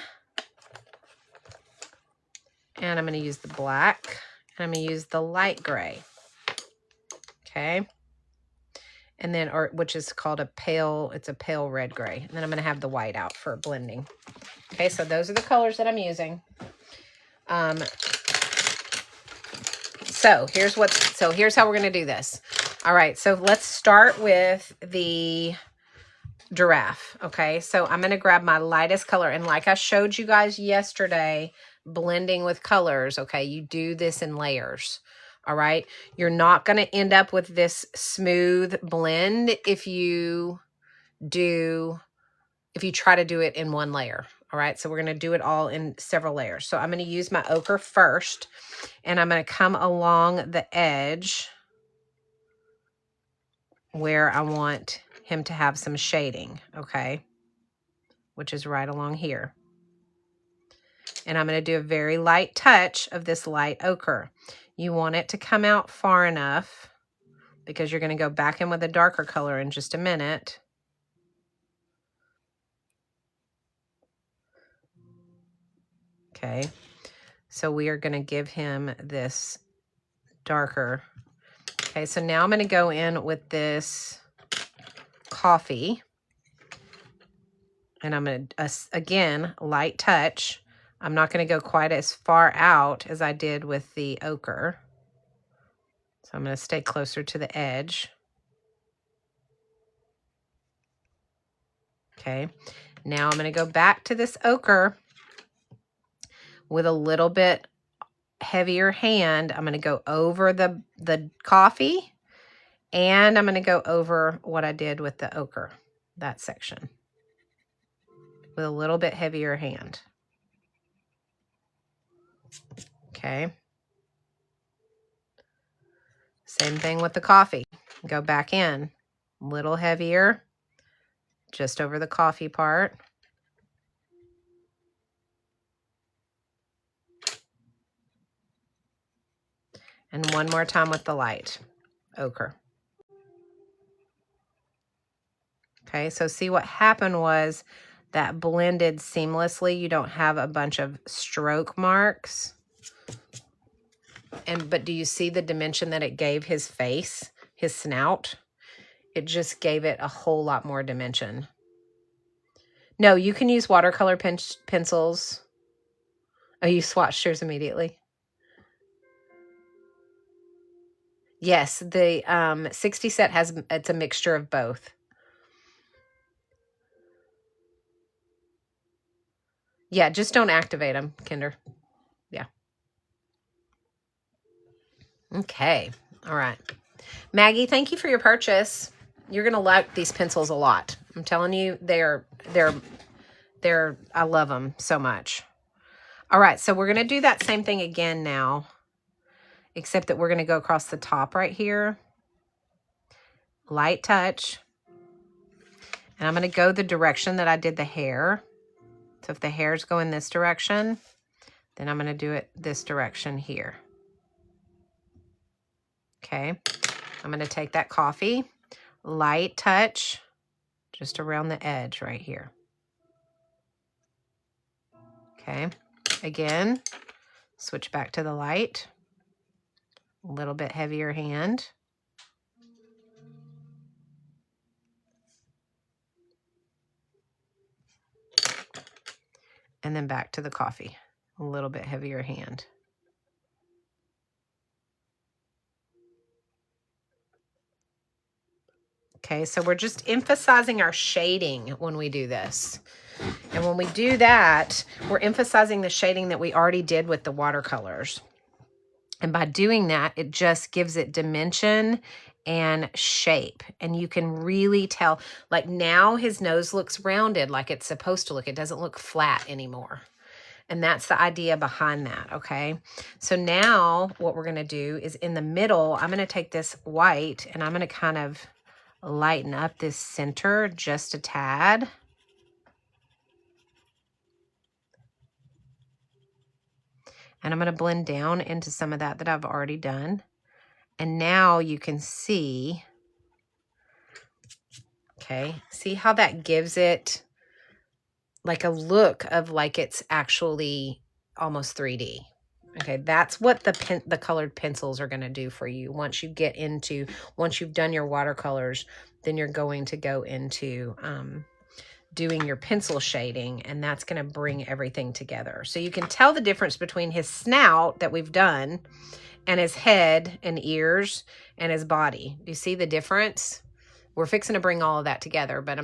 and I'm going to use the black, and I'm going to use the light gray. Okay. And then, or which is called a pale, it's a pale red gray. And then I'm going to have the white out for blending. Okay, so those are the colors that I'm using. So here's how we're going to do this. All right, so let's start with the giraffe. Okay, so I'm going to grab my lightest color, and like I showed you guys yesterday, blending with colors. Okay, you do this in layers. All right, you're not going to end up with this smooth blend if you try to do it in one layer. All right, so we're going to do it all in several layers. So I'm going to use my ochre first, and I'm going to come along the edge where I want him to have some shading, okay, which is right along here. And I'm going to do a very light touch of this light ochre. You want it to come out far enough because you're going to go back in with a darker color in just a minute. Okay, so we are going to give him this darker. Okay, so now I'm going to go in with this coffee, and I'm going to, again, light touch, I'm not going to go quite as far out as I did with the ochre. So I'm going to stay closer to the edge. Okay, now I'm going to go back to this ochre with a little bit heavier hand. I'm going to go over the coffee, and I'm going to go over what I did with the ochre, that section, with a little bit heavier hand. Okay. Same thing with the coffee. Go back in, a little heavier, just over the coffee part. And one more time with the light ochre. Okay, so see what happened was that blended seamlessly. You don't have a bunch of stroke marks. But do you see the dimension that it gave his face, his snout? It just gave it a whole lot more dimension. No, you can use watercolor pencils. Oh, you swatched yours immediately? Yes, the 60 set it's a mixture of both. Yeah, just don't activate them, Kinder. Yeah. Okay. All right. Maggie, thank you for your purchase. You're going to like these pencils a lot. I'm telling you, I love them so much. All right, so we're going to do that same thing again now, except that we're going to go across the top right here. Light touch. And I'm going to go the direction that I did the hair. So if the hair's going this direction, then I'm going to do it this direction here. Okay. I'm going to take that coffee, light touch, just around the edge right here. Okay. Again, switch back to the light. A little bit heavier hand. And then back to the coffee. A little bit heavier hand. Okay, so we're just emphasizing our shading when we do this. And when we do that, we're emphasizing the shading that we already did with the watercolors. And by doing that, it just gives it dimension and shape. And you can really tell, like now his nose looks rounded like it's supposed to look. It doesn't look flat anymore. And that's the idea behind that, okay? So now what we're going to do is in the middle, I'm going to take this white and I'm going to kind of lighten up this center just a tad. And I'm going to blend down into some of that I've already done. And now you can see, okay, see how that gives it like a look of like it's actually almost 3D. Okay, that's what the colored pencils are going to do for you. Once you've done your watercolors, then you're going to go into doing your pencil shading, and that's going to bring everything together. So you can tell the difference between his snout that we've done and his head and ears and his body. Do you see the difference? We're fixing to bring all of that together, but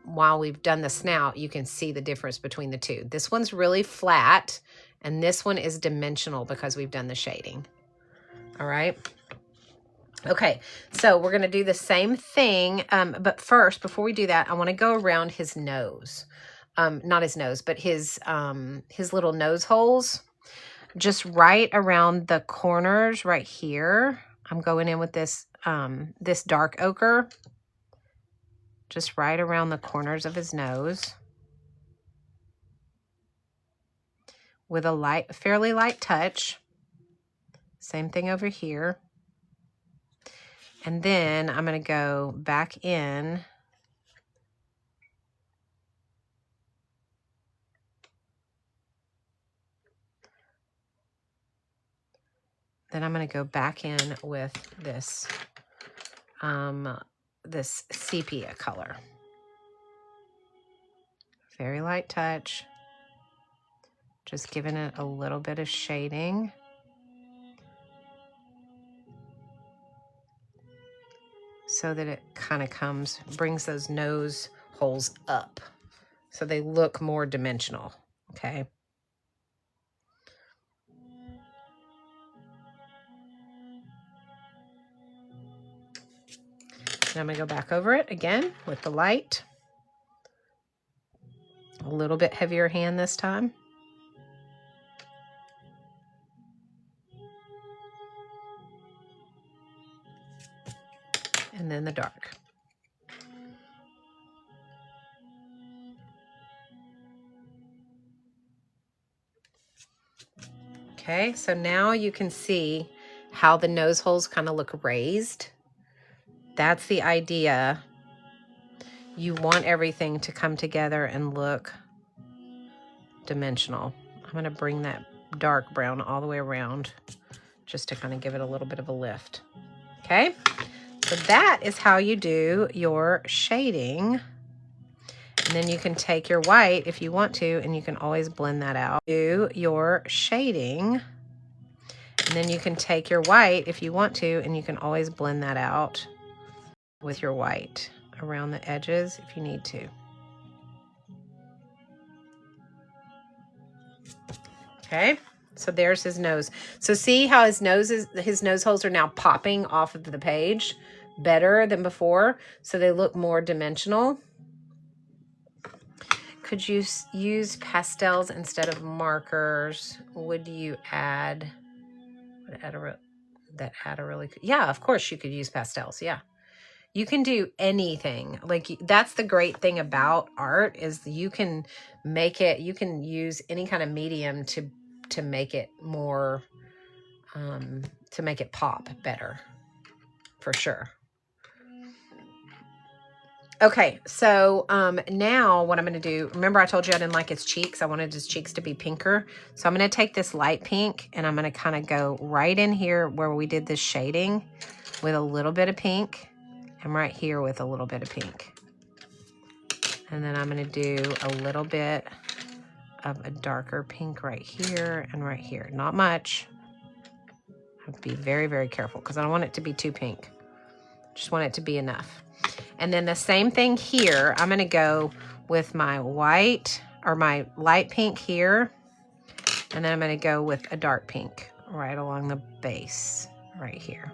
while we've done the snout, you can see the difference between the two. This one's really flat, and this one is dimensional because we've done the shading. All right. Okay, so we're going to do the same thing, but first, before we do that, I want to go around his nose. Not his nose, but his little nose holes. Just right around the corners right here. I'm going in with this dark ochre. Just right around the corners of his nose. With a fairly light touch. Same thing over here. And then I'm going to go back in. Then I'm going to go back in with this, this sepia color. Very light touch. Just giving it a little bit of shading. So that it kind of brings those nose holes up. So they look more dimensional, okay? And I'm gonna go back over it again with the light. A little bit heavier hand this time. And then the dark. Okay, so now you can see how the nose holes kind of look raised. That's the idea. You want everything to come together and look dimensional. I'm going to bring that dark brown all the way around just to kind of give it a little bit of a lift. Okay, so that is how you do your shading. And then you can take your white if you want to, and you can always blend that out. Do your shading. And then you can take your white if you want to, and you can always blend that out with your white around the edges if you need to. Okay, so there's his nose. So see how his nose holes are now popping off of the page better than before, so they look more dimensional. Could you use pastels instead of markers? Would you add a really, yeah, of course you could use pastels. Yeah, you can do anything. Like, that's the great thing about art, is you can make it, you can use any kind of medium to make it more, to make it pop better, for sure. Okay, so now what I'm going to do, remember I told you I didn't like his cheeks. I wanted his cheeks to be pinker. So I'm going to take this light pink, and I'm going to kind of go right in here where we did this shading with a little bit of pink, and right here with a little bit of pink. And then I'm going to do a little bit of a darker pink right here and right here. Not much. I have to be very, very careful because I don't want it to be too pink. Just want it to be enough. And then the same thing here, I'm going to go with my white or my light pink here. And then I'm going to go with a dark pink right along the base right here.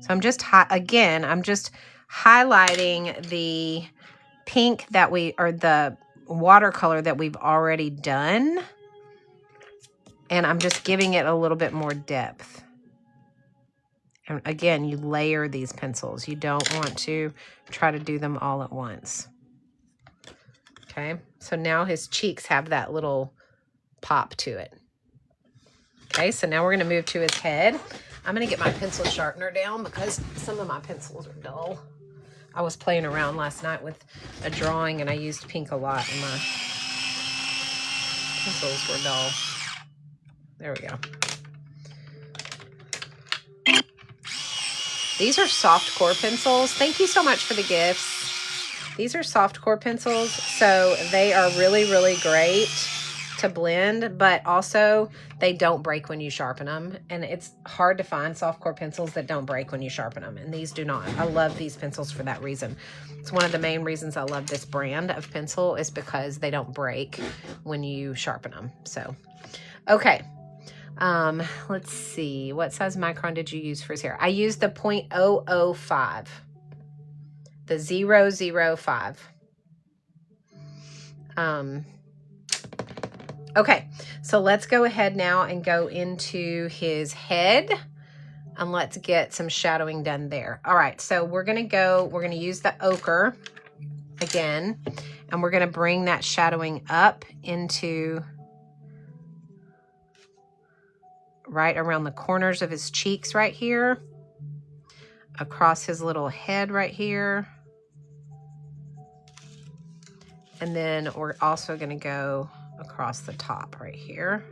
So I'm just, again, I'm just highlighting the pink that or the watercolor that we've already done. And I'm just giving it a little bit more depth. And again, you layer these pencils. You don't want to try to do them all at once. Okay, so now his cheeks have that little pop to it. Okay, so now we're going to move to his head. I'm going to get my pencil sharpener down because some of my pencils are dull. I was playing around last night with a drawing and I used pink a lot and my pencils were dull. There we go. These are soft core pencils. Thank you so much for the gifts. These are soft core pencils, so they are really, really great to blend, but also they don't break when you sharpen them. And it's hard to find soft core pencils that don't break when you sharpen them, and these do not. I love these pencils for that reason. It's one of the main reasons I love this brand of pencil, is because they don't break when you sharpen them. So, okay. Let's see. What size micron did you use for his hair? I used the 0.005. The 005. Okay, so let's go ahead now and go into his head, and let's get some shadowing done there. All right, so we're going to use the ochre again, and we're going to bring that shadowing up into right around the corners of his cheeks right here, across his little head right here. And then we're also going to go across the top right here.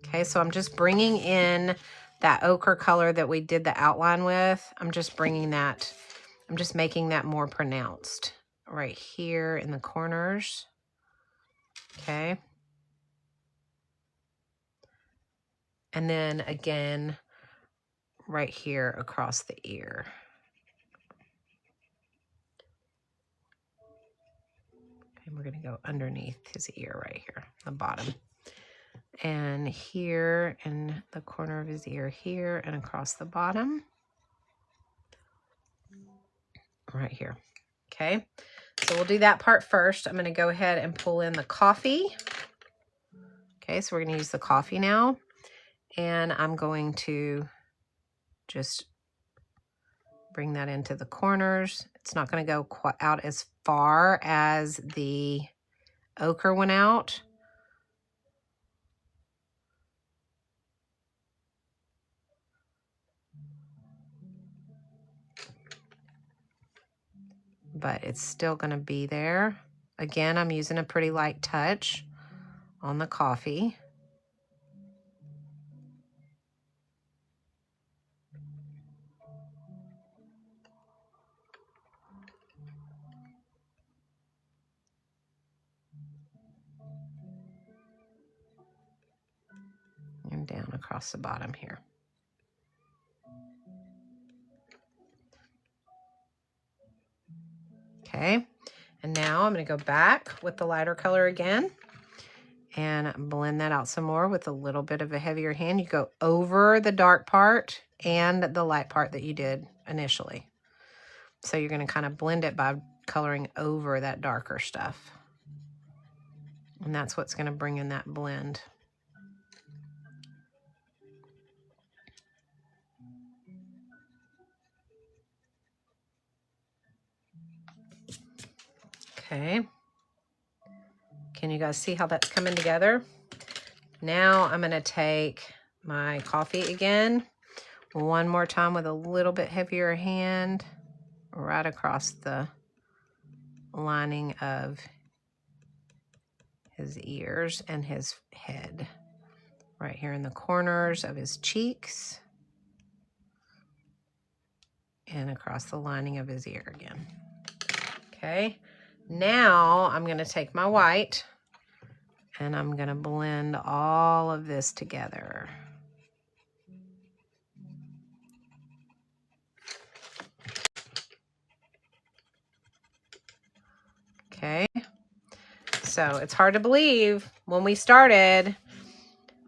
Okay, so I'm just bringing in that ochre color that we did the outline with. I'm just bringing that I'm just making that more pronounced right here in the corners. Okay. And then again, right here across the ear. And we're going to go underneath his ear right here, the bottom. And here in the corner of his ear here and across the bottom. Right here. Okay. So we'll do that part first. I'm going to go ahead and pull in the coffee. Okay. So we're going to use the coffee now. And I'm going to just bring that into the corners. It's not going to go quite out as far as the ochre went out. But it's still going to be there. Again, I'm using a pretty light touch on the coffee. And down across the bottom here. Okay, and now I'm going to go back with the lighter color again and blend that out some more with a little bit of a heavier hand. You go over the dark part and the light part that you did initially. So you're going to kind of blend it by coloring over that darker stuff. And that's what's going to bring in that blend. Okay. Can you guys see how that's coming together? Now I'm going to take my coffee again, one more time with a little bit heavier hand, right across the lining of his ears and his head. Right here in the corners of his cheeks. And across the lining of his ear again. Okay. Now I'm going to take my white and I'm going to blend all of this together. Okay. So it's hard to believe when we started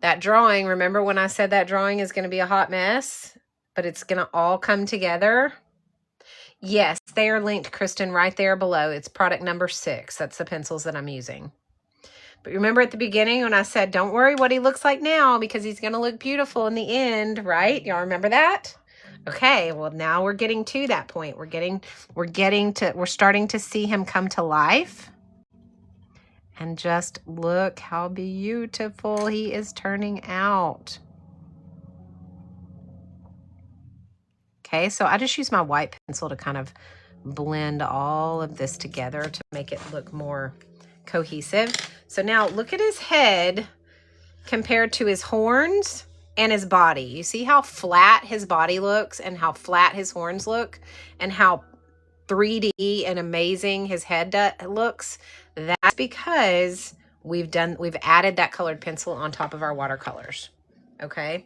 that drawing. Remember when I said that drawing is going to be a hot mess, but it's going to all come together? Yes, they are linked, Kristen, right there below. It's product number 6. That's the pencils that I'm using. But remember at the beginning when I said, don't worry what he looks like now because he's going to look beautiful in the end, right? Y'all remember that? Okay, well now we're getting to that point. We're starting to see him come to life. And just look how beautiful he is turning out. Okay, so I just use my white pencil to kind of blend all of this together to make it look more cohesive. So now look at his head compared to his horns and his body. You see how flat his body looks and how flat his horns look and how 3D and amazing his head looks? That's because we've added that colored pencil on top of our watercolors. Okay.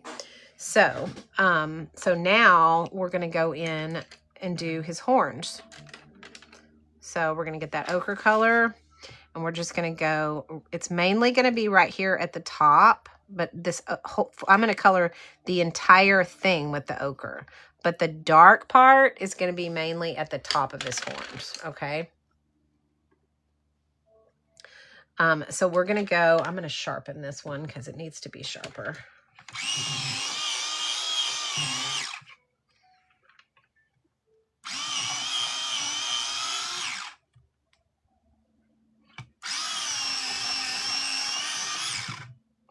So, now we're going to go in and do his horns. So we're going to get that ochre color and we're just going to go, it's mainly going to be right here at the top, but this, I'm going to color the entire thing with the ochre, but the dark part is going to be mainly at the top of his horns. Okay. So we're going to go, I'm going to sharpen this one because it needs to be sharper.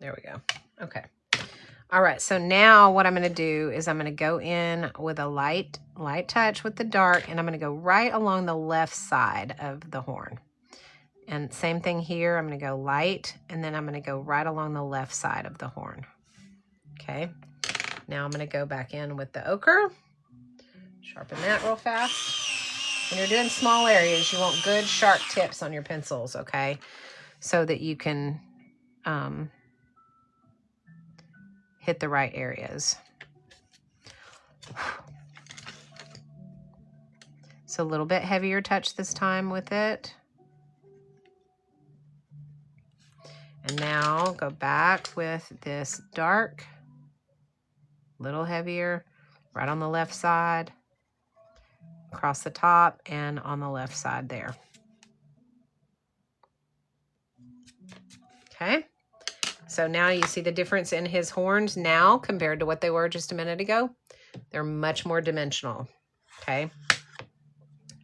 There we go. Okay. All right. So now what I'm going to do is I'm going to go in with a light touch with the dark, and I'm going to go right along the left side of the horn. And same thing here. I'm going to go light, and then I'm going to go right along the left side of the horn. Okay. Now I'm going to go back in with the ochre. Sharpen that real fast. When you're doing small areas, you want good sharp tips on your pencils, okay? So that you can hit the right areas. So a little bit heavier touch this time with it. And now go back with this dark, little heavier, right on the left side, across the top, and on the left side there. Okay, so now you see the difference in his horns now compared to what they were just a minute ago. They're much more dimensional, okay?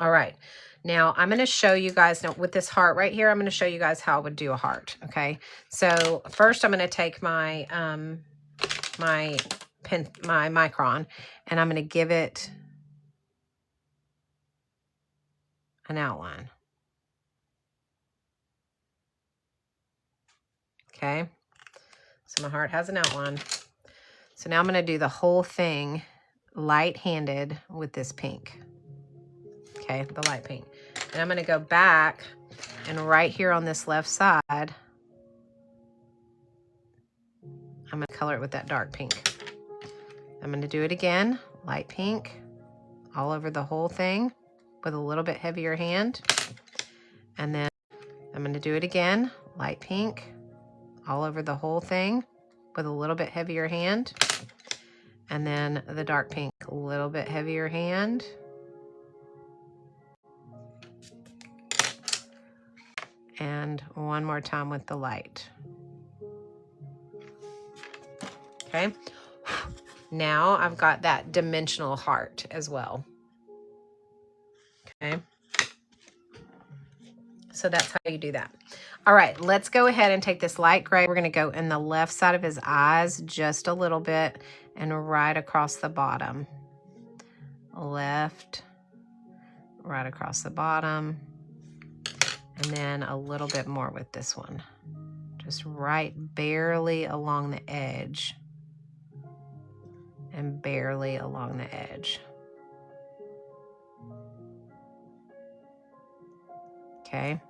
All right, now I'm gonna show you guys, now with this heart right here, I'm gonna show you guys how I would do a heart, okay? So first I'm gonna take my, my micron, and I'm gonna give it an outline. Okay, so my heart has an outline. So now I'm going to do the whole thing light-handed with this pink. Okay, the light pink. And I'm going to go back, and right here on this left side, I'm going to color it with that dark pink. I'm going to do it again, light pink, all over the whole thing with a little bit heavier hand. And then I'm going to do it again, light pink, all over the whole thing with a little bit heavier hand. And then the dark pink, a little bit heavier hand. And one more time with the light. Okay. Now I've got that dimensional heart as well. Okay. So that's how you do that. All right, let's go ahead and take this light gray. We're going to go in the left side of his eyes just a little bit and right across the bottom. Left, right across the bottom. And then a little bit more with this one. Just right barely along the edge. And barely along the edge. Okay.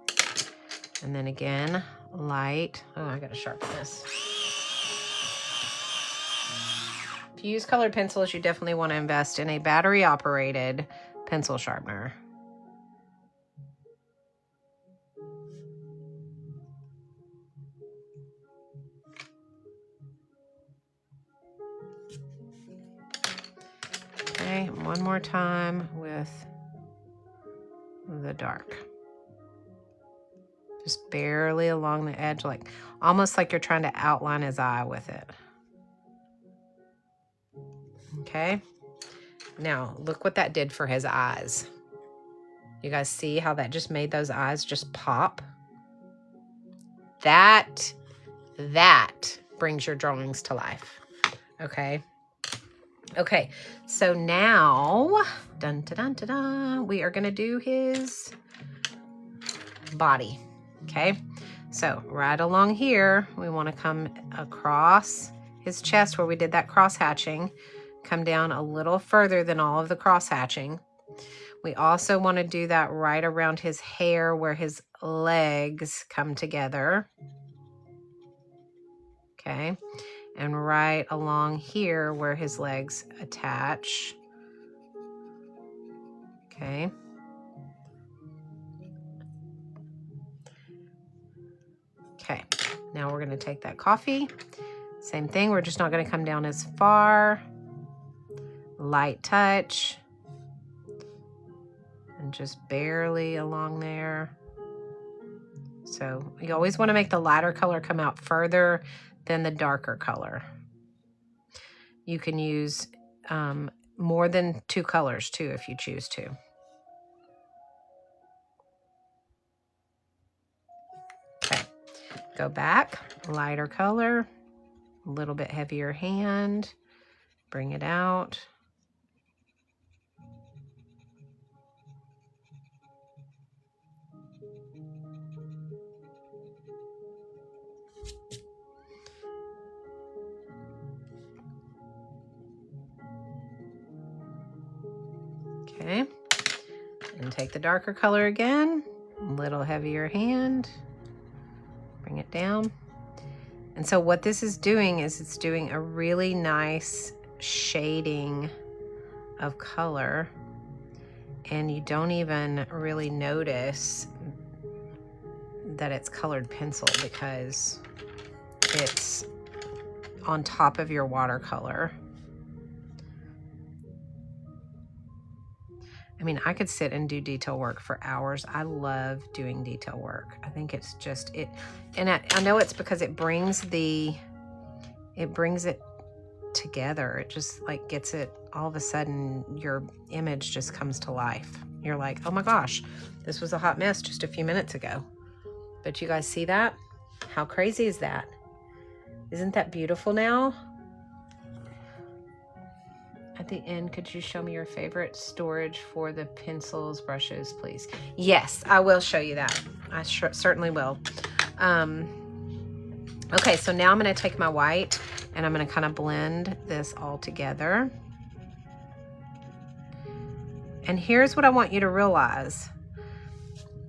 And then again, light. Oh, I gotta sharpen this. If you use colored pencils, you definitely want to invest in a battery operated pencil sharpener. Okay, one more time with the dark. Just barely along the edge, like almost like you're trying to outline his eye with it. Okay, now look what that did for his eyes. You guys see how that just made those eyes just pop? That brings your drawings to life. Okay. Okay, so now, dun, dun, dun, dun, dun, we are gonna do his body, okay? So right along here, we wanna come across his chest where we did that cross hatching, come down a little further than all of the cross hatching. We also wanna do that right around his hair where his legs come together, okay? And right along here where his legs attach. Okay. Okay, now we're going to take that coffee. Same thing, we're just not going to come down as far. Light touch. And just barely along there. So you always want to make the lighter color come out further than the darker color. You can use more than 2 colors too if you choose to. Okay, go back, lighter color, a little bit heavier hand, bring it out. Okay, And take the darker color again, a little heavier hand, bring it down. And so what this is doing is it's doing a really nice shading of color, and you don't even really notice that it's colored pencil because it's on top of your watercolor. I mean, I could sit and do detail work for hours. I love doing detail work. I think it's just it, and I know it's because it brings it together. It just like gets it, all of a sudden your image just comes to life. You're like, oh my gosh, this was a hot mess just a few minutes ago. But you guys see that? How crazy is that? Isn't that beautiful now? At the end, could you show me your favorite storage for the pencils, brushes, please? Yes, I will show you that. I certainly will. Okay, so now I'm going to take my white and I'm going to kind of blend this all together. And here's what I want you to realize.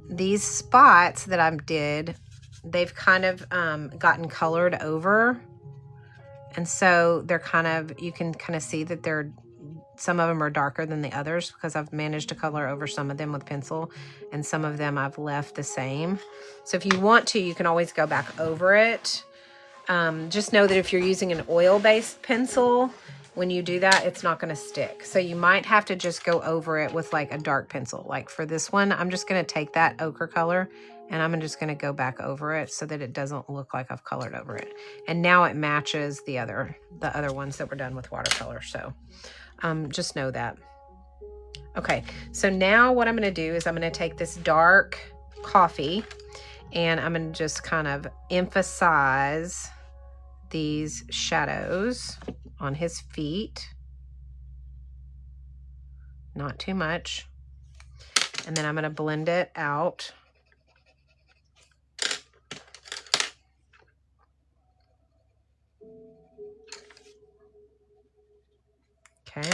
These spots that I did, they've kind of gotten colored over. And so they're kind of, you can kind of see that some of them are darker than the others because I've managed to color over some of them with pencil, and some of them I've left the same. So if you want to, you can always go back over it. Just know that if you're using an oil-based pencil, when you do that, it's not going to stick. So you might have to just go over it with like a dark pencil. Like for this one, I'm just going to take that ochre color and I'm just going to go back over it so that it doesn't look like I've colored over it. And now it matches the other ones that were done with watercolor. So just know that. Okay, so now what I'm going to do is I'm going to take this dark coffee and I'm going to just kind of emphasize these shadows on his feet. Not too much. And then I'm going to blend it out. Okay.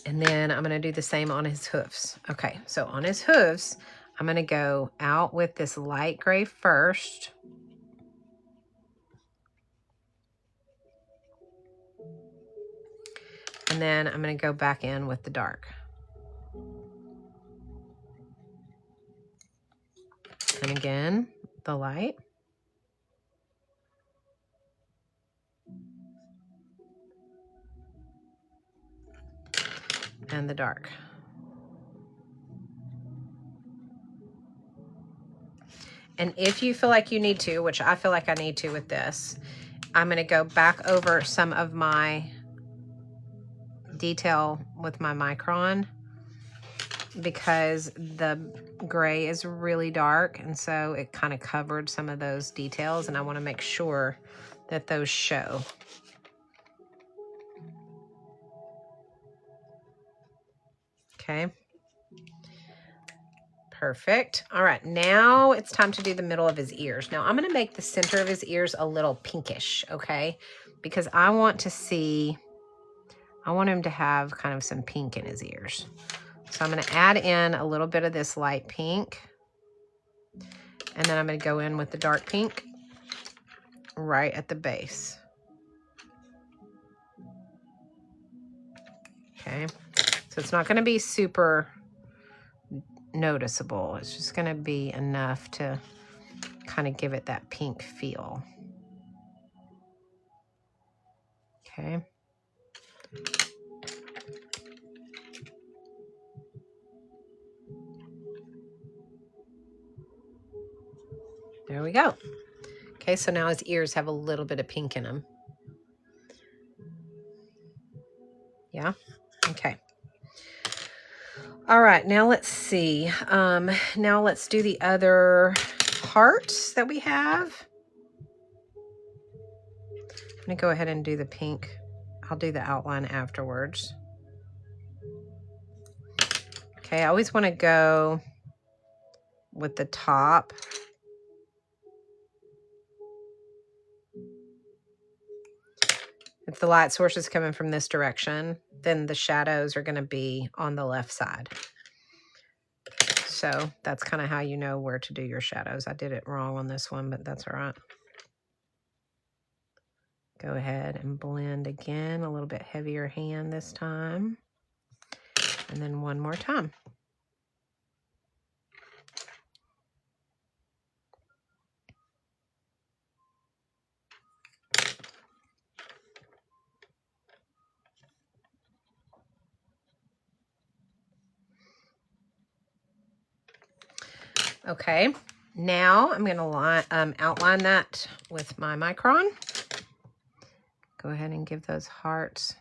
And then I'm going to do the same on his hoofs. Okay, so on his hoofs, I'm going to go out with this light gray first. And then I'm going to go back in with the dark. And again, the light. And the dark. And if you feel like you need to, which I feel like I need to with this, I'm going to go back over some of my detail with my micron because the gray is really dark, and so it kind of covered some of those details, and I want to make sure that those show. Okay. Perfect. All right, now it's time to do the middle of his ears. Now I'm going to make the center of his ears a little pinkish, okay? Because I want him to have kind of some pink in his ears. So I'm going to add in a little bit of this light pink. And then I'm going to go in with the dark pink right at the base. Okay. So it's not going to be super noticeable. It's just going to be enough to kind of give it that pink feel. Okay. There we go. Okay, so now his ears have a little bit of pink in them. Yeah? Okay. All right, now let's see. Now let's do the other parts that we have. I'm going to go ahead and do the pink. I'll do the outline afterwards. Okay, I always want to go with the top. If the light source is coming from this direction, then the shadows are going to be on the left side. So that's kind of how you know where to do your shadows. I did it wrong on this one, but that's all right. Go ahead and blend again, a little bit heavier hand this time. And then one more time. Okay, now I'm going to outline that with my micron. Go ahead and give those hearts.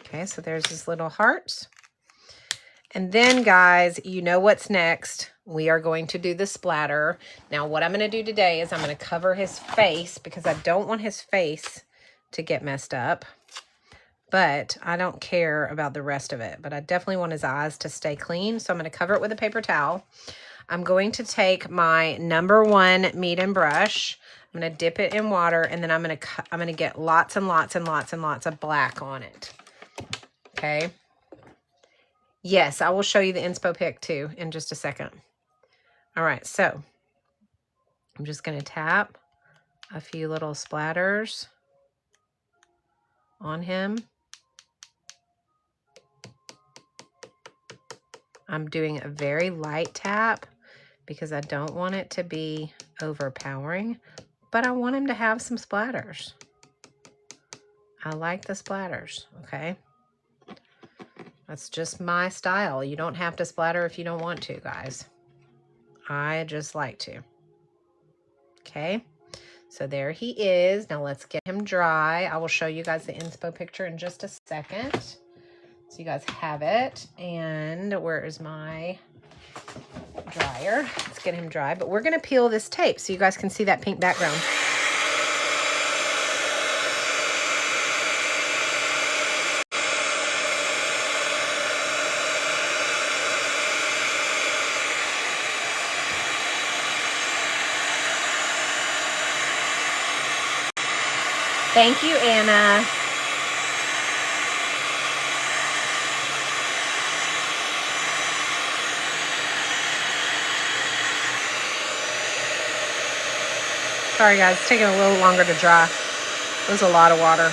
Okay, so there's his little hearts. And then, guys, you know what's next. We are going to do the splatter. Now, what I'm going to do today is I'm going to cover his face because I don't want his face to get messed up. But I don't care about the rest of it. But I definitely want his eyes to stay clean. So I'm going to cover it with a paper towel. I'm going to take my #1 medium brush. I'm going to dip it in water. And then I'm going to get lots and lots and lots and lots of black on it. Okay. Yes, I will show you the inspo pic too in just a second. All right, so I'm just going to tap a few little splatters on him. I'm doing a very light tap because I don't want it to be overpowering, but I want him to have some splatters. I like the splatters, okay? That's just my style. You don't have to splatter if you don't want to, guys. I just like to. Okay, so there he is. Now let's get him dry. I will show you guys the inspo picture in just a second. So you guys have it. And where is my dryer? Let's get him dry. But we're going to peel this tape so you guys can see that pink background. Thank you, Anna. Sorry, guys. It's taking a little longer to dry. It was a lot of water.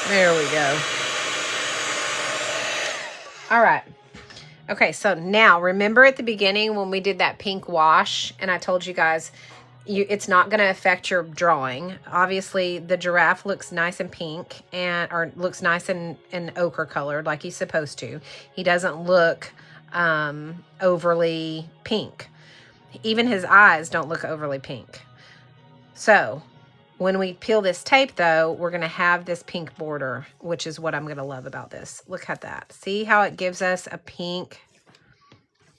There we go. All right. Okay, so now remember at the beginning when we did that pink wash and I told you guys it's not going to affect your drawing. Obviously, the giraffe looks nice and pink or looks nice and ochre colored like he's supposed to. He doesn't look overly pink. Even his eyes don't look overly pink. So when we peel this tape, though, we're going to have this pink border, which is what I'm going to love about this. Look at that. See how it gives us a pink?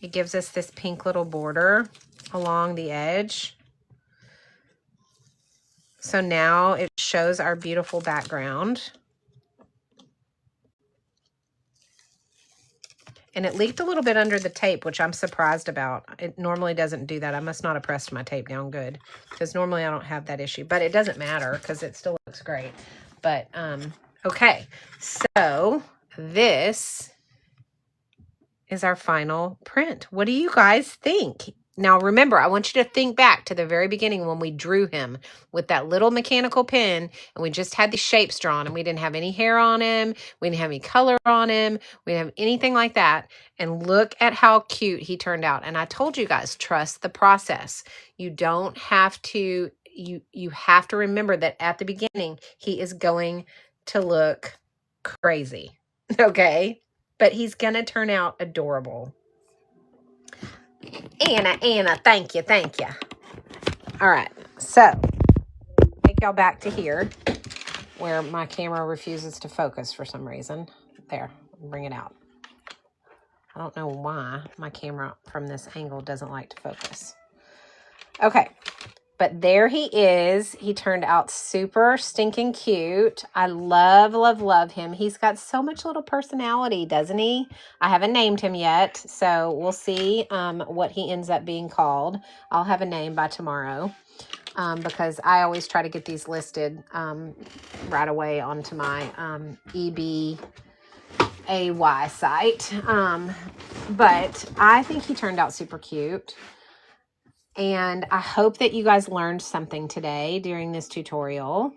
It gives us this pink little border along the edge. So now it shows our beautiful background. And it leaked a little bit under the tape, which I'm surprised about. It normally doesn't do that. I must not have pressed my tape down good because normally I don't have that issue. But it doesn't matter because it still looks great. But, okay. So this is our final print. What do you guys think? Now, remember, I want you to think back to the very beginning when we drew him with that little mechanical pen and we just had the shapes drawn and we didn't have any hair on him. We didn't have any color on him. We didn't have anything like that. And look at how cute he turned out. And I told you guys, trust the process. You don't have to, you have to remember that at the beginning, he is going to look crazy. Okay? But he's going to turn out adorable. Anna, thank you. All right, so take y'all back to here where my camera refuses to focus for some reason. There, bring it out. I don't know why my camera from this angle doesn't like to focus. Okay, but there he is. He turned out super stinking cute. I love, love, love him. He's got so much little personality, doesn't he? I haven't named him yet, so we'll see what he ends up being called. I'll have a name by tomorrow because I always try to get these listed right away onto my EBAY site. But I think he turned out super cute. And I hope that you guys learned something today during this tutorial.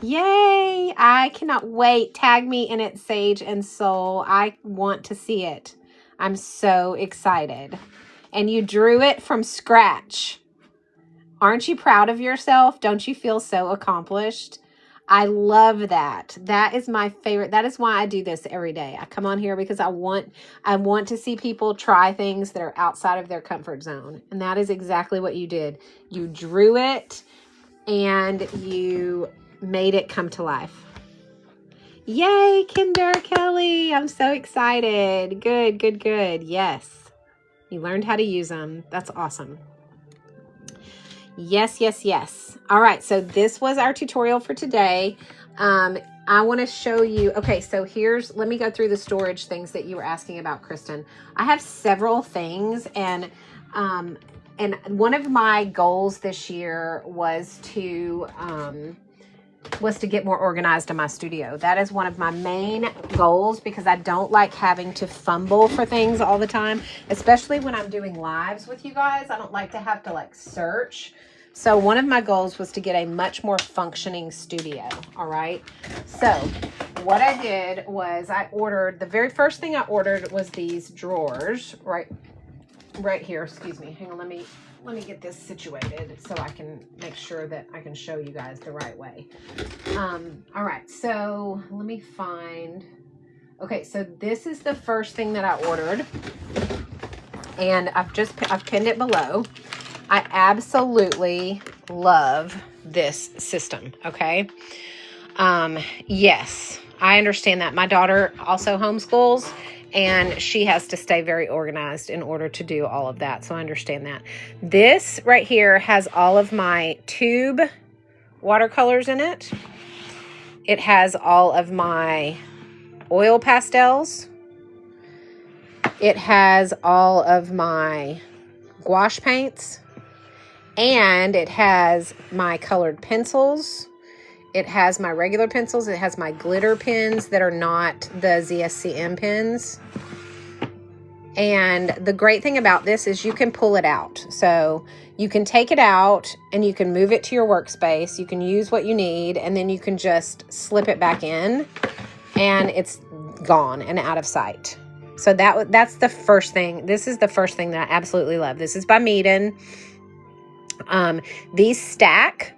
Yay! I cannot wait. Tag me in it, Sage and Soul. I want to see it. I'm so excited. And you drew it from scratch. Aren't you proud of yourself? Don't you feel so accomplished? I love that. That is my favorite. That is why I do this every day. I come on here because I want to see people try things that are outside of their comfort zone. And that is exactly what you did. You drew it and you made it come to life. Yay, Kinder Kelly. I'm so excited. Good, good, good. Yes. You learned how to use them. That's awesome. Yes, yes, yes. All right, so this was our tutorial for today. I want to show you, okay, so let me go through the storage things that you were asking about, Kristen. I have several things, and one of my goals this year was to get more organized in my studio. That is one of my main goals because I don't like having to fumble for things all the time, especially when I'm doing lives with you guys. I don't like to have to like search. So one of my goals was to get a much more functioning studio. All right. So what I did was the very first thing I ordered was these drawers right here. Excuse me. Hang on. Let me get this situated so I can make sure that I can show you guys the right way. All right, so let me find, okay, so this is the first thing that I ordered, and I've pinned it below. I absolutely love this system, okay? Yes, I understand that. My daughter also homeschools, and she has to stay very organized in order to do all of that. So I understand that. This right here has all of my tube watercolors in it. It has all of my oil pastels. It has all of my gouache paints. And it has my colored pencils. It has my regular pencils. It has my glitter pens that are not the ZSCM pens. And the great thing about this is you can pull it out. So you can take it out and you can move it to your workspace. You can use what you need, and then you can just slip it back in and it's gone and out of sight. So that's the first thing. This is the first thing that I absolutely love. This is by Meeden. These stack.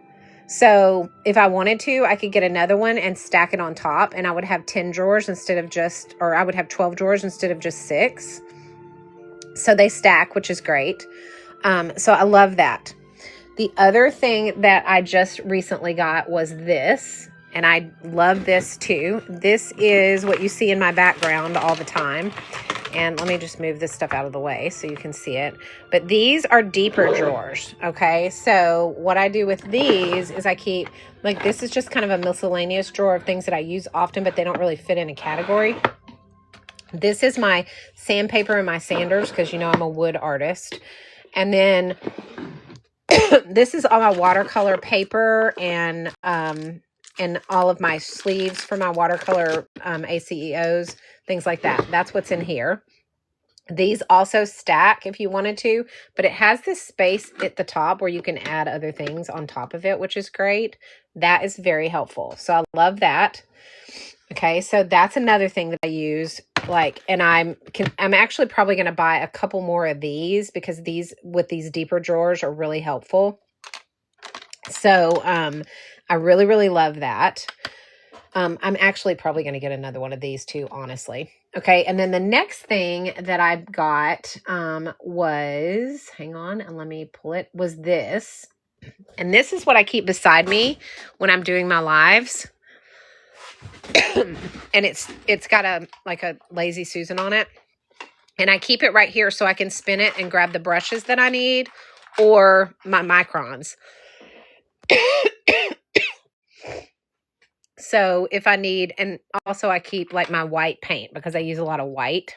So if I wanted to, I could get another one and stack it on top, and I would have 10 drawers I would have 12 drawers instead of just 6. So they stack, which is great. So I love that. The other thing that I just recently got was this, and I love this too. This is what you see in my background all the time. And let me just move this stuff out of the way so you can see it. But these are deeper drawers, okay? So what I do with these is I keep, like, this is just kind of a miscellaneous drawer of things that I use often, but they don't really fit in a category. This is my sandpaper and my sanders because, you know, I'm a wood artist. And then this is all my watercolor paper and all of my sleeves for my watercolor ACEOs, things like that. That's what's in here. These also stack if you wanted to, but it has this space at the top where you can add other things on top of it, which is great. That is very helpful. So I love that. Okay, so that's another thing that I use. And I'm actually probably going to buy a couple more of these because these with these deeper drawers are really helpful. So I really, really love that. I'm actually probably going to get another one of these too, honestly. Okay, and then the next thing that I got was, hang on, and let me pull it, was this. And this is what I keep beside me when I'm doing my lives. And it's got like a Lazy Susan on it. And I keep it right here so I can spin it and grab the brushes that I need or my microns. So if I need, and also I keep like my white paint because I use a lot of white.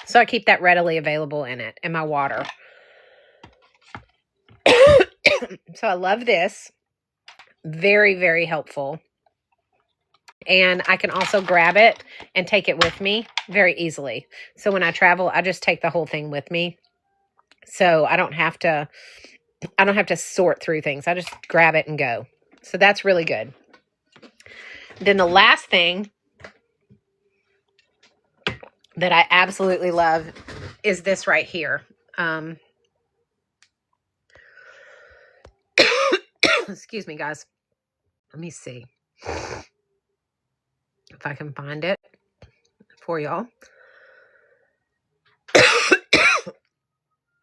So I keep that readily available in it and my water. So I love this. Very, very helpful. And I can also grab it and take it with me very easily. So when I travel, I just take the whole thing with me. So I don't have to sort through things. I just grab it and go. So that's really good. Then the last thing that I absolutely love is this right here. Excuse me, guys. Let me see if I can find it for y'all.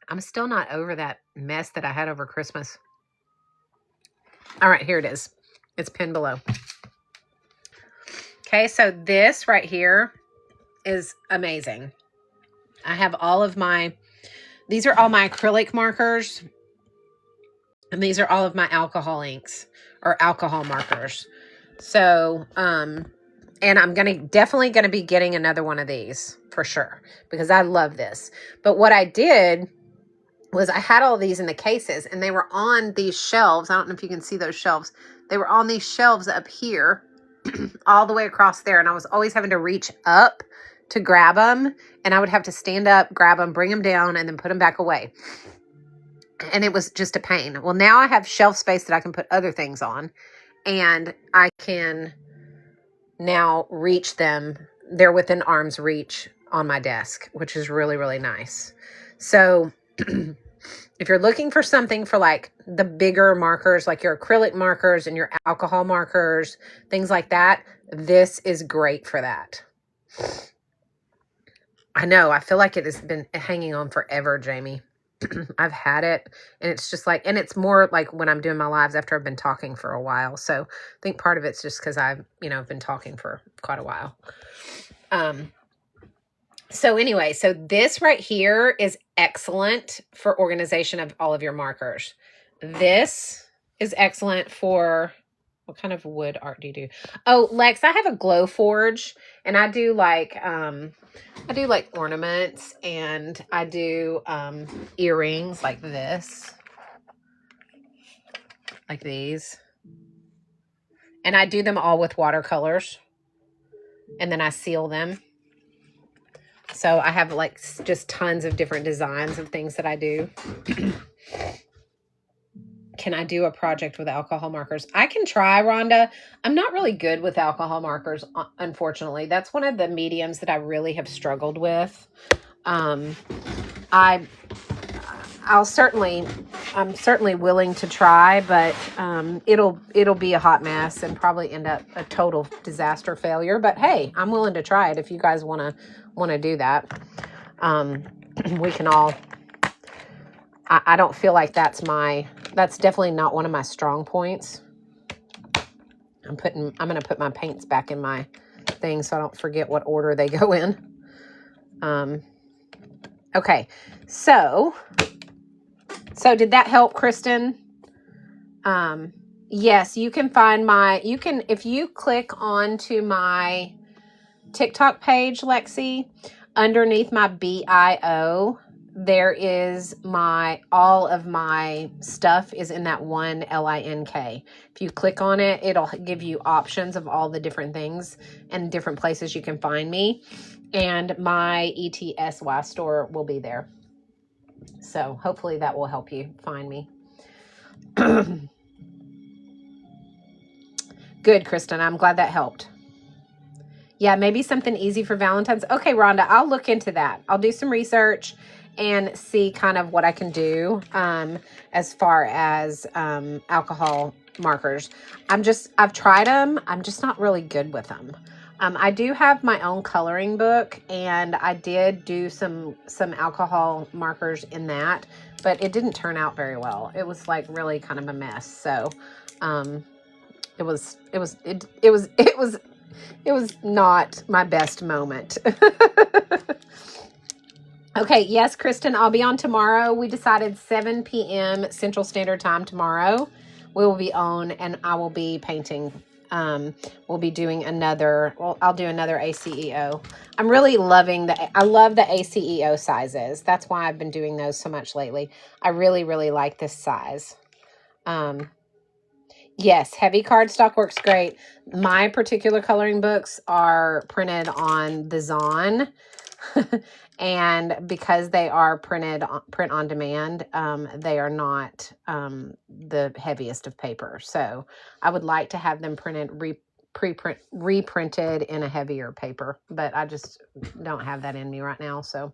I'm still not over that mess that I had over Christmas. All right, here it is. It's pinned below. Okay, so this right here is amazing. I have all of my, these are all my acrylic markers. And these are all of my alcohol inks or alcohol markers. So, and I'm definitely going to be getting another one of these for sure because I love this. But what I did was I had all these in the cases and they were on these shelves. I don't know if you can see those shelves. They were on these shelves up here all the way across there. And I was always having to reach up to grab them. And I would have to stand up, grab them, bring them down, and then put them back away. And it was just a pain. Well, now I have shelf space that I can put other things on. And I can now reach them. They're within arm's reach on my desk, which is really, really nice. So if you're looking for something for like the bigger markers, like your acrylic markers and your alcohol markers, things like that, this is great for that. I know, I feel like it has been hanging on forever, Jamie. I've had it and it's just like, and it's more like when I'm doing my lives after I've been talking for a while. So I think part of it's just because I've been talking for quite a while. So anyway, so this right here is excellent for organization of all of your markers. This is excellent for, what kind of wood art do you do? Oh, Lex, I have a glow forge and I do like ornaments and I do earrings like this, like these. And I do them all with watercolors and then I seal them. So I have like just tons of different designs of things that I do. Can I do a project with alcohol markers? I can try, Rhonda. I'm not really good with alcohol markers, unfortunately. That's one of the mediums that I really have struggled with. I'm certainly willing to try, but it'll be a hot mess and probably end up a total disaster failure. But hey, I'm willing to try it if you guys want to do that. We can all. I don't feel like that's definitely not one of my strong points. I'm going to put my paints back in my thing so I don't forget what order they go in. Okay. So did that help, Kristen? Yes, you can find if you click onto my TikTok page, Lexi, underneath my BIO, there is all of my stuff is in that one LINK. If you click on it, it'll give you options of all the different things and different places you can find me. And my ETSY store will be there. So hopefully that will help you find me. Good, Kristen. I'm glad that helped. Yeah, maybe something easy for Valentine's. Okay, Rhonda, I'll look into that. I'll do some research and see kind of what I can do as far as alcohol markers. I've tried them. I'm just not really good with them. I do have my own coloring book, and I did do some alcohol markers in that, but it didn't turn out very well. It was like really kind of a mess. So it was It was not my best moment. Okay, yes, Kristen, I'll be on tomorrow. We decided 7 p.m. Central Standard Time tomorrow. We will be on, and I will be painting. We'll be doing another, well, I'll do another ACEO. I'm really loving I love the ACEO sizes. That's why I've been doing those so much lately. I really, really like this size. Yes, heavy cardstock works great. My particular coloring books are printed on the Zon. And because they are print on demand, they are not the heaviest of paper. So I would like to have them reprinted in a heavier paper, but I just don't have that in me right now. So,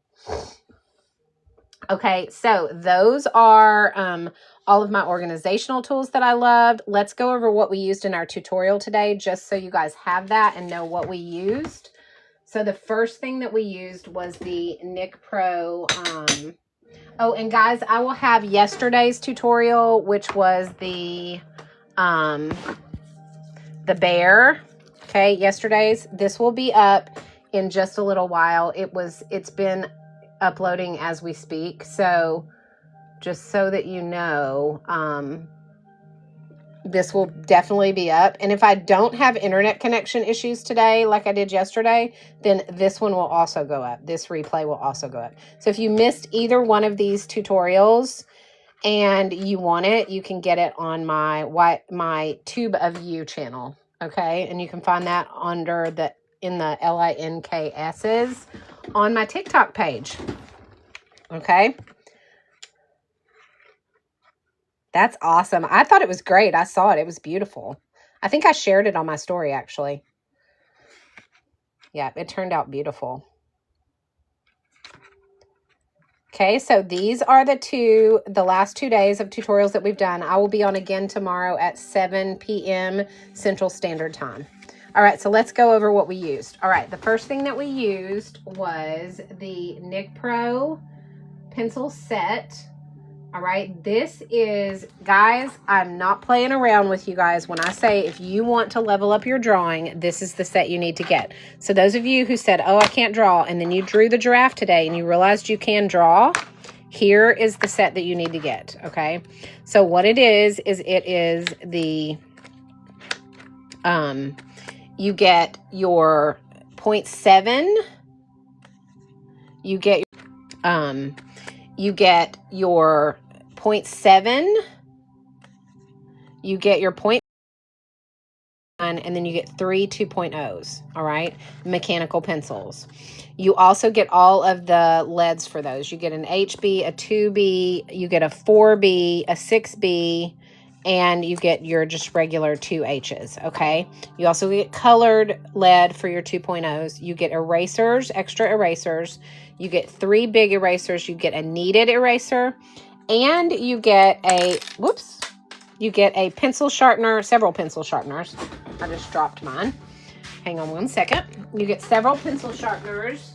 okay, so those are all of my organizational tools that I loved. Let's go over what we used in our tutorial today, just so you guys have that and know what we used. So the first thing that we used was the Nick Pro. Oh, and guys, I will have yesterday's tutorial, which was the bear. Okay, yesterday's. This will be up in just a little while. It's been uploading as we speak. So just so that you know, this will definitely be up. And if I don't have internet connection issues today, like I did yesterday, then this one will also go up. This replay will also go up. So if you missed either one of these tutorials and you want it, you can get it on my Tube of You channel. Okay. And you can find that in the LINKS's on my TikTok page. Okay. That's awesome. I thought it was great. I saw it. It was beautiful. I think I shared it on my story, actually. Yeah, it turned out beautiful. Okay, so these are the last 2 days of tutorials that we've done. I will be on again tomorrow at 7 p.m. Central Standard Time. All right, so let's go over what we used. All right, the first thing that we used was the Nick Pro pencil set. All right, this is, guys, I'm not playing around with you guys when I say if you want to level up your drawing, this is the set you need to get. So those of you who said, oh, I can't draw, and then you drew the giraffe today and you realized you can draw, here is the set that you need to get, okay? So what it is it is the, you get your 0.7, you get your 0.7, you get your 0.1, and then you get 3 2.0s, all right? Mechanical pencils. You also get all of the leads for those. You get an HB, a 2B, you get a 4B, a 6B, and you get your just regular 2Hs, okay? You also get colored lead for your 2.0s. You get erasers, extra erasers. You get 3 big erasers. You get a kneaded eraser, and you get you get a pencil sharpener, several pencil sharpeners. I just dropped mine. Hang on one second. You get several pencil sharpeners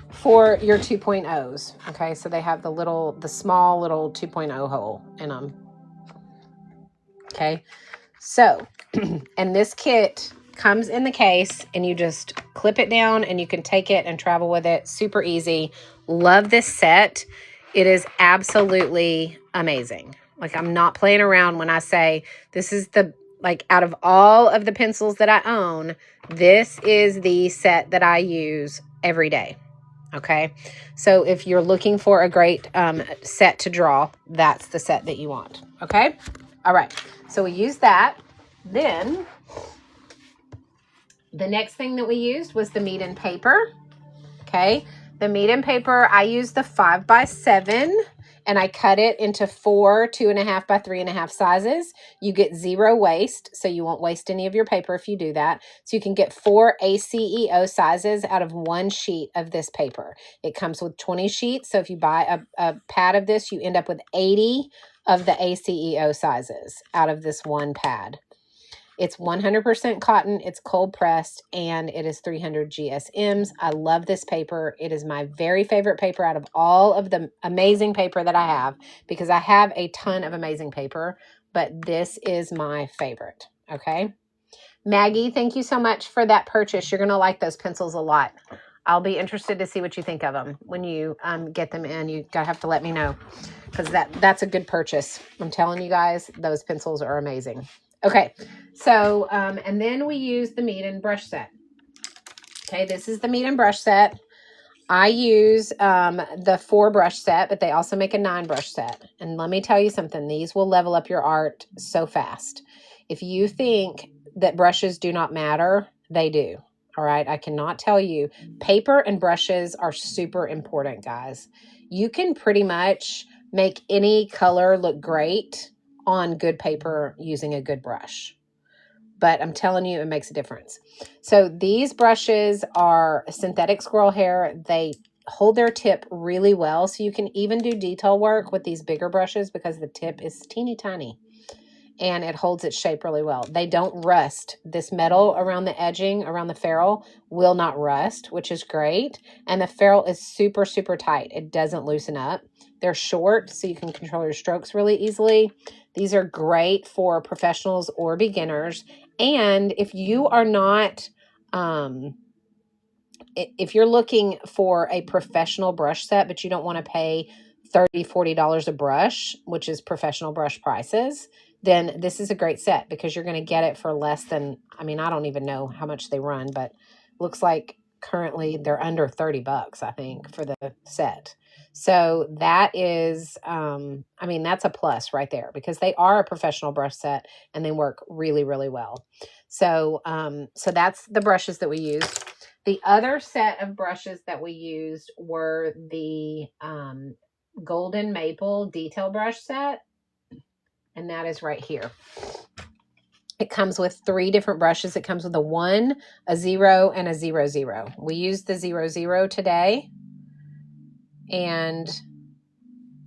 for your 2.0s, okay? So they have the small little 2.0 hole in them. Okay, so, and this kit comes in the case, and you just clip it down, and you can take it and travel with it. Super easy. Love this set. It is absolutely amazing. Like, I'm not playing around when I say this is out of all of the pencils that I own, this is the set that I use every day. Okay, so if you're looking for a great set to draw, that's the set that you want. Okay, all right. So we used that. Then the next thing that we used was the meat and paper. Okay, the meat and paper, I used the 5x7, and I cut it into 4 2.5 by 3.5 sizes. You get 0 waste, so you won't waste any of your paper if you do that. So you can get 4 ACEO sizes out of 1 sheet of this paper. It comes with 20 sheets, so if you buy a pad of this, you end up with 80 of the ACEO sizes out of this one pad. It's 100% cotton, it's cold pressed, and it is 300 GSMs. I love this paper. It is my very favorite paper out of all of the amazing paper that I have, because I have a ton of amazing paper, but this is my favorite, okay? Maggie, thank you so much for that purchase. You're going to like those pencils a lot. I'll be interested to see what you think of them when you get them in. You gotta have to let me know because that's a good purchase. I'm telling you guys, those pencils are amazing. Okay, so and then we use the meat and brush set. Okay, this is the meat and brush set. I use the 4 brush set, but they also make a 9 brush set. And let me tell you something, these will level up your art so fast. If you think that brushes do not matter, they do. All right, I cannot tell you. Paper and brushes are super important, guys. You can pretty much make any color look great on good paper using a good brush. But I'm telling you, it makes a difference. So these brushes are synthetic squirrel hair. They hold their tip really well. So you can even do detail work with these bigger brushes because the tip is teeny tiny and it holds its shape really well. They don't rust. This metal around the edging, around the ferrule, will not rust, which is great. And the ferrule is super, super tight. It doesn't loosen up. They're short, so you can control your strokes really easily. These are great for professionals or beginners. And if you are not, if you're looking for a professional brush set, but you don't want to pay $30, $40 a brush, which is professional brush prices, then this is a great set because you're going to get it for less than, I mean, I don't even know how much they run, but looks like currently they're under 30 bucks, I think, for the set. So that is, I mean, that's a plus right there because they are a professional brush set and they work really, really well. So, so that's the brushes that we use. The other set of brushes that we used were the Golden Maple Detail Brush set, and that is right here. It comes with 3 different brushes. It comes with a 1, a 0, and a 00. We used the 00 today, and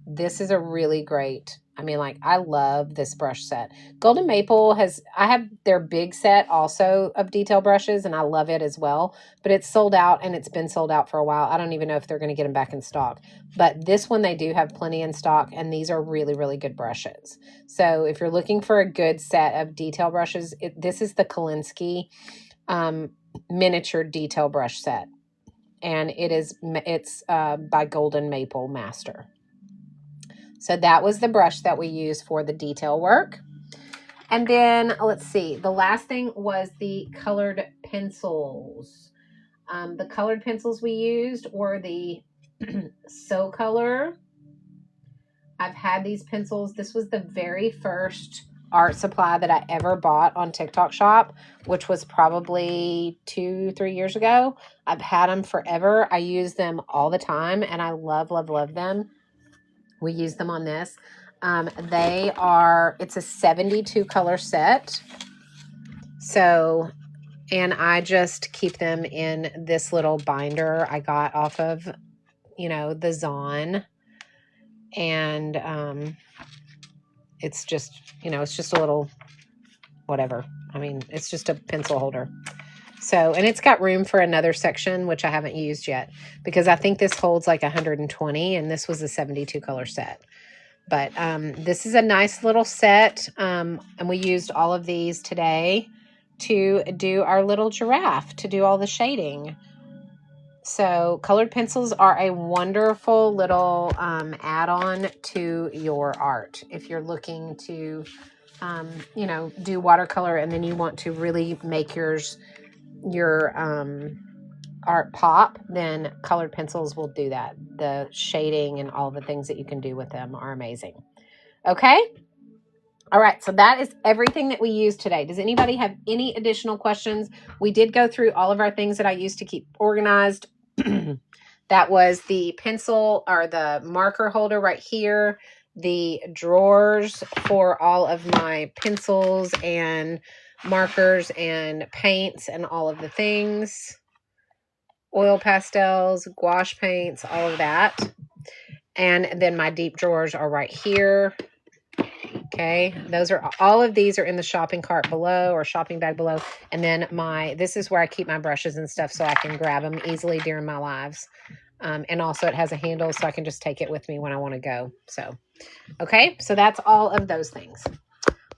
this is a really great, I mean, like, I love this brush set. Golden Maple I have their big set also of detail brushes, and I love it as well, but it's sold out, and it's been sold out for a while. I don't even know if they're going to get them back in stock, but this one they do have plenty in stock, and these are really, really good brushes. So if you're looking for a good set of detail brushes, this is the Kolinsky miniature detail brush set, and it's by Golden Maple Master. So that was the brush that we used for the detail work. And then let's see, the last thing was the colored pencils. The colored pencils we used were the So Color. I've had these pencils. This was the very first art supply that I ever bought on TikTok Shop, which was probably 2-3 years ago. I've had them forever. I use them all the time and I love, love, love them. We use them on this. It's a 72 color set. So, and I just keep them in this little binder I got off of, the Zon. And it's just, it's just a little, whatever. I mean, it's just a pencil holder. So, and it's got room for another section, which I haven't used yet because I think this holds like 120 and this was a 72 color set. But this is a nice little set, and we used all of these today to do our little giraffe, to do all the shading. So colored pencils are a wonderful little add-on to your art. If you're looking to, do watercolor and then you want to really make your art pop, then colored pencils will do that. The shading and all the things that you can do with them are amazing. Okay. All right. So that is everything that we used today. Does anybody have any additional questions? We did go through all of our things that I used to keep organized. That was the pencil or the marker holder right here, the drawers for all of my pencils and markers and paints and all of the things. Oil pastels, gouache paints, all of that. And then my deep drawers are right here. Okay, all of these are in the shopping cart below or shopping bag below. And then this is where I keep my brushes and stuff so I can grab them easily during my lives. And also it has a handle so I can just take it with me when I want to go. So, okay, so that's all of those things.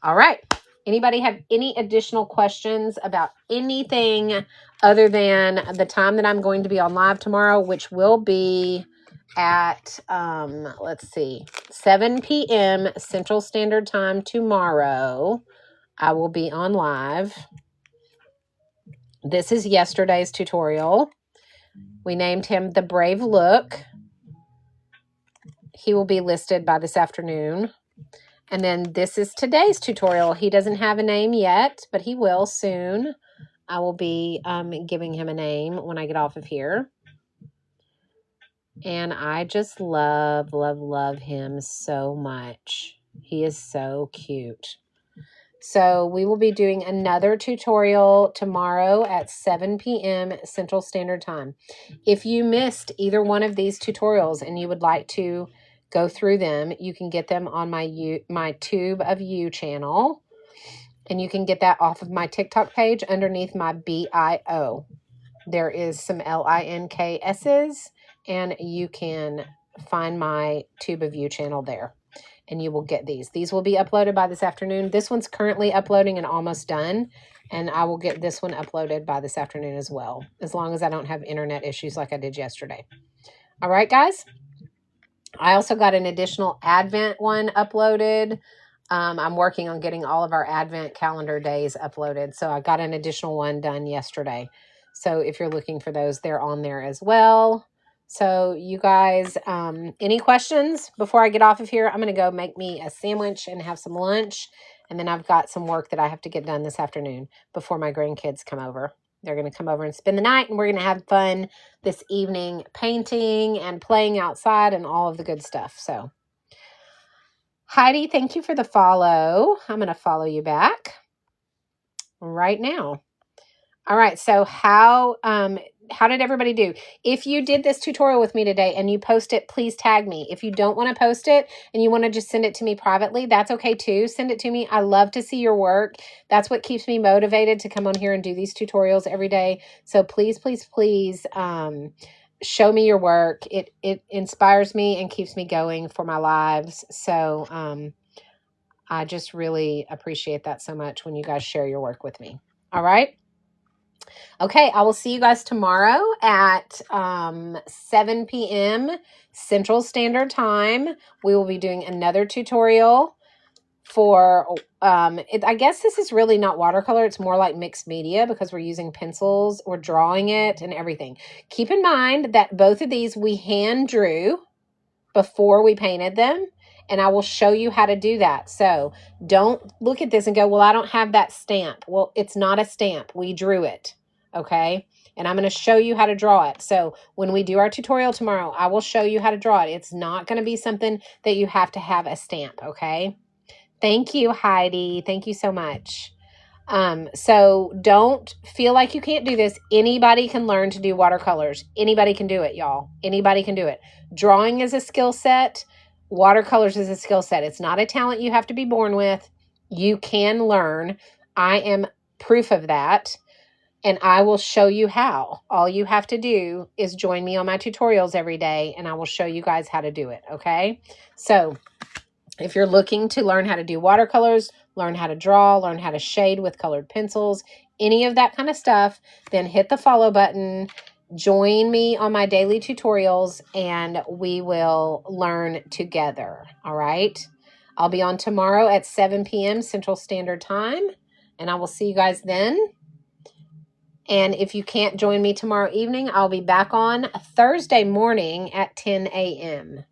All right. Anybody have any additional questions about anything other than the time that I'm going to be on live tomorrow, which will be at, let's see, 7 p.m. Central Standard Time tomorrow. I will be on live. This is yesterday's tutorial. We named him the Brave Look. He will be listed by this afternoon. And then this is today's tutorial. He doesn't have a name yet, but he will soon. I will be giving him a name when I get off of here. And I just love, love, love him so much. He is so cute. So we will be doing another tutorial tomorrow at 7 p.m. Central Standard Time. If you missed either one of these tutorials and you would like to go through them, you can get them on my Tube of You channel. And you can get that off of my TikTok page underneath my bio. There is some LINKS's, and you can find my Tube of You channel there. And you will get these. These will be uploaded by this afternoon. This one's currently uploading and almost done. And I will get this one uploaded by this afternoon as well, as long as I don't have internet issues like I did yesterday. All right, guys? I also got an additional Advent one uploaded. I'm working on getting all of our Advent calendar days uploaded. So I got an additional one done yesterday. So if you're looking for those, they're on there as well. So you guys, any questions before I get off of here? I'm going to go make me a sandwich and have some lunch. And then I've got some work that I have to get done this afternoon before my grandkids come over. They're going to come over and spend the night, and we're going to have fun this evening painting and playing outside and all of the good stuff. So Heidi, thank you for the follow. I'm going to follow you back right now. All right. So how did everybody do? If you did this tutorial with me today and you post it, please tag me. If you don't want to post it and you want to just send it to me privately, that's okay too. Send it to me. I love to see your work. That's what keeps me motivated to come on here and do these tutorials every day. So please, please, please, show me your work. It inspires me and keeps me going for my lives. So, I just really appreciate that so much when you guys share your work with me. All right. Okay, I will see you guys tomorrow at 7 p.m. Central Standard Time. We will be doing another tutorial for, I guess this is really not watercolor. It's more like mixed media because we're using pencils. We're drawing it and everything. Keep in mind that both of these we hand drew before we painted them. And I will show you how to do that. So don't look at this and go, well, I don't have that stamp. Well, it's not a stamp. We drew it. Okay. And I'm going to show you how to draw it. So when we do our tutorial tomorrow, I will show you how to draw it. It's not going to be something that you have to have a stamp. Okay. Thank you, Heidi. Thank you so much. So don't feel like you can't do this. Anybody can learn to do watercolors. Anybody can do it, y'all. Anybody can do it. Drawing is a skill set. Watercolors is a skill set. It's not a talent you have to be born with. You can learn. I am proof of that. And I will show you how. All you have to do is join me on my tutorials every day, and I will show you guys how to do it, okay? So if you're looking to learn how to do watercolors, learn how to draw, learn how to shade with colored pencils, any of that kind of stuff, then hit the follow button. Join me on my daily tutorials, and we will learn together, all right? I'll be on tomorrow at 7 p.m. Central Standard Time, and I will see you guys then. And if you can't join me tomorrow evening, I'll be back on Thursday morning at 10 a.m.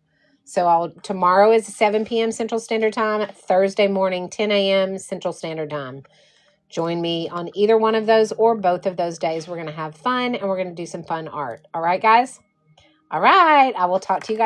So tomorrow is 7 p.m. Central Standard Time, Thursday morning, 10 a.m. Central Standard Time. Join me on either one of those or both of those days. We're going to have fun and we're going to do some fun art. All right, guys? All right. I will talk to you guys